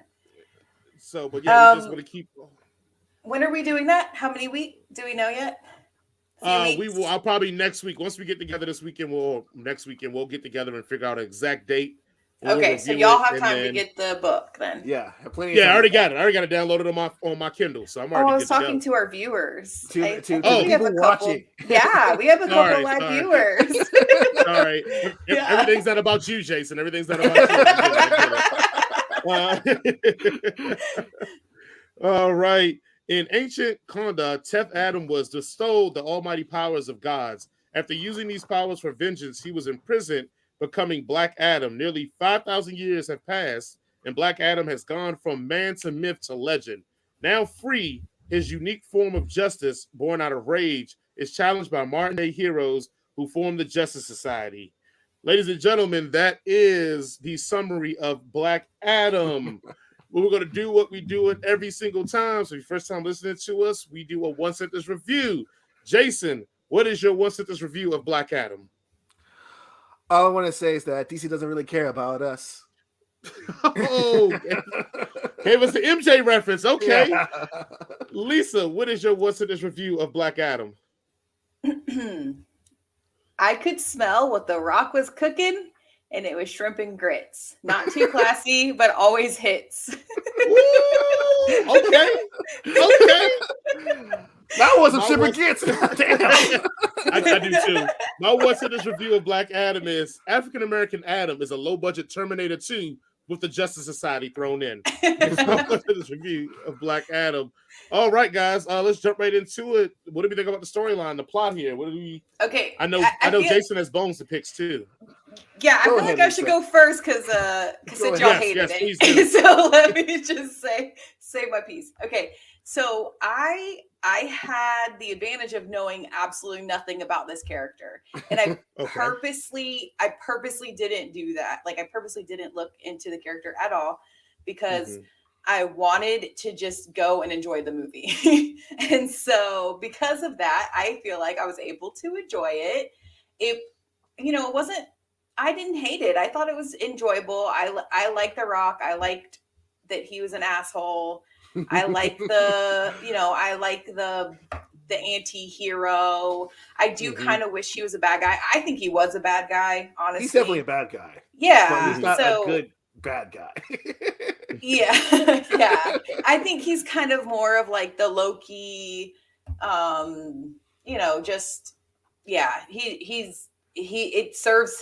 Speaker 1: So, but yeah, we just want to keep.
Speaker 3: When are we doing that? How many weeks? Do we know yet?
Speaker 1: We will. I'll probably next week. Once we get together this weekend, we'll get together and figure out an exact date.
Speaker 3: Okay, so y'all have time to get the book then.
Speaker 2: Yeah,
Speaker 1: plenty. Yeah, I already got it. I already got it downloaded on my Kindle, so I'm already.
Speaker 3: I was talking to our viewers.
Speaker 2: To people watching.
Speaker 3: Yeah, we have a couple live viewers.
Speaker 1: All right, everything's not about you, Jason. Everything's not about you. All right. In ancient Konda, Teth Adam was bestowed the almighty powers of gods. After using these powers for vengeance, he was imprisoned, becoming Black Adam. Nearly 5,000 years have passed, and Black Adam has gone from man to myth to legend. Now free, his unique form of justice, born out of rage, is challenged by modern-day heroes who form the Justice Society. Ladies and gentlemen, that is the summary of Black Adam. We're going to do what we do it every single time. So if your first time listening to us, we do a one-sentence review. Jason, what is your one-sentence review of Black Adam?
Speaker 2: All I want to say is that DC doesn't really care about us.
Speaker 1: Oh, gave us the MJ reference. Okay.
Speaker 2: Yeah.
Speaker 1: Lisa, what is your what's in this review of Black Adam?
Speaker 3: I could smell what The Rock was cooking, and it was shrimp and grits. Not too classy, but always hits.
Speaker 1: Ooh, okay.
Speaker 2: That wasn't
Speaker 1: My
Speaker 2: shrimp and
Speaker 1: what's-
Speaker 2: grits. Damn.
Speaker 1: I do too. My what's in this review of Black Adam is African American Adam is a low budget Terminator 2 with the Justice Society thrown in. That's my what's in this review of Black Adam. All right, guys, let's jump right into it. What do we think about the storyline, the plot here? What do we?
Speaker 3: Okay.
Speaker 1: I know
Speaker 3: feel,
Speaker 1: Jason has bones to picks too.
Speaker 3: Yeah, I
Speaker 2: Go
Speaker 3: feel
Speaker 2: ahead,
Speaker 3: like I should
Speaker 2: Lisa.
Speaker 3: go first because since y'all hated
Speaker 1: please
Speaker 3: it.
Speaker 1: do.
Speaker 3: So let me just say my piece. Okay, so I had the advantage of knowing absolutely nothing about this character, and I
Speaker 1: Okay.
Speaker 3: purposely didn't do that. Like I purposely didn't look into the character at all because I wanted to just go and enjoy the movie. And so because of that, I feel like I was able to enjoy it. It wasn't, I didn't hate it. I thought it was enjoyable. I liked The Rock. I liked that he was an asshole. I like the anti-hero. I do kind of wish he was a bad guy. I think he was a bad guy, honestly.
Speaker 2: He's definitely a bad guy.
Speaker 3: Yeah.
Speaker 2: But he's not a good bad guy.
Speaker 3: Yeah. Yeah. I think he's kind of more of like the low-key, just, yeah, it serves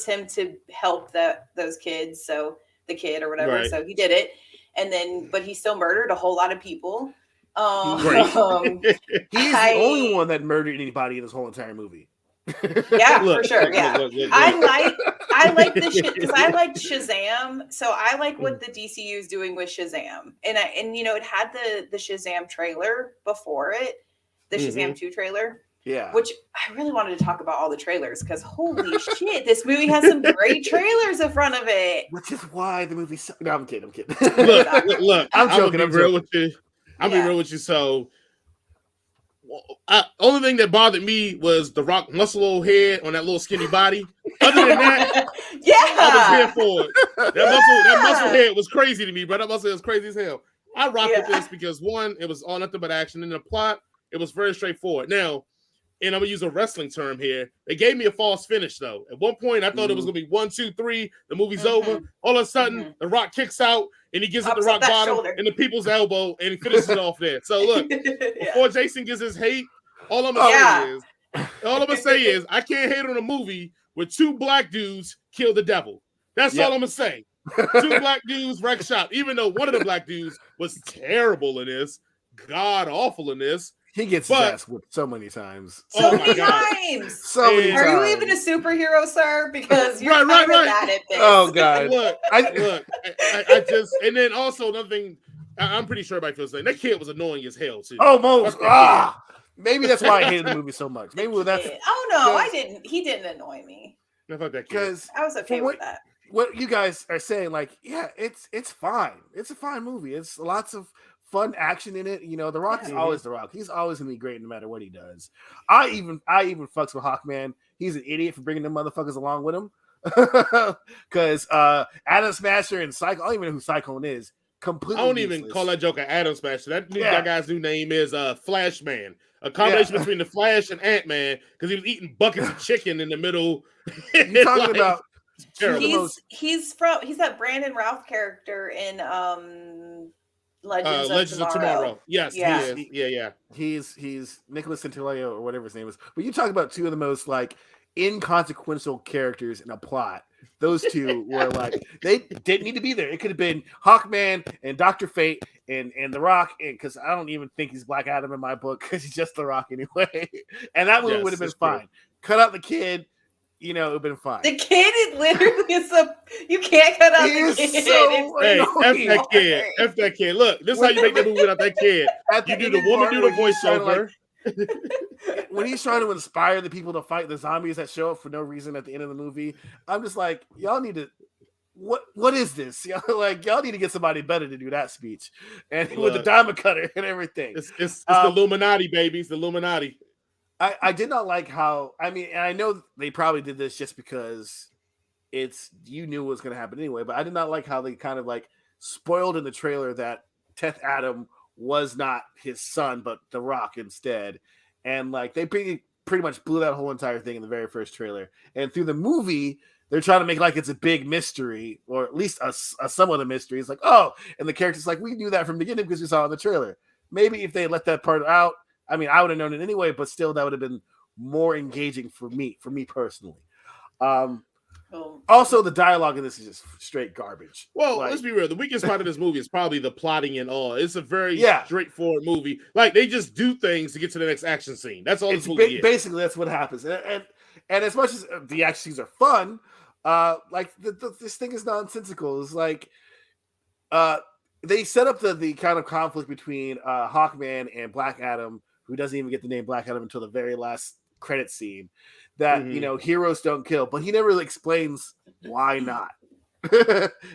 Speaker 3: him to help those kids. So the kid or whatever.
Speaker 1: Right.
Speaker 3: So he did it. And then, but he still murdered a whole lot of people.
Speaker 2: He's the only one that murdered anybody in this whole entire movie.
Speaker 3: Yeah,
Speaker 1: Look,
Speaker 3: for sure. Yeah.
Speaker 1: look.
Speaker 3: I like the shit because I liked Shazam. So I like what the DCU is doing with Shazam. And it had the Shazam trailer before it, the Shazam 2 trailer.
Speaker 2: Yeah.
Speaker 3: Which I really wanted to talk about all the trailers because holy shit, this movie has some great trailers in front of it.
Speaker 2: Which is why the movie. No, I'm kidding.
Speaker 1: Look.
Speaker 2: I'm joking.
Speaker 1: I'm real with you. I'll be real with you. So, only thing that bothered me was the Rock muscle old head on that little skinny body. Other than that, I was here for it. That muscle head was crazy to me, bro. That muscle head was crazy as hell. I rock with this because one, it was all nothing but action. In the plot, it was very straightforward. Now, and I'm gonna use a wrestling term here. They gave me a false finish though. At one point, I thought it was gonna be 1, 2, 3. The movie's over. All of a sudden, The Rock kicks out and he gives it the rock bottom and the people's elbow and he finishes it off there. So look, before Jason gets his hate, all I'm gonna say is I can't hate on a movie where 2 black dudes kill the devil. That's all I'm gonna say. 2 black dudes wreck shop. Even though one of the black dudes was terrible in this, god awful in this.
Speaker 2: He gets his ass whipped so many times.
Speaker 3: So many times.
Speaker 2: So many times.
Speaker 3: Are you even a superhero, sir? Because you're kind of bad at this.
Speaker 2: Oh God!
Speaker 1: Look, I just, and then also another thing, I'm pretty sure everybody feels like that kid was annoying as hell too.
Speaker 2: Almost. Maybe that's why I hated the movie so much. Maybe that's.
Speaker 3: Oh no, I didn't. He didn't annoy me.
Speaker 2: Because
Speaker 3: I was okay with that.
Speaker 2: What you guys are saying, like, yeah, it's fine. It's a fine movie. It's lots of fun action in it. The Rock is always The Rock. He's always gonna be great no matter what he does. I even fucks with Hawkman. He's an idiot for bringing them motherfuckers along with him. Because Adam Smasher and Cyclone, I don't even know who Cyclone is. Completely.
Speaker 1: I don't even call that Joker Adam Smasher. That guy's new name is Flash Man. A combination between the Flash and Ant-Man because he was eating buckets of chicken in the middle.
Speaker 2: You're talking about.
Speaker 3: He's that Brandon Routh character in Legends of Tomorrow.
Speaker 1: Yes, he is. Yeah.
Speaker 2: He's Nicholas Centileo or whatever his name is. But you talk about 2 of the most like inconsequential characters in a plot. Those 2 were like they didn't need to be there. It could have been Hawkman and Dr. Fate and The Rock, because I don't even think he's Black Adam in my book because he's just The Rock anyway. And that movie would have been fine. Cut out the kid. It would have been fine.
Speaker 3: The kid is literally you can't cut out the kid.
Speaker 2: So
Speaker 1: F that kid. Look, this is how you make the movie without that kid. You do the woman do the voiceover.
Speaker 2: When he's trying to inspire the people to fight the zombies that show up for no reason at the end of the movie, I'm just like, y'all need to. What is this? Y'all need to get somebody better to do that speech, and with the diamond cutter and everything.
Speaker 1: It's the Illuminati, baby. It's the Illuminati.
Speaker 2: I did not like how. I mean, and I know they probably did this just because you knew what was going to happen anyway. But I did not like how they kind of like spoiled in the trailer that Teth Adam was not his son, but The Rock instead, and like they pretty much blew that whole entire thing in the very first trailer. And through the movie, they're trying to make like it's a big mystery, or at least a somewhat of a mystery. It's like, oh, and the character's like, we knew that from the beginning because we saw it in the trailer. Maybe if they let that part out, I mean, I would have known it anyway, but still, that would have been more engaging for me personally. Also, the dialogue in this is just straight garbage.
Speaker 1: Well,
Speaker 2: like,
Speaker 1: let's be real. The weakest part of this movie is probably the plotting and all. It's a very straightforward movie. Like, they just do things to get to the next action scene. That's all this movie is.
Speaker 2: Basically, that's what happens. And as much as the action scenes are fun, like this thing is nonsensical. It's like they set up the kind of conflict between Hawkman and Black Adam, who doesn't even get the name Black Adam until the very last credit scene, that heroes don't kill, but he never really explains why not.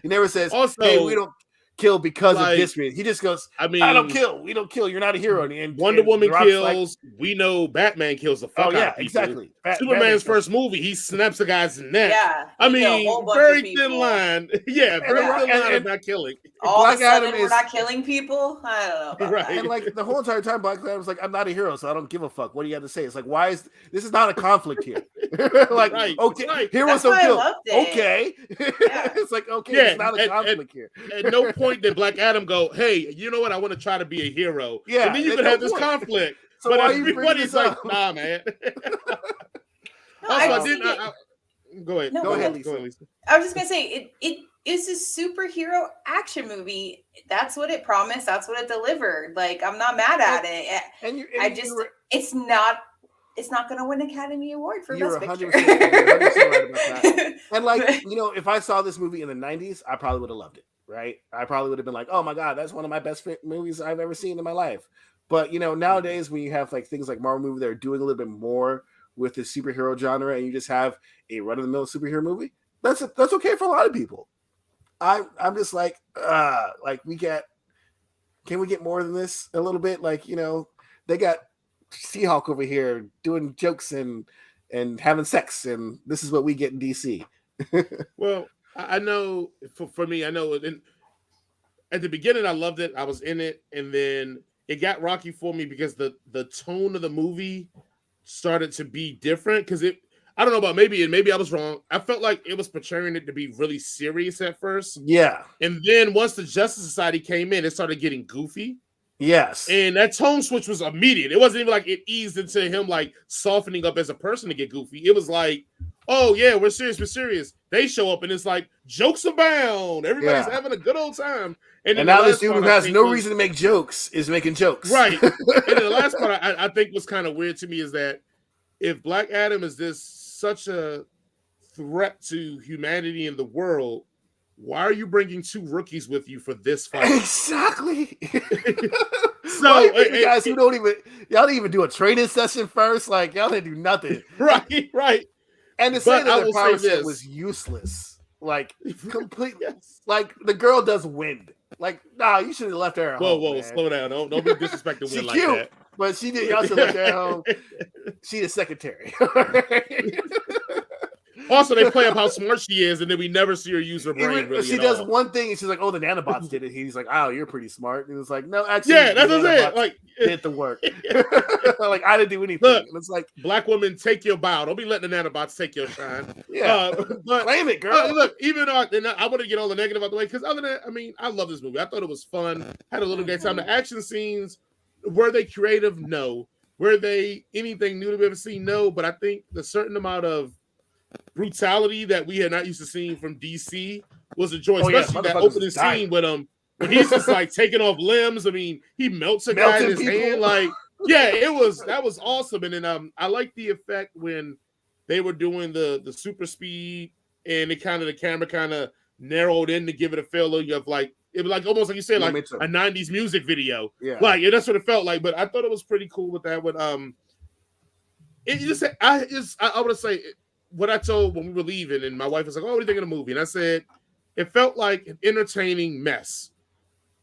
Speaker 2: He never says, also, hey, we don't kill because of this reason. He just goes, I don't kill. We don't kill. You're not a hero. And
Speaker 1: Wonder Woman kills. Like, we know Batman kills the fuck out of people.
Speaker 2: Exactly.
Speaker 1: Superman's first movie, he snaps a guy's neck.
Speaker 3: Yeah.
Speaker 1: I mean, very thin line. Yeah, very thin line of not killing.
Speaker 3: All Black of a sudden, we're not killing people? I don't know.
Speaker 2: Right. And like the whole entire time, Black Adam's like, I'm not a hero, so I don't give a fuck. What do you have to say? It's like, why is this is not a conflict here? Like, okay, heroes don't kill. Okay. It's like, okay, it's not a conflict here.
Speaker 1: At no point did Black Adam go, hey, you know what? I want to try to be a hero.
Speaker 2: Yeah.
Speaker 1: And then you could have this conflict.
Speaker 2: So
Speaker 1: but
Speaker 2: why
Speaker 1: everybody's like, nah, man. Go ahead. Go ahead, Lisa.
Speaker 3: I was just gonna say it is a superhero action movie. That's what it promised. That's what it delivered. Like, I'm not mad at it. It's not going to win Academy Award for Best Picture. 100%
Speaker 2: right about that. And like, if I saw this movie in the 90s, I probably would have loved it. Right? I probably would have been like, oh my God, that's one of my best movies I've ever seen in my life. But nowadays when you have like things like Marvel movies that are doing a little bit more with the superhero genre, and you just have a run-of-the-mill superhero movie, that's okay for a lot of people. I'm just like can we get more than this a little bit? Like, they got She-Hulk over here doing jokes and having sex, and this is what we get in DC.
Speaker 1: Well, I know for me, I know at the beginning I loved it. I was in it, and then it got rocky for me because the tone of the movie started to be different, because I don't know about maybe I was wrong. I felt like it was portraying it to be really serious at first.
Speaker 2: Yeah. And
Speaker 1: then once the Justice Society came in, it started getting goofy.
Speaker 2: Yes.
Speaker 1: And that tone switch was immediate. It wasn't even like it eased into him like softening up as a person to get goofy. It was like, oh yeah, we're serious. They show up and it's like jokes abound. Everybody's having a good old time. And
Speaker 2: now this dude who has no reason to make jokes is making jokes.
Speaker 1: Right. And then the last part I think was kind of weird to me is that if Black Adam is such a threat to humanity and the world, why are you bringing two rookies with you for this fight?
Speaker 2: Exactly. So guys who y'all didn't even do a training session first, like y'all didn't do nothing.
Speaker 1: Right.
Speaker 2: And to say that their power set was useless, like completely, like the girl does wind. Like, nah, you should have left her at home.
Speaker 1: Whoa, slow down. Don't be disrespecting wind like that.
Speaker 2: But she did. Y'all should have left her at home. She the secretary.
Speaker 1: Also, they play up how smart she is, and then we never see her use her brain. Really,
Speaker 2: she does one thing, and she's like, "Oh, the nanobots did it." He's like, "Oh, you're pretty smart." And it's like, "No, actually,
Speaker 1: that's it. Like,
Speaker 2: did the work. Like, I didn't do anything."
Speaker 1: Look,
Speaker 2: and it's like,
Speaker 1: Black woman, take your bow. Don't be letting the nanobots take your shine.
Speaker 2: But claim it, girl.
Speaker 1: Look, even though I want to get all the negative out the way, because other than that, I mean, I love this movie. I thought it was fun. Had a little great time. The action scenes, were they creative? No. Were they anything new to be ever seen? No. But I think the certain amount of brutality that we had not used to seeing from DC was a joy, especially that opening scene with him when he's just like taking off limbs. I mean, he melts a guy in his hand. Like, that was awesome. And then I like the effect when they were doing the super speed and the camera kind of narrowed in to give it a feeling of like, it was like almost like you said, like a 90s music video.
Speaker 2: Yeah.
Speaker 1: Like, that's what it felt like. But I thought it was pretty cool with that. With I want to say what I told when we were leaving, and my wife was like, "Oh, what do you think of the movie?" And I said, it felt like an entertaining mess.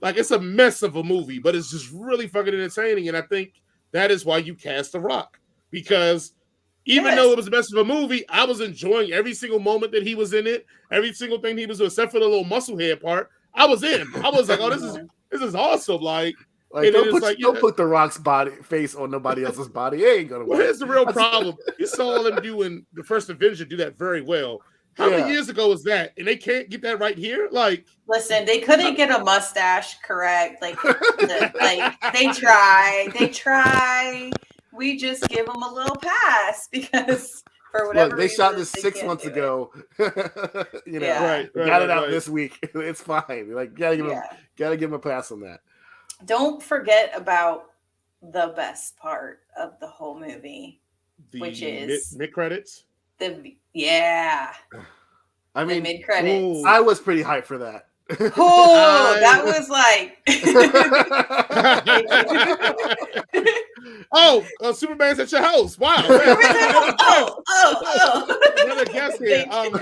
Speaker 1: Like, it's a mess of a movie, but it's just really fucking entertaining. And I think that is why you cast The Rock, because even though it was the best of a movie, I was enjoying every single moment that he was in it, every single thing he was doing, except for the little muscle head part. I was in. I was like, oh, this is awesome. Like
Speaker 2: don't put the Rock's face on nobody else's body. It ain't gonna work.
Speaker 1: Well, here's the real problem. You saw them doing the first Avenger do that very well. How many years ago was that? And they can't get that right here? Like,
Speaker 3: listen, they couldn't get a mustache correct. Like they try. We just give them a little pass because for whatever
Speaker 2: they
Speaker 3: reason,
Speaker 2: shot this 6 months ago. You know,
Speaker 1: right,
Speaker 2: got it out this week. It's fine. Like, gotta give him a pass on that.
Speaker 3: Don't forget about the best part of the whole movie, which is
Speaker 1: mid credits.
Speaker 3: I mean, mid credits.
Speaker 2: I was pretty hyped for that.
Speaker 3: Oh, that was like.
Speaker 1: Superman's at your house. Wow. Another guess here. I'm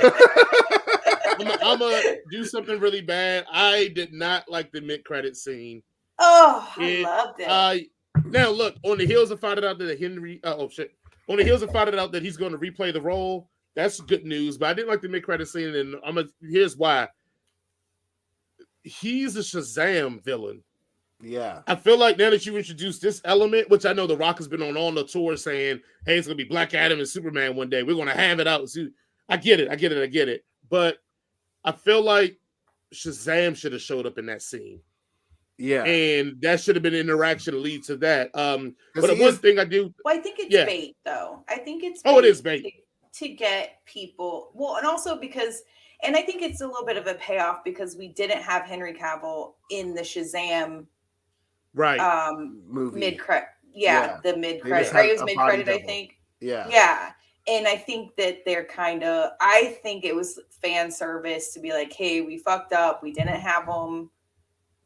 Speaker 1: gonna do something really bad. I did not like the mid credit scene.
Speaker 3: Oh, I loved it.
Speaker 1: Now look, on the heels of finding out that on the heels of finding out that he's going to replay the role, that's good news. But I didn't like the mid credit scene, and here's why. He's a Shazam villain.
Speaker 2: Yeah.
Speaker 1: I feel like now that you introduced this element, which I know The Rock has been on all the tour saying, hey, it's going to be Black Adam and Superman one day. We're going to have it out. I get it. But I feel like Shazam should have showed up in that scene.
Speaker 2: Yeah.
Speaker 1: And that should have been an interaction to lead to that. But one thing I do.
Speaker 3: Well, I think it's bait, though. I think it's
Speaker 1: it is bait.
Speaker 3: To get people. Well, and also because. And I think it's a little bit of a payoff because we didn't have Henry Cavill in the Shazam
Speaker 2: movie.
Speaker 3: Mid-credit. Yeah, the mid-credit. Right, it was mid-credit, I think.
Speaker 2: Yeah.
Speaker 3: Yeah. And I think that they're I think it was fan service to be like, hey, we fucked up. We didn't have them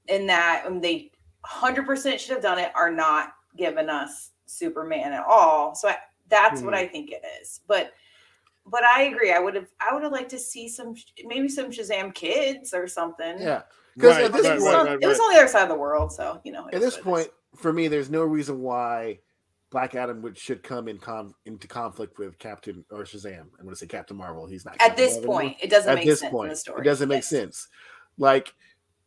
Speaker 3: in that. And they 100% should have done it, are not giving us Superman at all. So that's what I think it is. But I agree. I would have liked to see maybe some Shazam kids or something.
Speaker 2: Yeah, because
Speaker 3: it was on the other side of the world, so At
Speaker 2: this point, for me, there's no reason why Black Adam should come into conflict with Captain or Shazam. I'm going to say Captain Marvel. He's not.
Speaker 3: At this point, it doesn't make sense in the story.
Speaker 2: It doesn't make sense. Like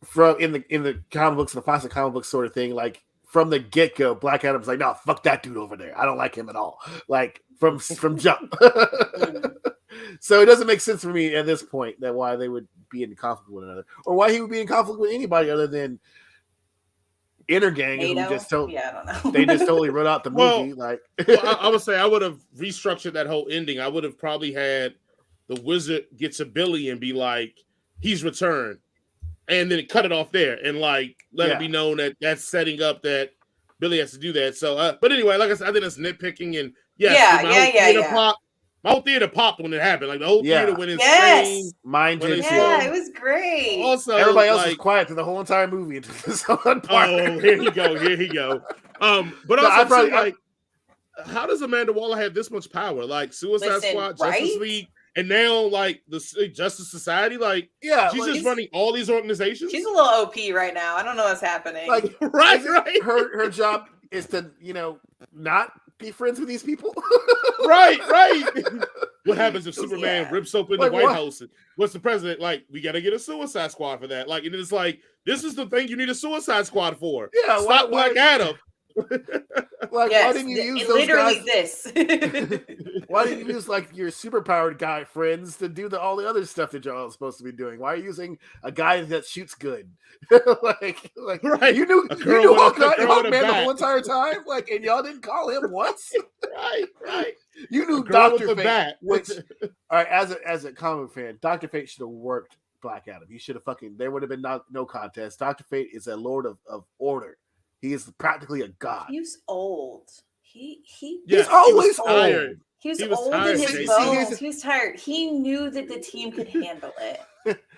Speaker 2: from in the comic books, the classic comic book sort of thing. Like from the get go, Black Adam's like, no, fuck that dude over there. I don't like him at all. Like from jump. So it doesn't make sense for me at this point that why they would be in conflict with one another, or why he would be in conflict with anybody other than Intergang, who I don't know. They just totally wrote out the movie.
Speaker 1: I would say I would have restructured that whole ending. I would have probably had the Wizard gets a Billy and be like, he's returned, and then cut it off there and let it be known that that's setting up that Billy has to do that. So, but anyway, like I said, I think it's nitpicking and my whole theater popped when it happened. Like the whole theater went insane.
Speaker 2: Mine did too.
Speaker 3: Yeah, it was great.
Speaker 1: Also,
Speaker 2: everybody else was quiet through the whole entire movie until this one part.
Speaker 1: Oh, here he go. But also, how does Amanda Waller have this much power? Like Suicide Squad, Justice League, and now the Justice Society. She's just running all these organizations.
Speaker 3: She's a little OP right now. I don't know what's happening.
Speaker 1: Right.
Speaker 2: Her job is to not be friends with these people.
Speaker 1: right. What happens if Superman rips open the White House? And what's the president like? We got to get a Suicide Squad for that. And it's this is the thing you need a Suicide Squad for.
Speaker 2: Yeah,
Speaker 1: stop Black Adam.
Speaker 2: Why didn't you use those
Speaker 3: literally
Speaker 2: guys? Why didn't you use your superpowered guy friends to do all the other stuff that y'all are supposed to be doing? Why are you using a guy that shoots good?
Speaker 1: Right.
Speaker 2: You knew Hawkman the whole entire time, and y'all didn't call him once.
Speaker 1: Right.
Speaker 2: You knew Dr. Fate. Which, all right, as a comic fan, Dr. Fate should have worked Black Adam. He should have there would have been no contest. Dr. Fate is a lord of order. He is practically a god.
Speaker 3: He's old. He's
Speaker 2: always old.
Speaker 3: He was old in his bones. He was tired. He knew that the team could handle it.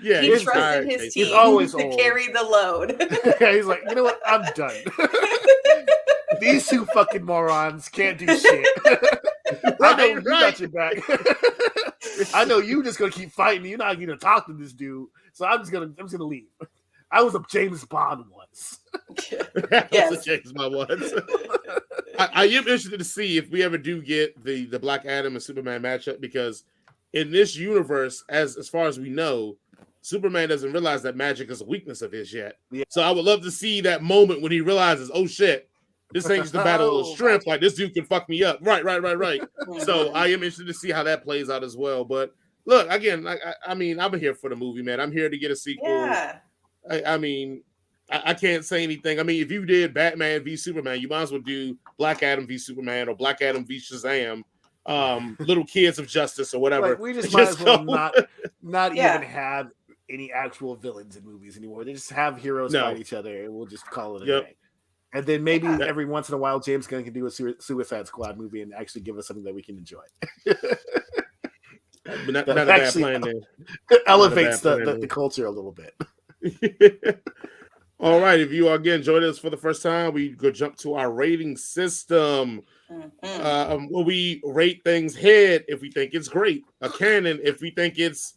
Speaker 1: Yeah,
Speaker 3: he trusted his team to carry the load.
Speaker 2: He's like, you know what? I'm done. These two fucking morons can't do shit. I know you got your back. I know you just gonna keep fighting. You're not gonna talk to this dude. So I'm just gonna leave. I was a James Bond once.
Speaker 1: Yes. I was a James Bond once. I am interested to see if we ever do get the Black Adam and Superman matchup, because in this universe, as far as we know, Superman doesn't realize that magic is a weakness of his yet.
Speaker 2: Yeah.
Speaker 1: So I would love to see that moment when he realizes, oh shit, this ain't just a battle of strength. Like, this dude can fuck me up. Right. So I am interested to see how that plays out as well. But look, again, I mean, I'm here for the movie, man. I'm here to get a sequel. Yeah. I mean, I can't say anything. I mean, if you did Batman v Superman, you might as well do Black Adam v Superman or Black Adam v Shazam, Little Kids of Justice or whatever.
Speaker 2: Like, we just might as well not even have any actual villains in movies anymore. They just have heroes fight each other, and we'll just call it a day. And then maybe every once in a while, James Gunn can do a Suicide Squad movie and actually give us something that we can enjoy.
Speaker 1: But not a bad plan there.
Speaker 2: It elevates the culture a little bit.
Speaker 1: All right, if you again joined us for the first time, we go jump to our rating system. Where we rate things head if we think it's great, a canon if we think it's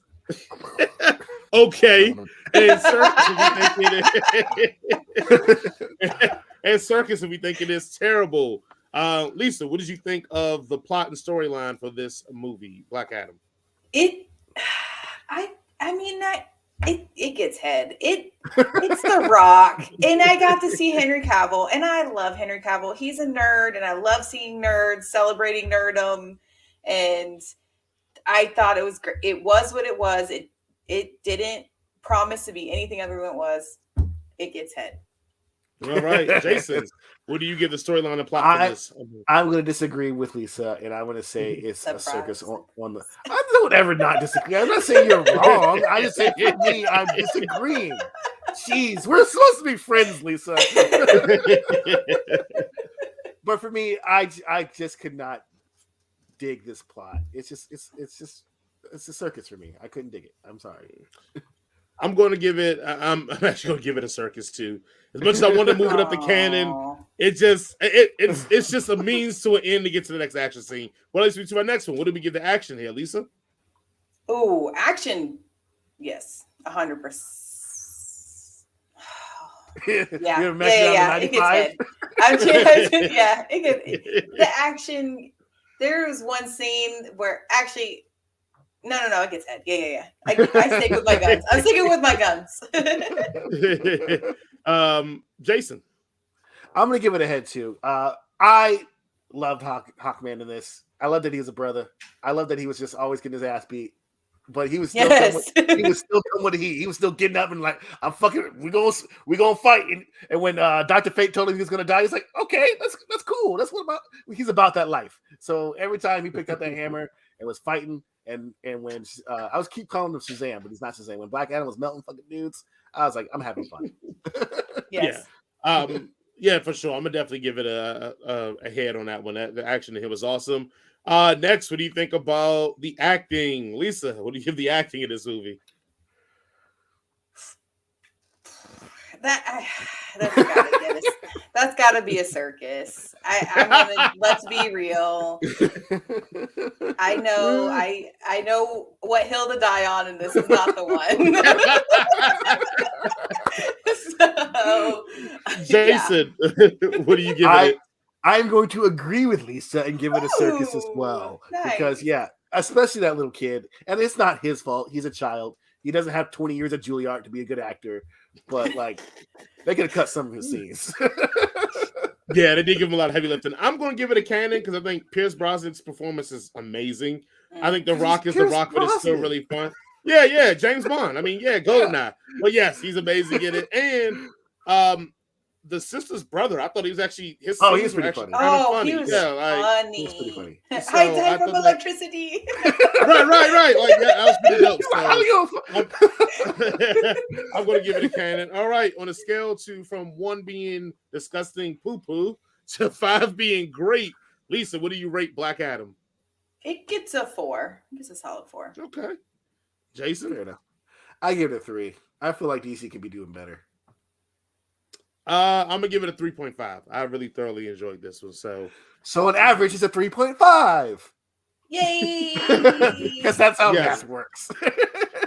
Speaker 1: okay, and circus if we think it and circus if we think it is terrible. Lisa, what did you think of the plot and storyline for this movie, Black Adam?
Speaker 3: It gets head. It's The Rock, and I got to see Henry Cavill, and I love Henry Cavill. He's a nerd, and I love seeing nerds celebrating nerdom. And I thought it was great. It was what it was. It didn't promise to be anything other than it was. It gets head.
Speaker 1: All right, Jason, what do you give the storyline and plot for this?
Speaker 2: I'm going to disagree with Lisa, and I'm going to say it's a circus on the. I don't ever not disagree. I'm not saying you're wrong. I just say for me, I'm disagreeing. Jeez, we're supposed to be friends, Lisa. But for me, I just could not dig this plot. It's a circus for me. I couldn't dig it. I'm sorry.
Speaker 1: I'm going to give it. I'm actually going to give it a circus too. As much as I want to move it up the canon, it's just a means to an end to get to the next action scene. What leads me to my next one? What do we give the action here, Lisa?
Speaker 3: Oh, action. Yes, 100%. Yeah. It gets head. The action. There was one scene where actually. No, it gets head. Yeah. I stick with my guns. I'm sticking with my guns.
Speaker 1: Jason.
Speaker 2: I'm going to give it a head, too. I loved Hawkman in this. I love that he was a brother. I love that he was just always getting his ass beat. But he was still he was still coming with the heat. He was still getting up and like, I'm fucking, we're gonna fight. And when Dr. Fate told him he was gonna die, he's like, okay, that's cool. That's what he's about that life. So every time he picked up that hammer and was fighting, and when I was keep calling him Shazam, but he's not Shazam. When Black Adam was melting fucking dudes, I was like, I'm having fun.
Speaker 3: Yes.
Speaker 1: Yeah, for sure. I'm gonna definitely give it a head on that one. The action here was awesome. Next, what do you think about the acting? Lisa, what do you give the acting in this movie?
Speaker 3: That's gotta be a circus. Let's be real. I know what hill to die on, and this is not the one. So,
Speaker 1: Jason, what do you give it?
Speaker 2: I'm going to agree with Lisa and give it a circus as well.
Speaker 3: Nice.
Speaker 2: Because, especially that little kid. And it's not his fault. He's a child. He doesn't have 20 years of Juilliard to be a good actor. But, they could have cut some of his scenes.
Speaker 1: Yeah, they did give him a lot of heavy lifting. I'm going to give it a canon because I think Pierce Brosnan's performance is amazing. I think The Rock is The Rock, but it's still really fun. Yeah, James Bond. I mean, GoldenEye. But yes, he's amazing in it. And the sister's brother, I thought he was actually his.
Speaker 2: Oh, he's pretty funny.
Speaker 3: He was funny.
Speaker 2: He was pretty funny.
Speaker 3: Hide from electricity.
Speaker 1: Right. That was pretty dope. So, I'm going to give it a canon. All right, on a scale from 1 being disgusting poo-poo to 5 being great, Lisa, what do you rate Black Adam?
Speaker 3: It gets a 4. It gets a solid 4.
Speaker 1: Okay. Jason?
Speaker 2: I give it a 3. I feel like DC could be doing better.
Speaker 1: I'm gonna give it a 3.5. I really thoroughly enjoyed this one. So
Speaker 2: on average, it's a 3.5.
Speaker 3: Yay!
Speaker 2: Because that's how math works.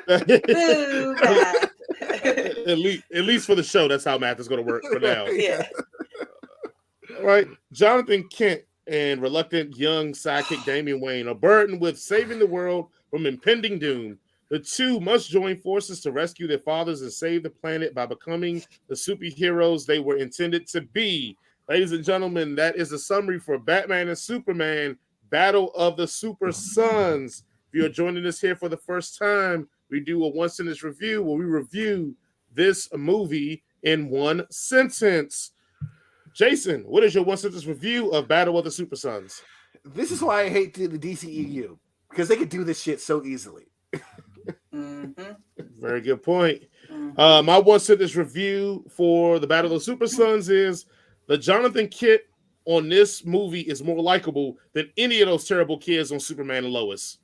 Speaker 1: At least for the show, that's how math is gonna work for now.
Speaker 3: Yeah.
Speaker 1: Right. Jonathan Kent and reluctant young sidekick Damian Wayne are burdened with saving the world from impending doom. The two must join forces to rescue their fathers and save the planet by becoming the superheroes they were intended to be. Ladies and gentlemen, that is a summary for Batman and Superman, Battle of the Super Sons. If you're joining us here for the first time, we do a one-sentence review where we review this movie in one sentence. Jason, what is your one-sentence review of Battle of the Super Sons?
Speaker 2: This is why I hate the DCEU, because they could do this shit so easily.
Speaker 3: Mm-hmm.
Speaker 1: Very good point. My one-sentence review for the Battle of the Super Sons is the Jonathan Kent on this movie is more likable than any of those terrible kids on Superman and Lois.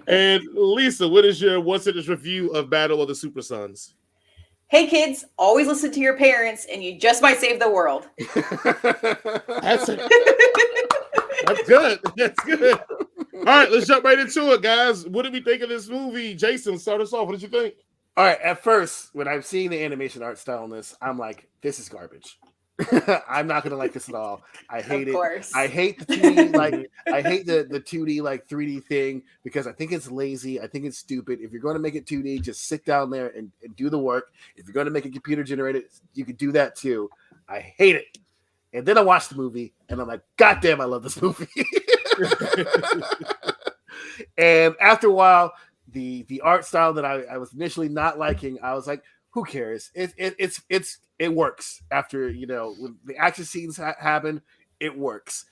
Speaker 1: And Lisa, what is your one-sentence review of Battle of the Super Sons?
Speaker 3: Hey kids, always listen to your parents and you just might save the world.
Speaker 1: That's good. That's good. All right, let's jump right into it, guys. What did we think of this movie? Jason, start us off. What did you think?
Speaker 2: All right, at first, when I've seen the animation art style on this, I'm like, this is garbage. I'm not gonna like this at all. I hate it. I hate the 2D, like I hate the 2D like 3D thing because I think it's lazy. I think it's stupid. If you're going to make it 2D, just sit down there and do the work. If you're going to make it computer generated, you can do that too. I hate it. And then I watched the movie and I'm like, God damn, I love this movie. And after a while, the art style that I was initially not liking, I was like, who cares? It works after, you know, when the action scenes happen, it works.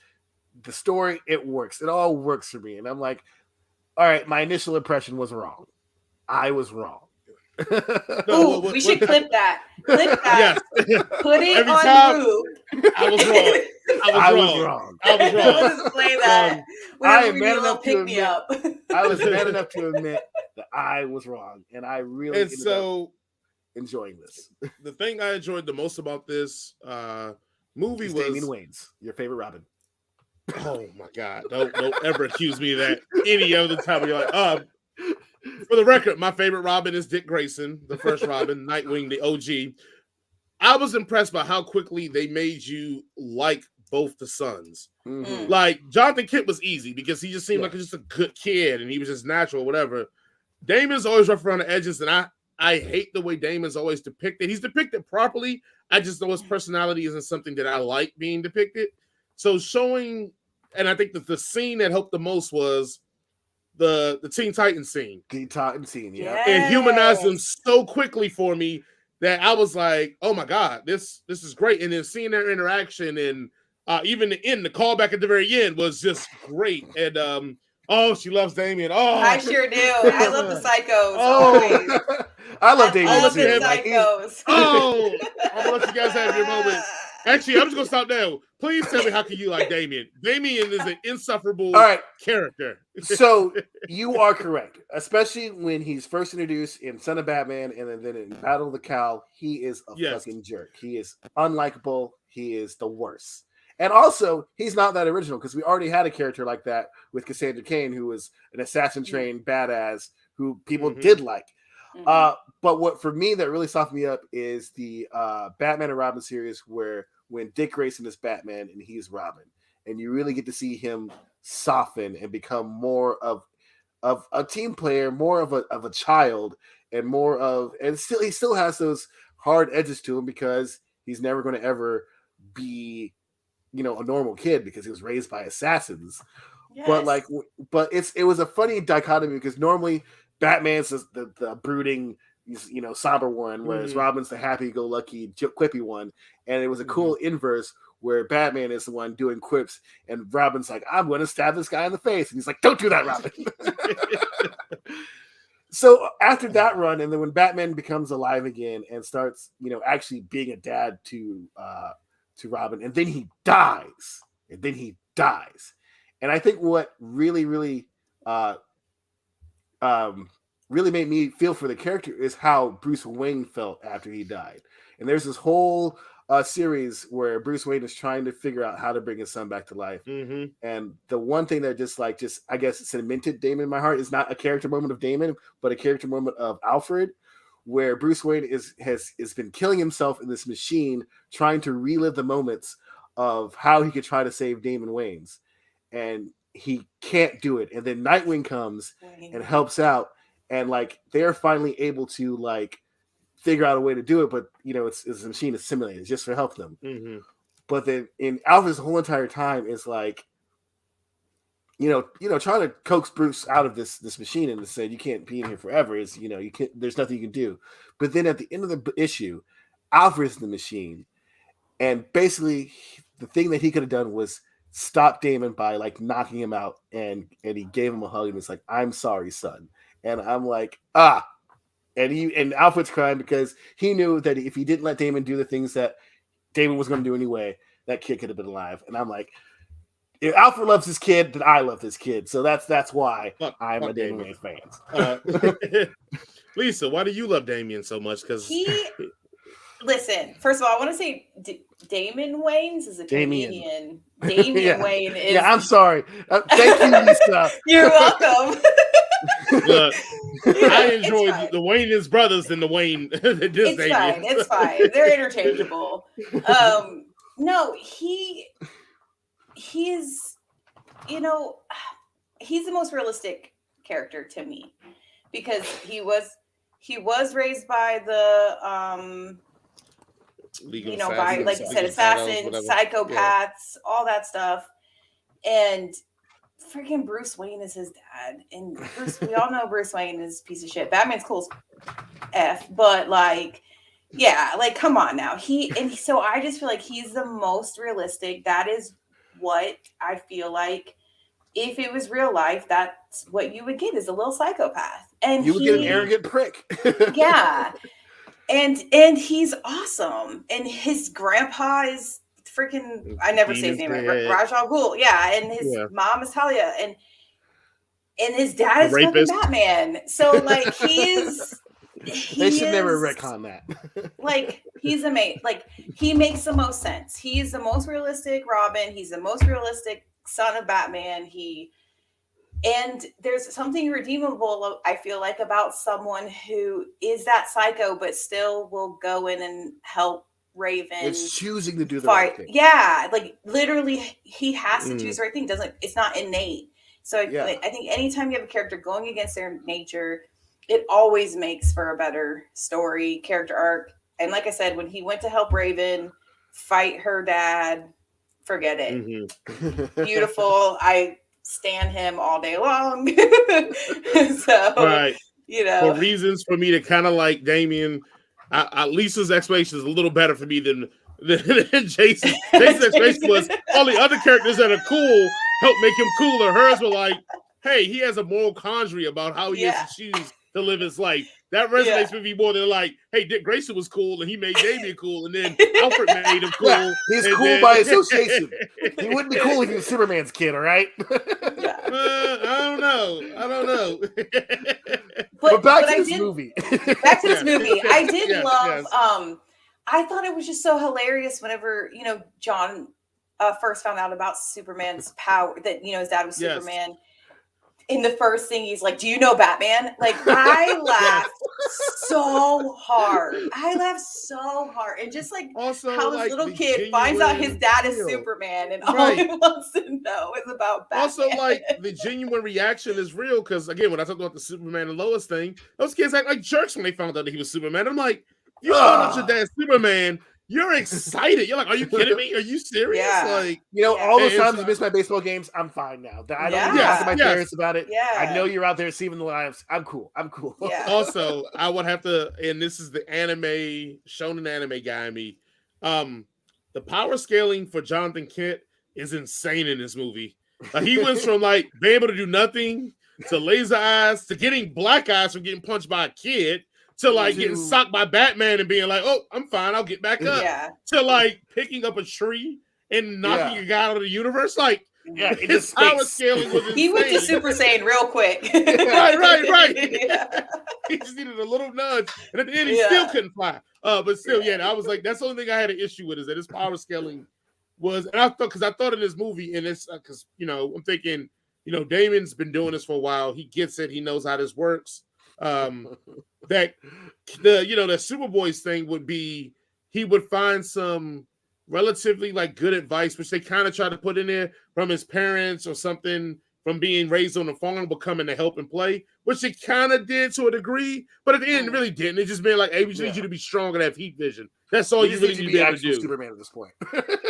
Speaker 2: The story, it works. It all works for me. And I'm like, all right, my initial impression was wrong. I was wrong.
Speaker 3: Ooh, we should clip that. Clip that.
Speaker 1: Yes.
Speaker 3: Put it
Speaker 1: Every
Speaker 3: on
Speaker 1: time
Speaker 3: loop.
Speaker 1: I was wrong. I was wrong.
Speaker 3: We'll just play that.
Speaker 2: I am man enough to
Speaker 3: pick me up.
Speaker 2: I was man enough to admit that I was wrong. And I really
Speaker 1: And so
Speaker 2: enjoying this.
Speaker 1: The thing I enjoyed the most about this movie was
Speaker 2: Damian Wayans, your favorite Robin.
Speaker 1: Oh my God! Don't ever accuse me of that any other time. You're like, for the record, my favorite Robin is Dick Grayson, the first Robin, Nightwing, the OG. I was impressed by how quickly they made you like both the sons.
Speaker 2: Mm-hmm.
Speaker 1: Like Jonathan Kent was easy because he just seemed like just a good kid and he was just natural, whatever. Damon's always rough around the edges, and I hate the way Damon's always depicted. He's depicted properly. I just know his personality isn't something that I like being depicted. So showing, and I think that the scene that helped the most was the Teen Titans scene.
Speaker 2: Teen Titans scene, yeah.
Speaker 1: It humanized them so quickly for me that I was like, oh my God, this is great. And then seeing their interaction and even the end, the callback at the very end was just great. And oh, she loves Damian. Oh,
Speaker 3: I sure do. I love the psychos.
Speaker 2: Oh, I love Damian.
Speaker 3: I love the psychos.
Speaker 1: Oh, I'm gonna let you guys have your moment. Actually, I'm just gonna stop now. Please tell me, how can you like Damian? Damian is an insufferable character.
Speaker 2: So you are correct, especially when he's first introduced in Son of Batman and then in Battle of the Cowl. He is a fucking jerk. He is unlikable. He is the worst. And also, he's not that original because we already had a character like that with Cassandra Cain, who was an assassin-trained badass who people did like. But what for me that really softened me up is the Batman and Robin series, where when Dick Grayson is Batman and he's Robin, and you really get to see him soften and become more of a team player, more of a child, and more of, and still he still has those hard edges to him because he's never going to ever be, you know, a normal kid because he was raised by assassins. Yes. But it was a funny dichotomy because normally Batman's the brooding, you know, somber one, whereas Robin's the happy-go-lucky, quippy one. And it was a cool inverse where Batman is the one doing quips, and Robin's like, "I'm going to stab this guy in the face," and he's like, "Don't do that, Robin." So after that run, and then when Batman becomes alive again and starts, you know, actually being a dad to Robin, and then he dies, and I think what really made me feel for the character is how Bruce Wayne felt after he died. And there's this whole series where Bruce Wayne is trying to figure out how to bring his son back to life. And the one thing that just I guess cemented Damon in my heart is not a character moment of Damon, but a character moment of Alfred, where Bruce Wayne has been killing himself in this machine, trying to relive the moments of how he could try to save Damon Wayans, and he can't do it. And then Nightwing comes and helps out, and like they're finally able to like figure out a way to do it. But you know, it's a machine that's simulated just to help them.
Speaker 1: Mm-hmm.
Speaker 2: But then in Alfred's the whole entire time is like, you know, trying to coax Bruce out of this machine and to say you can't be in here forever is, you know, you can't. There's nothing you can do. But then at the end of the issue, Alfred's the machine, and basically the thing that he could have done was stop Damon by like knocking him out, and he gave him a hug and was like, "I'm sorry, son." And I'm like, and Alfred's crying because he knew that if he didn't let Damon do the things that Damon was going to do anyway, that kid could have been alive. And I'm like, if Alfred loves his kid, then I love this kid. So that's why I'm a Damon Wayans fan.
Speaker 1: Lisa, why do you love Damian so much? Because
Speaker 3: listen, first of all, I want to say Damon Wayans is a comedian.
Speaker 2: Damian
Speaker 3: Wayne is.
Speaker 2: Yeah, I'm sorry. Thank you, Lisa.
Speaker 3: You're welcome.
Speaker 1: Look, I enjoy the Wayans brothers than the Wayne.
Speaker 3: It's fine. They're interchangeable. No, he's, you know, he's the most realistic character to me because he was raised by the
Speaker 1: legal
Speaker 3: you know, by like you said, assassins, psychopaths, all that stuff, and freaking Bruce Wayne is his dad, and we all know Bruce Wayne is a piece of shit. Batman's cool as F, but like, yeah, like come on now. So I just feel like he's the most realistic. That is what I feel like. If it was real life, that's what you would get, is a little psychopath, and
Speaker 2: you would get an arrogant prick.
Speaker 3: Yeah, and he's awesome, and his grandpa is freaking, I never say his name right, Raj Al Ghul, yeah, and his mom is Talia, and his dad is fucking Batman. So like they should never retcon that. Like he's amazing. Like he makes the most sense. He's the most realistic Robin. He's the most realistic son of Batman. And there's something redeemable, I feel like, about someone who is that psycho, but still will go in and help Raven.
Speaker 2: It's choosing to do the right thing.
Speaker 3: Yeah, like literally, he has to choose the right thing. It's not innate. So I think anytime you have a character going against their nature, it always makes for a better story, character arc. And like I said, when he went to help Raven fight her dad, forget it. Mm-hmm. Beautiful. I stand him all day long. So,
Speaker 1: right.
Speaker 3: You know,
Speaker 1: for reasons for me to kind of like Damian, Lisa's explanation is a little better for me than Jason. Jason's explanation was all the other characters that are cool help make him cooler. Hers were like, hey, he has a moral quandary about how he has to choose to live his life. That resonates with me more than like, hey, Dick Grayson was cool and he made Damian cool, and then Alfred made him cool. Yeah,
Speaker 2: he's cool by association. He wouldn't be cool if he was Superman's kid, all right?
Speaker 3: I
Speaker 1: don't know.
Speaker 2: But back to this movie.
Speaker 3: I did love. I thought it was just so hilarious whenever John first found out about Superman's power, that his dad was Superman. In the first thing, he's like, "Do you know Batman?" Like, I laughed so hard. And just like
Speaker 1: also,
Speaker 3: how this little kid finds out his dad is Superman, and all he wants to know is about Batman.
Speaker 1: Also, like, the genuine reaction is real, because again, when I talked about the Superman and Lois thing, those kids act like jerks when they found out that he was Superman. I'm like, you found out your dad's Superman. You're excited. You're like, are you kidding me? Are you serious?
Speaker 3: Yeah.
Speaker 1: Like,
Speaker 2: all those times you missed my baseball games, I'm fine now. I don't need to talk to my parents about it.
Speaker 3: Yeah.
Speaker 2: I know you're out there saving the lives. I'm cool.
Speaker 3: Yeah.
Speaker 1: Also, I would have to, and this is the shonen anime guy in me. The power scaling for Jonathan Kent is insane in this movie. He went from like being able to do nothing to laser eyes to getting black eyes from getting punched by a kid, to like getting socked by Batman and being like, "Oh, I'm fine, I'll get back up."
Speaker 3: Yeah.
Speaker 1: To like picking up a tree and knocking a guy out of the universe. Like,
Speaker 2: his
Speaker 1: power scaling was insane.
Speaker 3: He went to Super Saiyan real quick.
Speaker 1: Right.
Speaker 3: Yeah.
Speaker 1: He just needed a little nudge, and at the end, he still couldn't fly. But still, I was like, that's the only thing I had an issue with, is that his power scaling was, and I thought in this movie, and it's because I'm thinking, Damon's been doing this for a while. He gets it. He knows how this works. that the Superboy's thing would be he would find some relatively like good advice, which they kind of try to put in there from his parents or something from being raised on the farm, but coming to help and play, which it kind of did to a degree, but at the end it really didn't. It just been like, hey, we just need you to be strong and have heat vision. That's all you really need to be able to do.
Speaker 2: Superman at this point.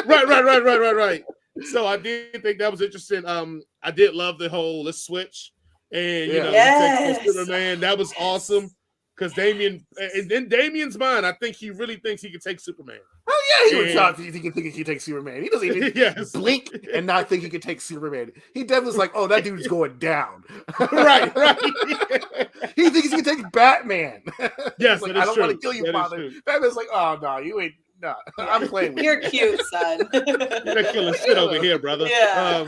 Speaker 1: Right. So I did think that was interesting. I did love the whole let's switch and take Superman. That was awesome because Damian, and in Damian's mind, I think he really thinks he can take Superman.
Speaker 2: Oh yeah, he would not think he can take Superman. He doesn't even blink and not think he can take Superman. He definitely like, oh, that dude's going down.
Speaker 1: right.
Speaker 2: He thinks he can take Batman.
Speaker 1: Yes,
Speaker 2: like, I don't want to kill you, father. Batman's like, oh no, you ain't. No, I'm playing with you.
Speaker 3: You're cute, son.
Speaker 1: You're killing shit over here, brother.
Speaker 3: Yeah.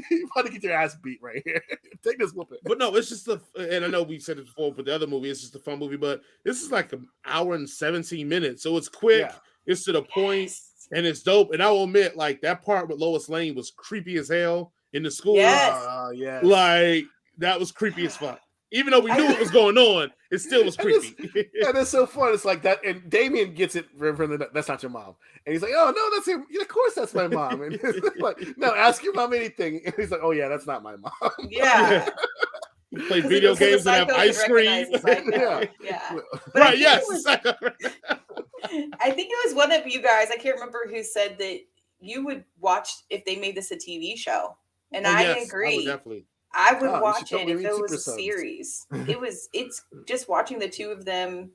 Speaker 2: You about to get your ass beat right here. Take this whooping.
Speaker 1: But no, it's just and I know we said it before, but the other movie, it's just a fun movie. But this is like an hour and 17 minutes, so it's quick. Yeah. It's to the point, and it's dope. And I will admit, like that part with Lois Lane was creepy as hell in the school.
Speaker 2: Yes.
Speaker 1: Like that was creepy as fuck. Even though we knew what was going on, it still was creepy.
Speaker 2: And it's so fun. It's like that. And Damien gets it from the, that's not your mom. And he's like, oh, no, that's him. Yeah, of course that's my mom. And he's like, no, ask your mom anything. And he's like, oh, yeah, that's not my mom.
Speaker 3: Yeah.
Speaker 1: You play video games and have ice cream.
Speaker 3: Yeah.
Speaker 1: Right, yes.
Speaker 3: I think it was one of you guys, I can't remember who said that you would watch if they made this a TV show. And I agree.
Speaker 1: I would definitely.
Speaker 3: I would watch it if it was a series. It's just watching the two of them.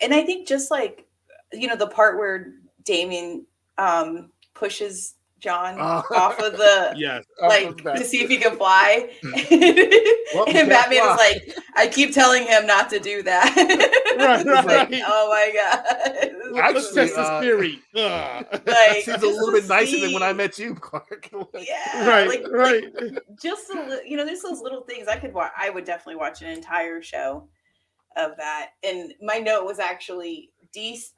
Speaker 3: And I think just like, the part where Damien pushes John off of the, to see if he can fly. And Batman is like, I keep telling him not to do that. Right. Oh my God.
Speaker 2: Actually,
Speaker 1: test his theory.
Speaker 2: Like, seems a little bit nicer than when I met you, Clark.
Speaker 1: Right.
Speaker 3: Just there's those little things I would definitely watch an entire show of that. And my note was actually DC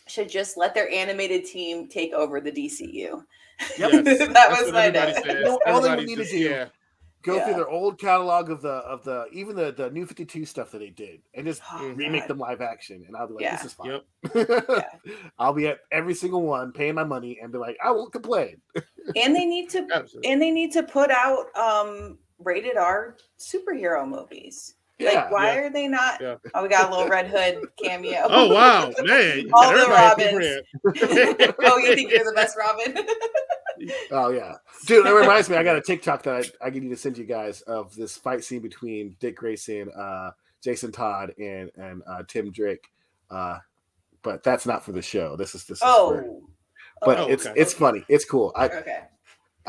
Speaker 3: should just let their animated team take over the DCU.
Speaker 2: Yep.
Speaker 3: That was my note.
Speaker 2: All they need to do. Go through their old catalog of the even the New 52 stuff that they did and just remake them live action. And I'll be like, this is fine. Yep. I'll be at every single one paying my money and be like, I won't complain.
Speaker 3: And they need to put out rated R superhero movies. Like, why are they not? Yeah. Oh, we got a little Red Hood cameo.
Speaker 1: Oh, wow, man.
Speaker 3: All the Robins. Oh, you think you're the best Robin?
Speaker 2: Oh, yeah. Dude, it reminds me, I got a TikTok that I need to send you guys of this fight scene between Dick Grayson, Jason Todd, and Tim Drake. But that's not for the show. This is But it's funny. It's cool. I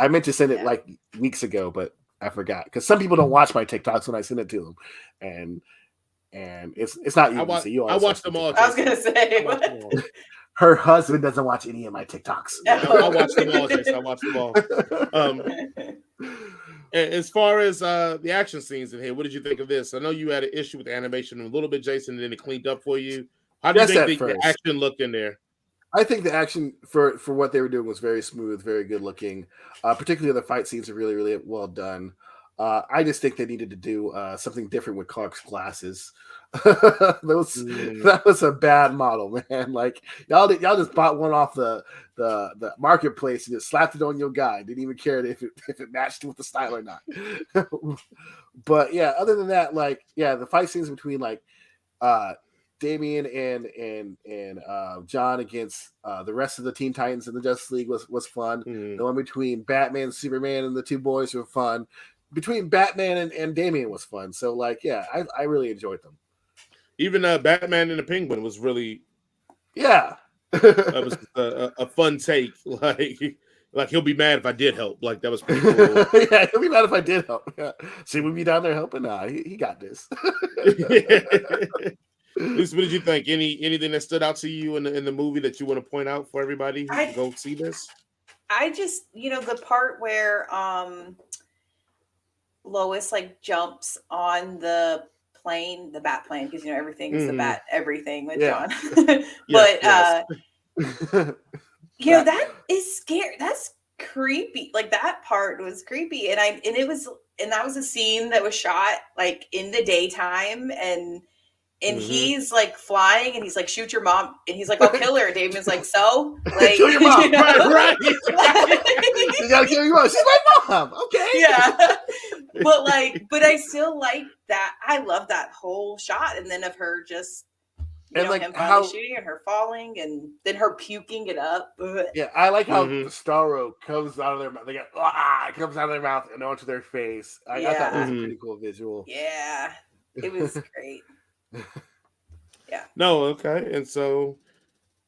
Speaker 2: meant to send it like weeks ago, but I forgot because some people don't watch my TikToks when I send it to them, and it's not you.
Speaker 1: I watch them all.
Speaker 3: I was gonna say
Speaker 2: her husband doesn't watch any of my TikToks.
Speaker 1: I watch them all. Jason. I watch them all. As far as the action scenes in here, what did you think of this? I know you had an issue with the animation a little bit, Jason, and then it cleaned up for you. How do you think the action looked in there?
Speaker 2: I think the action for what they were doing was very smooth, very good looking. Particularly the fight scenes are really, really well done. I just think they needed to do something different with Clark's glasses. That was a bad model, man. Like y'all just bought one off the marketplace and just slapped it on your guy. Didn't even care if it matched with the style or not. But yeah, other than that, the fight scenes between Damian and John against the rest of the Teen Titans in the Justice League was fun. The one between Batman, Superman, and the two boys were fun. Between Batman and Damian was fun. So I really enjoyed them. Even
Speaker 1: Batman and the Penguin was really
Speaker 2: that
Speaker 1: was a fun take. Like he'll be mad if I did help. Like that was pretty cool.
Speaker 2: Yeah, he'll be mad if I did help. Yeah. See, we be down there helping. Nah, he got this.
Speaker 1: Lisa, what did you think? Anything that stood out to you in the movie that you want to point out for everybody who go see this?
Speaker 3: I just, the part where Lois jumps on the plane, the bat plane, because everything is the bat everything with John. But that is scary. That's creepy. Like that part was creepy, and it was that was a scene that was shot like in the daytime, and he's like flying, and he's like, shoot your mom, and he's like, I'll kill her. And Damon's like, so like,
Speaker 2: kill your mom,
Speaker 1: right?
Speaker 2: You gotta kill your mom. She's my mom. Okay.
Speaker 3: Yeah. But I still like that. I love that whole shot, and then of her just,
Speaker 2: like
Speaker 3: him finally shooting and her falling, and then her puking it up.
Speaker 2: Yeah, I like how the Starro comes out of their mouth. They go, it comes out of their mouth and onto their face. I thought that was a pretty cool visual.
Speaker 3: Yeah, it was great. Yeah.
Speaker 1: No, okay. And so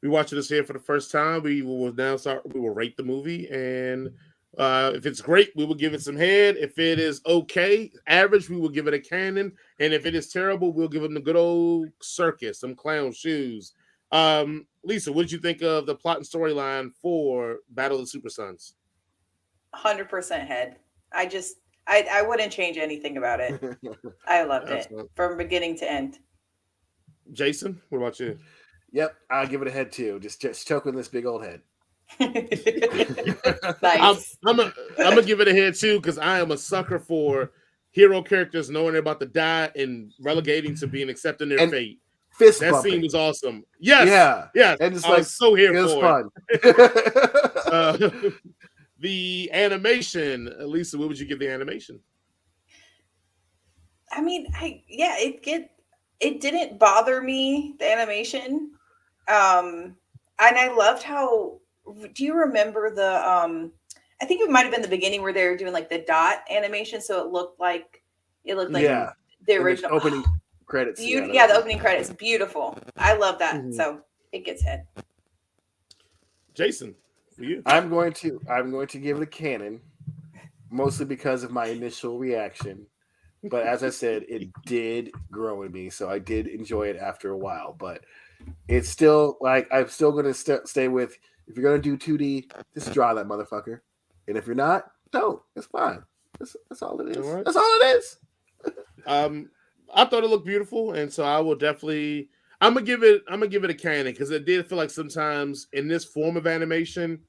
Speaker 1: we watching this here for the first time. We will now start. We will rate the movie, and if it's great, we will give it some head. If it is okay, average, we will give it a cannon. And if it is terrible, we'll give them the good old circus, some clown shoes. Lisa, what did you think of the plot and storyline for Battle of the Super Sons?
Speaker 3: 100% head. I wouldn't change anything about it. I loved it from beginning to end.
Speaker 1: Jason, what about you?
Speaker 2: Yep, I'll give it a head too. Just choking this big old head.
Speaker 3: Nice.
Speaker 1: I'm gonna give it a head too, because I am a sucker for hero characters knowing they're about to die and relegating to being accepting their fate.
Speaker 2: Fist
Speaker 1: that
Speaker 2: bumping.
Speaker 1: scene was awesome. Yes,
Speaker 2: yeah. And it's
Speaker 1: I was so here
Speaker 2: it was
Speaker 1: for
Speaker 2: fun.
Speaker 1: The animation, Lisa, what would you give the animation?
Speaker 3: I mean, it didn't bother me, the animation. And I loved how, do you remember I think it might have been the beginning where they were doing like the dot animation. So it looked like the original
Speaker 2: opening credits.
Speaker 3: The opening credits. Beautiful. I love that. Mm-hmm. So it gets head.
Speaker 1: Jason, for you.
Speaker 2: I'm going to give it a cannon, mostly because of my initial reaction. But as I said, it did grow in me, so I did enjoy it after a while. But it's still like I'm still going to stay with, if you're going to do 2D, just draw that motherfucker. And if you're not, don't. It's fine. That's all it is. All right. That's all it is.
Speaker 1: I thought it looked beautiful, and so I will definitely. I'm gonna give it a cannon, because it did feel like sometimes in this form of animation,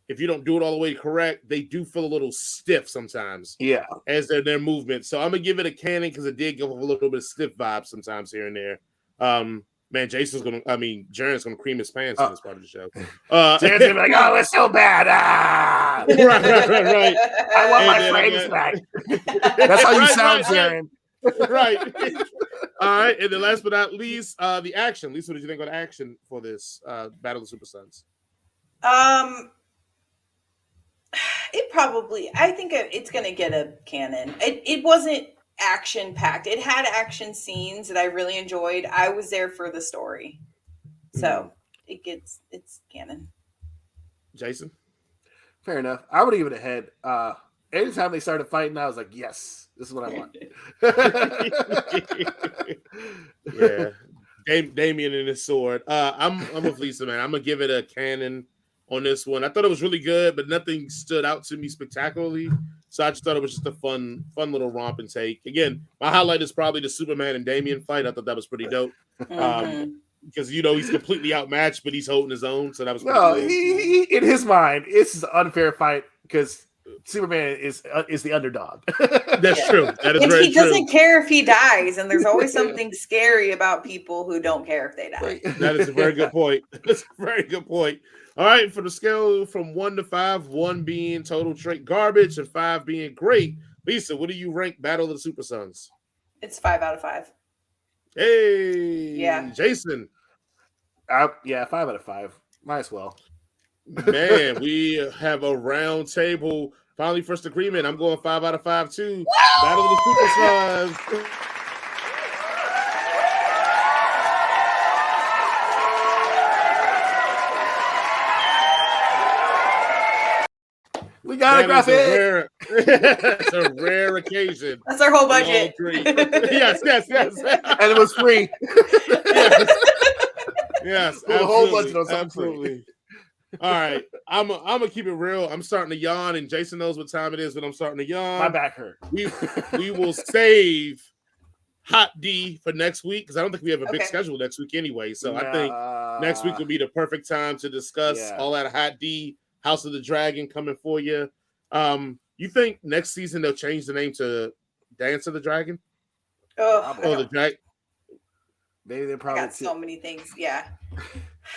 Speaker 1: if you don't do it all the way correct, they do feel a little stiff sometimes.
Speaker 2: Yeah,
Speaker 1: as their movement. So I'm gonna give it a cannon, because it did give a little bit of stiff vibes sometimes here and there. Man, Jaren's gonna cream his pants in this part of the show.
Speaker 2: Jaren's gonna be like, "Oh, it's so bad."
Speaker 1: Right.
Speaker 2: I want my frames back. That's how you sound, Jaren.
Speaker 1: Right. All right, and then last but not least, the action. Lisa, what did you think of the action for this Battle of the Super Sons?
Speaker 3: I think it's gonna get a cannon. It wasn't action packed. It had action scenes that I really enjoyed. I was there for the story, so it's canon.
Speaker 1: Jason,
Speaker 2: fair enough. I would give it a head. Anytime they started fighting, I was like, yes, this is what I want.
Speaker 1: Yeah, Damien and his sword. I'm with Lisa, man. I'm gonna give it a cannon on this one. I thought it was really good, but nothing stood out to me spectacularly. So I just thought it was just a fun little romp and take. Again, my highlight is probably the Superman and Damien fight. I thought that was pretty dope. Because he's completely outmatched, but he's holding his own. So that was pretty cool.
Speaker 2: He in his mind, it's an unfair fight because Superman is the underdog.
Speaker 1: That's true. That is very true.
Speaker 3: He doesn't care if he dies, and there's always something scary about people who don't care if they die.
Speaker 1: That is a very good point. That's a very good point. All right, for the scale from 1 to 5, 1 being total straight garbage and 5 being great, Lisa, what do you rank Battle of the Super Sons?
Speaker 3: It's 5 out of 5.
Speaker 1: Hey,
Speaker 3: yeah,
Speaker 1: Jason.
Speaker 2: 5 out of 5. Might as well.
Speaker 1: Man, we have a round table. Finally, first agreement. I'm going 5 out of 5 too. Battle of the Super Sons.
Speaker 2: We got a graphic.
Speaker 1: It's a rare occasion.
Speaker 3: That's our whole budget.
Speaker 1: Yes.
Speaker 2: And it was free.
Speaker 1: Yes,
Speaker 2: the whole budget on something
Speaker 1: absolutely. All right, I'm gonna keep it real. I'm starting to yawn, and Jason knows what time it is, but I'm starting to yawn.
Speaker 2: My back hurt.
Speaker 1: We will save Hot D for next week, because I don't think we have a big schedule next week anyway. So I think next week will be the perfect time to discuss all that Hot D, House of the Dragon coming for you. You think next season they'll change the name to Dance of the Dragon?
Speaker 3: Oh,
Speaker 1: Or the Dragon?
Speaker 2: Maybe they're
Speaker 3: I
Speaker 2: probably
Speaker 3: got so many things. Yeah.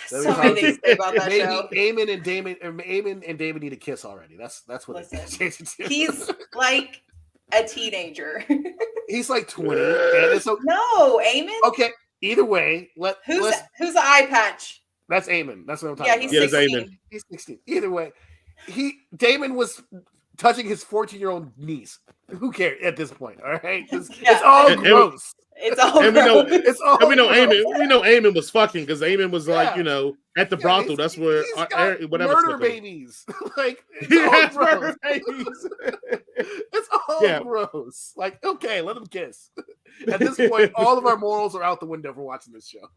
Speaker 2: That'd
Speaker 3: So
Speaker 2: be
Speaker 3: many things to say about that
Speaker 2: maybe
Speaker 3: show.
Speaker 2: Eamon and David need a kiss already. That's what
Speaker 3: Listen, he's like a teenager.
Speaker 2: he's like 20, and it's
Speaker 3: No, Eamon.
Speaker 2: okay. Either way,
Speaker 3: Who's the eye patch?
Speaker 2: that's Eamon. That's what I'm talking
Speaker 3: Yeah,
Speaker 2: about.
Speaker 3: he's
Speaker 1: Yeah, it's
Speaker 3: 16.
Speaker 1: Eamon.
Speaker 2: He's 16. Either way, Damon was touching his 14-year-old niece. Who cares at this point? All right, it's all gross.
Speaker 3: It's all
Speaker 1: And we know,
Speaker 3: gross.
Speaker 2: It's all.
Speaker 1: and we know
Speaker 2: gross.
Speaker 1: Eamon. We know Eamon was fucking because Eamon was like,
Speaker 2: Yeah.
Speaker 1: at the brothel. That's where
Speaker 2: he's got
Speaker 1: whatever.
Speaker 2: murder babies. Like
Speaker 1: Yeah,
Speaker 2: it's all gross.
Speaker 1: murder babies.
Speaker 2: It's all gross. Like, okay, let them kiss. At this point, all of our morals are out the window for watching this show.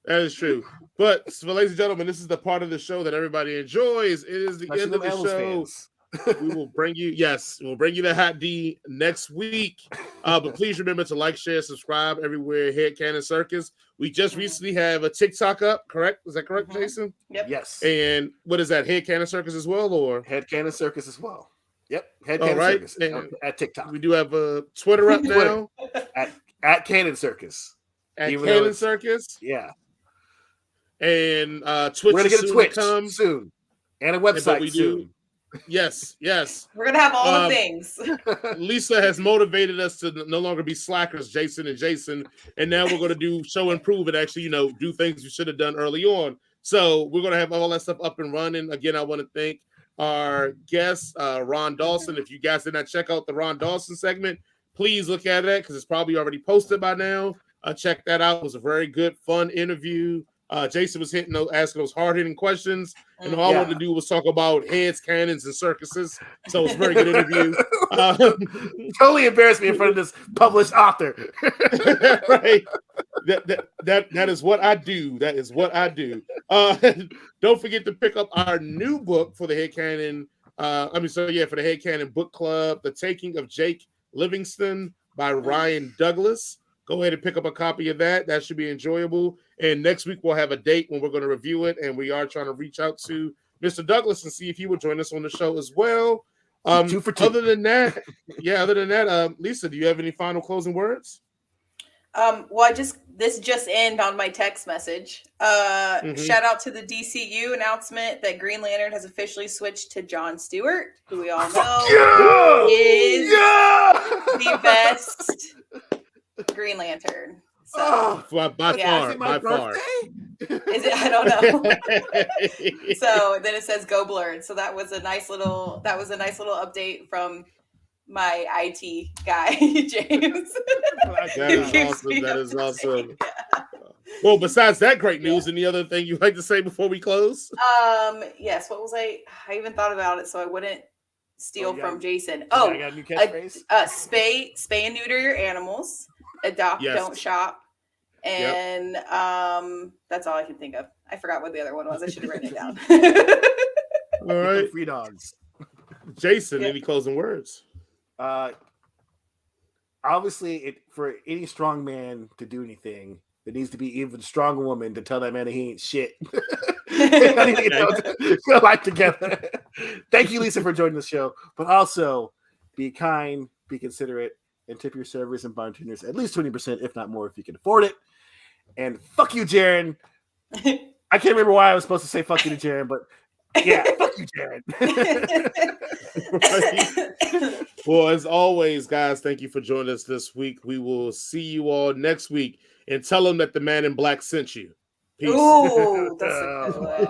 Speaker 1: That is true. But, so, ladies and gentlemen, this is the part of the show that everybody enjoys. It is the end of the show. We will bring you, we'll bring you the Hot D next week. But please remember to like, share, subscribe everywhere. Headcanon Circus. We just recently have a TikTok up, correct? Is that correct, Jason?
Speaker 3: Yep.
Speaker 2: Yes.
Speaker 1: And what is that? Headcanon Circus as well, or
Speaker 2: Headcanon Circus as well. Yep.
Speaker 1: all
Speaker 2: Headcanon
Speaker 1: right?
Speaker 2: Circus at TikTok.
Speaker 1: We do have a Twitter up now
Speaker 2: at Canon Circus.
Speaker 1: at
Speaker 2: Even though
Speaker 1: Canon
Speaker 2: it's-
Speaker 1: Circus,
Speaker 2: Yeah.
Speaker 1: and Twitch.
Speaker 2: We're gonna get a
Speaker 1: soon
Speaker 2: Twitch
Speaker 1: to come.
Speaker 2: soon. And a
Speaker 1: But
Speaker 2: website
Speaker 1: we
Speaker 2: soon.
Speaker 1: do. Yes.
Speaker 3: We're gonna have all the things.
Speaker 1: Lisa has motivated us to no longer be slackers, Jason, and now we're going to do show and prove and actually, do things we should have done early on. So we're going to have all that stuff up and running. Again, I want to thank our guest, Ron Dawson. If you guys did not check out the Ron Dawson segment, please look at it because it's probably already posted by now. Check that out. It was a very good, fun interview. Jason was asking those hard-hitting questions, and all I wanted to do was talk about heads, cannons, and circuses. So it was a very good interview.
Speaker 2: Totally embarrassed me in front of this published author.
Speaker 1: Right. That is what I do. That is what I do. Don't forget to pick up our new book for the Headcanon. For the Headcanon Book Club, The Taking of Jake Livingston by Ryan Douglas. Go ahead and pick up a copy of that. That should be enjoyable. And next week we'll have a date when we're going to review it. And we are trying to reach out to Mr. Douglas and see if he will join us on the show as well.
Speaker 2: 2 for 2.
Speaker 1: Other than that, Lisa, do you have any final closing words?
Speaker 3: This just ended on my text message. Shout out to the DCU announcement that Green Lantern has officially switched to Jon Stewart, who we all know is the best Green Lantern. So
Speaker 1: by far.
Speaker 3: Is it? I don't know. So then it says "Go Blurred." So that was a nice little update from my IT guy, James.
Speaker 1: That is awesome. Yeah. Well, besides that great news, any other thing you'd like to say before we close?
Speaker 3: Yes. What was I even thought about it so I wouldn't steal from Jason.
Speaker 2: I got a new catchphrase.
Speaker 3: Spay and neuter your animals. Adopt, don't shop. And that's all I can think of. I forgot what the other one was. I should have written it down.
Speaker 2: All right. Free dogs.
Speaker 1: Jason, any closing words?
Speaker 2: Obviously, for any strong man to do anything, there needs to be even stronger woman to tell that man that he ain't shit. Get life together. Thank you, Lisa, for joining the show. But also, be kind, be considerate, and tip your servers and bartenders at least 20%, if not more, if you can afford it. And fuck you, Jaron. I can't remember why I was supposed to say fuck you to Jaron, but yeah, fuck you, Jaron.
Speaker 1: Well, as always, guys, thank you for joining us this week. We will see you all next week, and tell them that the man in black sent you. Peace.
Speaker 3: Ooh, that's a good one.